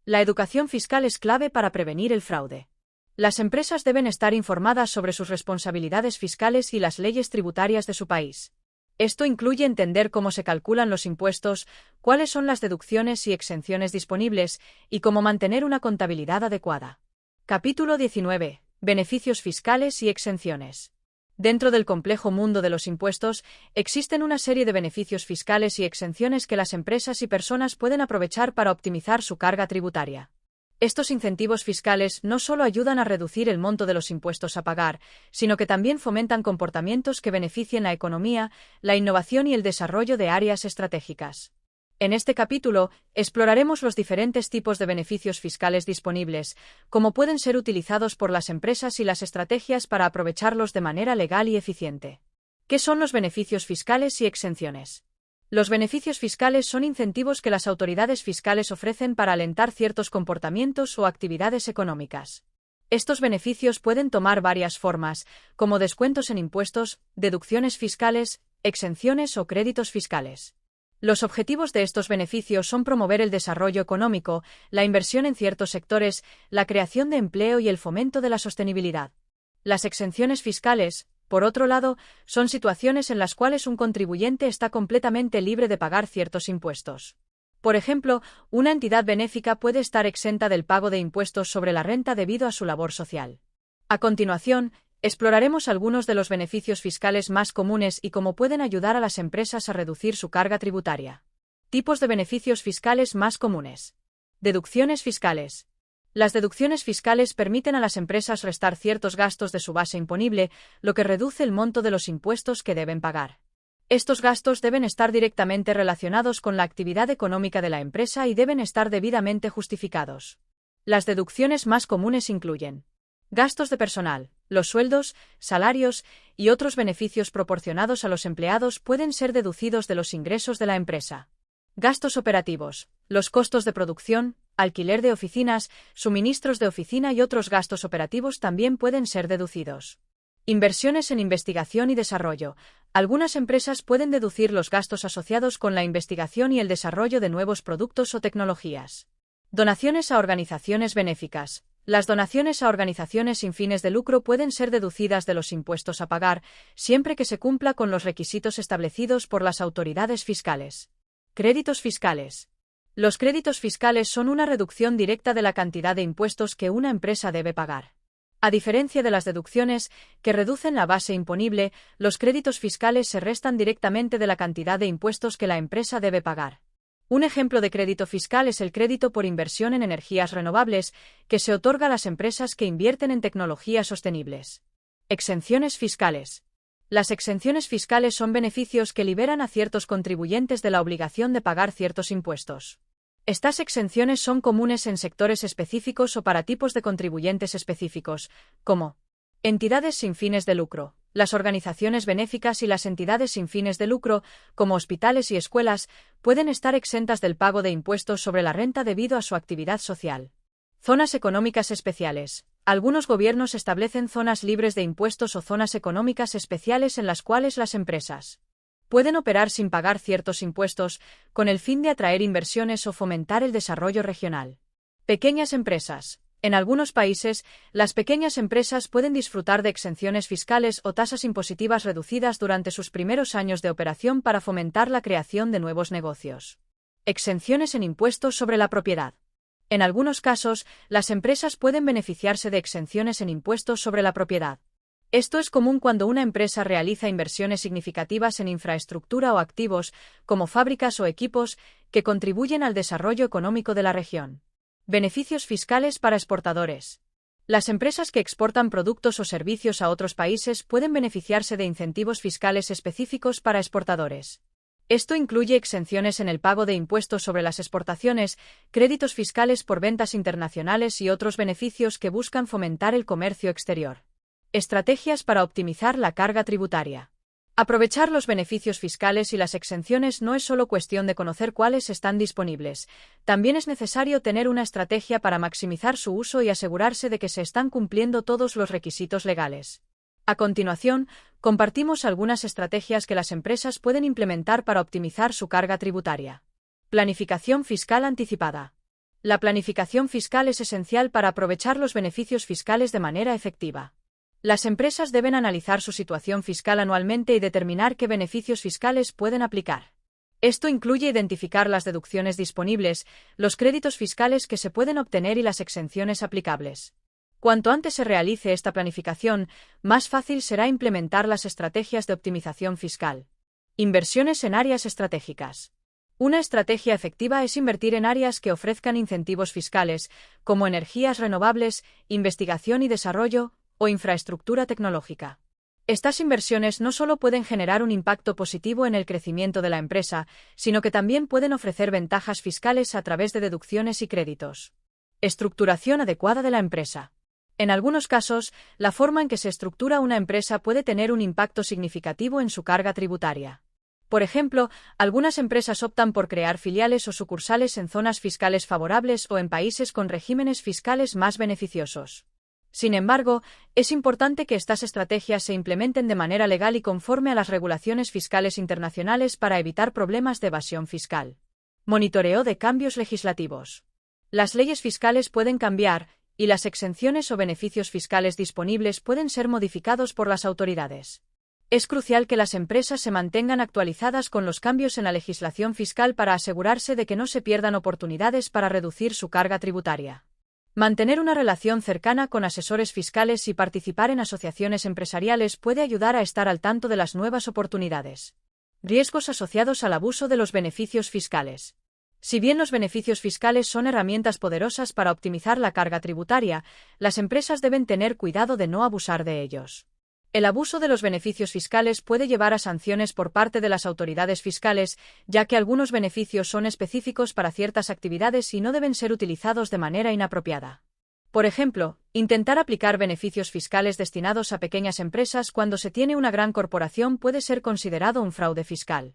La educación fiscal es clave para prevenir el fraude. Las empresas deben estar informadas sobre sus responsabilidades fiscales y las leyes tributarias de su país. Esto incluye entender cómo se calculan los impuestos, cuáles son las deducciones y exenciones disponibles, y cómo mantener una contabilidad adecuada. Capítulo 19. Beneficios fiscales y exenciones. Dentro del complejo mundo de los impuestos, existen una serie de beneficios fiscales y exenciones que las empresas y personas pueden aprovechar para optimizar su carga tributaria. Estos incentivos fiscales no solo ayudan a reducir el monto de los impuestos a pagar, sino que también fomentan comportamientos que beneficien la economía, la innovación y el desarrollo de áreas estratégicas. En este capítulo, exploraremos los diferentes tipos de beneficios fiscales disponibles, cómo pueden ser utilizados por las empresas y las estrategias para aprovecharlos de manera legal y eficiente. ¿Qué son los beneficios fiscales y exenciones? Los beneficios fiscales son incentivos que las autoridades fiscales ofrecen para alentar ciertos comportamientos o actividades económicas. Estos beneficios pueden tomar varias formas, como descuentos en impuestos, deducciones fiscales, exenciones o créditos fiscales. Los objetivos de estos beneficios son promover el desarrollo económico, la inversión en ciertos sectores, la creación de empleo y el fomento de la sostenibilidad. Las exenciones fiscales, por otro lado, son situaciones en las cuales un contribuyente está completamente libre de pagar ciertos impuestos. Por ejemplo, una entidad benéfica puede estar exenta del pago de impuestos sobre la renta debido a su labor social. A continuación, exploraremos algunos de los beneficios fiscales más comunes y cómo pueden ayudar a las empresas a reducir su carga tributaria. Tipos de beneficios fiscales más comunes. Deducciones fiscales. Las deducciones fiscales permiten a las empresas restar ciertos gastos de su base imponible, lo que reduce el monto de los impuestos que deben pagar. Estos gastos deben estar directamente relacionados con la actividad económica de la empresa y deben estar debidamente justificados. Las deducciones más comunes incluyen gastos de personal. Los sueldos, salarios y otros beneficios proporcionados a los empleados pueden ser deducidos de los ingresos de la empresa. Gastos operativos. Los costos de producción, alquiler de oficinas, suministros de oficina y otros gastos operativos también pueden ser deducidos. Inversiones en investigación y desarrollo. Algunas empresas pueden deducir los gastos asociados con la investigación y el desarrollo de nuevos productos o tecnologías. Donaciones a organizaciones benéficas. Las donaciones a organizaciones sin fines de lucro pueden ser deducidas de los impuestos a pagar, siempre que se cumpla con los requisitos establecidos por las autoridades fiscales. Créditos fiscales. Los créditos fiscales son una reducción directa de la cantidad de impuestos que una empresa debe pagar. A diferencia de las deducciones, que reducen la base imponible, los créditos fiscales se restan directamente de la cantidad de impuestos que la empresa debe pagar. Un ejemplo de crédito fiscal es el crédito por inversión en energías renovables, que se otorga a las empresas que invierten en tecnologías sostenibles. Exenciones fiscales. Las exenciones fiscales son beneficios que liberan a ciertos contribuyentes de la obligación de pagar ciertos impuestos. Estas exenciones son comunes en sectores específicos o para tipos de contribuyentes específicos, como entidades sin fines de lucro. Las organizaciones benéficas y las entidades sin fines de lucro, como hospitales y escuelas, pueden estar exentas del pago de impuestos sobre la renta debido a su actividad social. Zonas económicas especiales. Algunos gobiernos establecen zonas libres de impuestos o zonas económicas especiales en las cuales las empresas pueden operar sin pagar ciertos impuestos, con el fin de atraer inversiones o fomentar el desarrollo regional. Pequeñas empresas. En algunos países, las pequeñas empresas pueden disfrutar de exenciones fiscales o tasas impositivas reducidas durante sus primeros años de operación para fomentar la creación de nuevos negocios. Exenciones en impuestos sobre la propiedad. En algunos casos, las empresas pueden beneficiarse de exenciones en impuestos sobre la propiedad. Esto es común cuando una empresa realiza inversiones significativas en infraestructura o activos, como fábricas o equipos, que contribuyen al desarrollo económico de la región. Beneficios fiscales para exportadores. Las empresas que exportan productos o servicios a otros países pueden beneficiarse de incentivos fiscales específicos para exportadores. Esto incluye exenciones en el pago de impuestos sobre las exportaciones, créditos fiscales por ventas internacionales y otros beneficios que buscan fomentar el comercio exterior. Estrategias para optimizar la carga tributaria. Aprovechar los beneficios fiscales y las exenciones no es solo cuestión de conocer cuáles están disponibles, también es necesario tener una estrategia para maximizar su uso y asegurarse de que se están cumpliendo todos los requisitos legales. A continuación, compartimos algunas estrategias que las empresas pueden implementar para optimizar su carga tributaria. Planificación fiscal anticipada. La planificación fiscal es esencial para aprovechar los beneficios fiscales de manera efectiva. Las empresas deben analizar su situación fiscal anualmente y determinar qué beneficios fiscales pueden aplicar. Esto incluye identificar las deducciones disponibles, los créditos fiscales que se pueden obtener y las exenciones aplicables. Cuanto antes se realice esta planificación, más fácil será implementar las estrategias de optimización fiscal. Inversiones en áreas estratégicas. Una estrategia efectiva es invertir en áreas que ofrezcan incentivos fiscales, como energías renovables, investigación y desarrollo, o infraestructura tecnológica. Estas inversiones no solo pueden generar un impacto positivo en el crecimiento de la empresa, sino que también pueden ofrecer ventajas fiscales a través de deducciones y créditos. Estructuración adecuada de la empresa. En algunos casos, la forma en que se estructura una empresa puede tener un impacto significativo en su carga tributaria. Por ejemplo, algunas empresas optan por crear filiales o sucursales en zonas fiscales favorables o en países con regímenes fiscales más beneficiosos. Sin embargo, es importante que estas estrategias se implementen de manera legal y conforme a las regulaciones fiscales internacionales para evitar problemas de evasión fiscal. Monitoreo de cambios legislativos. Las leyes fiscales pueden cambiar, y las exenciones o beneficios fiscales disponibles pueden ser modificados por las autoridades. Es crucial que las empresas se mantengan actualizadas con los cambios en la legislación fiscal para asegurarse de que no se pierdan oportunidades para reducir su carga tributaria. Mantener una relación cercana con asesores fiscales y participar en asociaciones empresariales puede ayudar a estar al tanto de las nuevas oportunidades. Riesgos asociados al abuso de los beneficios fiscales. Si bien los beneficios fiscales son herramientas poderosas para optimizar la carga tributaria, las empresas deben tener cuidado de no abusar de ellos. El abuso de los beneficios fiscales puede llevar a sanciones por parte de las autoridades fiscales, ya que algunos beneficios son específicos para ciertas actividades y no deben ser utilizados de manera inapropiada. Por ejemplo, intentar aplicar beneficios fiscales destinados a pequeñas empresas cuando se tiene una gran corporación puede ser considerado un fraude fiscal.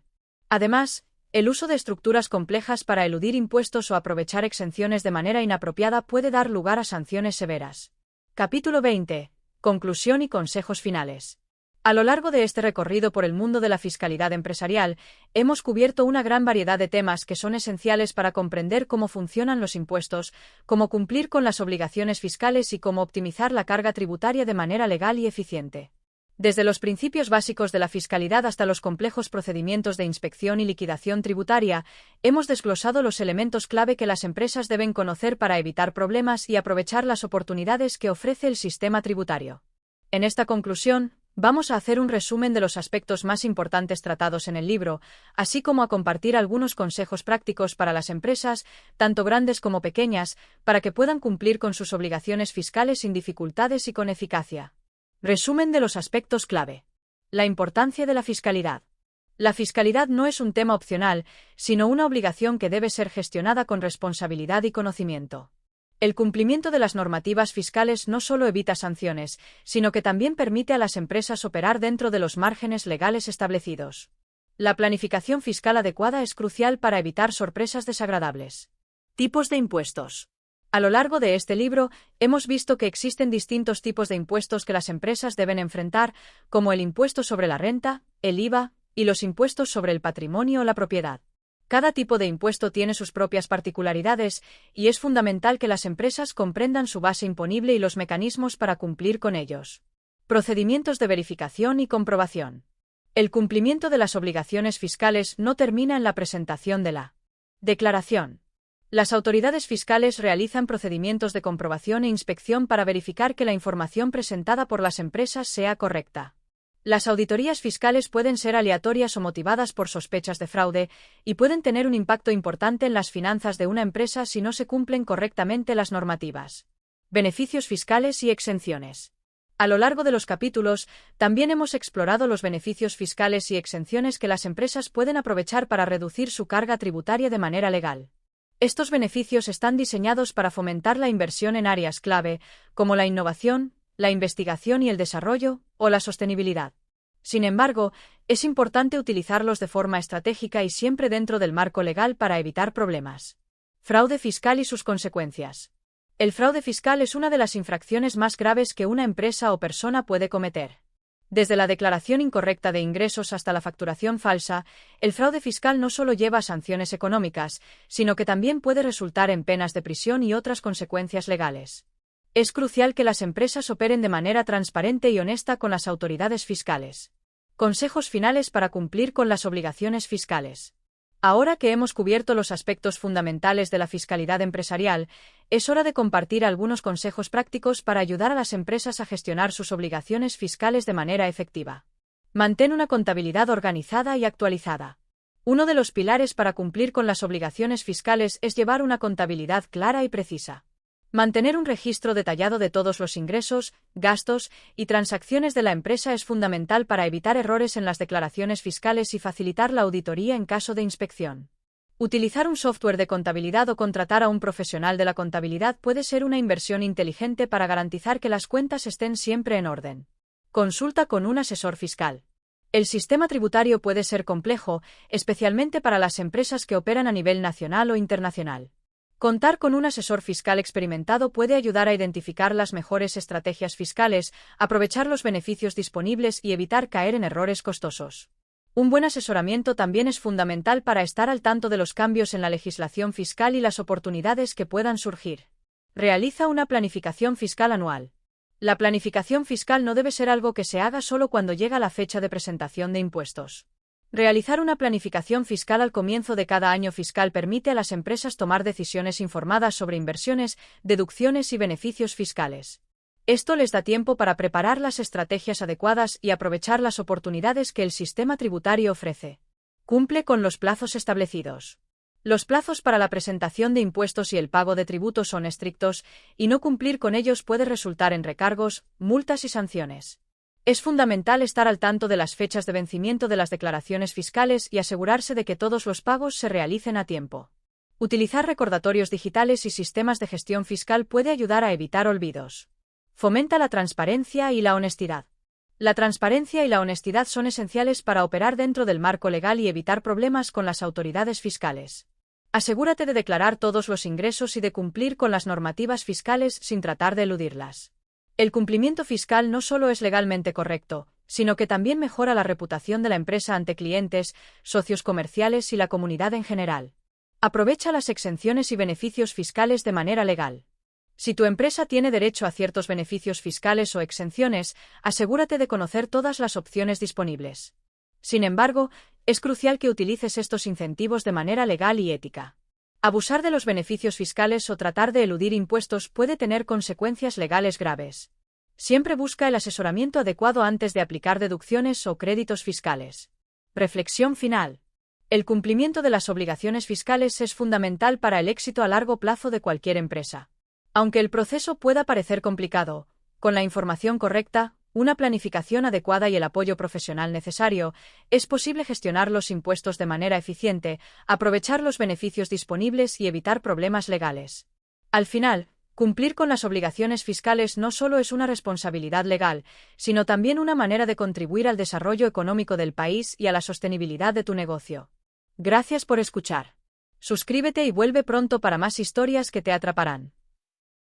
Además, el uso de estructuras complejas para eludir impuestos o aprovechar exenciones de manera inapropiada puede dar lugar a sanciones severas. Capítulo 20. Conclusión y consejos finales. A lo largo de este recorrido por el mundo de la fiscalidad empresarial, hemos cubierto una gran variedad de temas que son esenciales para comprender cómo funcionan los impuestos, cómo cumplir con las obligaciones fiscales y cómo optimizar la carga tributaria de manera legal y eficiente. Desde los principios básicos de la fiscalidad hasta los complejos procedimientos de inspección y liquidación tributaria, hemos desglosado los elementos clave que las empresas deben conocer para evitar problemas y aprovechar las oportunidades que ofrece el sistema tributario. En esta conclusión, vamos a hacer un resumen de los aspectos más importantes tratados en el libro, así como a compartir algunos consejos prácticos para las empresas, tanto grandes como pequeñas, para que puedan cumplir con sus obligaciones fiscales sin dificultades y con eficacia. Resumen de los aspectos clave. La importancia de la fiscalidad. La fiscalidad no es un tema opcional, sino una obligación que debe ser gestionada con responsabilidad y conocimiento. El cumplimiento de las normativas fiscales no solo evita sanciones, sino que también permite a las empresas operar dentro de los márgenes legales establecidos. La planificación fiscal adecuada es crucial para evitar sorpresas desagradables. Tipos de impuestos. A lo largo de este libro, hemos visto que existen distintos tipos de impuestos que las empresas deben enfrentar, como el impuesto sobre la renta, el IVA, y los impuestos sobre el patrimonio o la propiedad. Cada tipo de impuesto tiene sus propias particularidades, y es fundamental que las empresas comprendan su base imponible y los mecanismos para cumplir con ellos. Procedimientos de verificación y comprobación. El cumplimiento de las obligaciones fiscales no termina en la presentación de la declaración. Las autoridades fiscales realizan procedimientos de comprobación e inspección para verificar que la información presentada por las empresas sea correcta. Las auditorías fiscales pueden ser aleatorias o motivadas por sospechas de fraude, y pueden tener un impacto importante en las finanzas de una empresa si no se cumplen correctamente las normativas. Beneficios fiscales y exenciones. A lo largo de los capítulos, también hemos explorado los beneficios fiscales y exenciones que las empresas pueden aprovechar para reducir su carga tributaria de manera legal. Estos beneficios están diseñados para fomentar la inversión en áreas clave, como la innovación, la investigación y el desarrollo, o la sostenibilidad. Sin embargo, es importante utilizarlos de forma estratégica y siempre dentro del marco legal para evitar problemas. Fraude fiscal y sus consecuencias. El fraude fiscal es una de las infracciones más graves que una empresa o persona puede cometer. Desde la declaración incorrecta de ingresos hasta la facturación falsa, el fraude fiscal no solo lleva a sanciones económicas, sino que también puede resultar en penas de prisión y otras consecuencias legales. Es crucial que las empresas operen de manera transparente y honesta con las autoridades fiscales. Consejos finales para cumplir con las obligaciones fiscales. Ahora que hemos cubierto los aspectos fundamentales de la fiscalidad empresarial, es hora de compartir algunos consejos prácticos para ayudar a las empresas a gestionar sus obligaciones fiscales de manera efectiva. Mantén una contabilidad organizada y actualizada. Uno de los pilares para cumplir con las obligaciones fiscales es llevar una contabilidad clara y precisa. Mantener un registro detallado de todos los ingresos, gastos y transacciones de la empresa es fundamental para evitar errores en las declaraciones fiscales y facilitar la auditoría en caso de inspección. Utilizar un software de contabilidad o contratar a un profesional de la contabilidad puede ser una inversión inteligente para garantizar que las cuentas estén siempre en orden. Consulta con un asesor fiscal. El sistema tributario puede ser complejo, especialmente para las empresas que operan a nivel nacional o internacional. Contar con un asesor fiscal experimentado puede ayudar a identificar las mejores estrategias fiscales, aprovechar los beneficios disponibles y evitar caer en errores costosos. Un buen asesoramiento también es fundamental para estar al tanto de los cambios en la legislación fiscal y las oportunidades que puedan surgir. Realiza una planificación fiscal anual. La planificación fiscal no debe ser algo que se haga solo cuando llega la fecha de presentación de impuestos. Realizar una planificación fiscal al comienzo de cada año fiscal permite a las empresas tomar decisiones informadas sobre inversiones, deducciones y beneficios fiscales. Esto les da tiempo para preparar las estrategias adecuadas y aprovechar las oportunidades que el sistema tributario ofrece. Cumple con los plazos establecidos. Los plazos para la presentación de impuestos y el pago de tributos son estrictos, y no cumplir con ellos puede resultar en recargos, multas y sanciones. Es fundamental estar al tanto de las fechas de vencimiento de las declaraciones fiscales y asegurarse de que todos los pagos se realicen a tiempo. Utilizar recordatorios digitales y sistemas de gestión fiscal puede ayudar a evitar olvidos. Fomenta la transparencia y la honestidad. La transparencia y la honestidad son esenciales para operar dentro del marco legal y evitar problemas con las autoridades fiscales. Asegúrate de declarar todos los ingresos y de cumplir con las normativas fiscales sin tratar de eludirlas. El cumplimiento fiscal no solo es legalmente correcto, sino que también mejora la reputación de la empresa ante clientes, socios comerciales y la comunidad en general. Aprovecha las exenciones y beneficios fiscales de manera legal. Si tu empresa tiene derecho a ciertos beneficios fiscales o exenciones, asegúrate de conocer todas las opciones disponibles. Sin embargo, es crucial que utilices estos incentivos de manera legal y ética. Abusar de los beneficios fiscales o tratar de eludir impuestos puede tener consecuencias legales graves. Siempre busca el asesoramiento adecuado antes de aplicar deducciones o créditos fiscales. Reflexión final. El cumplimiento de las obligaciones fiscales es fundamental para el éxito a largo plazo de cualquier empresa. Aunque el proceso pueda parecer complicado, con la información correcta, una planificación adecuada y el apoyo profesional necesario, es posible gestionar los impuestos de manera eficiente, aprovechar los beneficios disponibles y evitar problemas legales. Al final, cumplir con las obligaciones fiscales no solo es una responsabilidad legal, sino también una manera de contribuir al desarrollo económico del país y a la sostenibilidad de tu negocio. Gracias por escuchar. Suscríbete y vuelve pronto para más historias que te atraparán.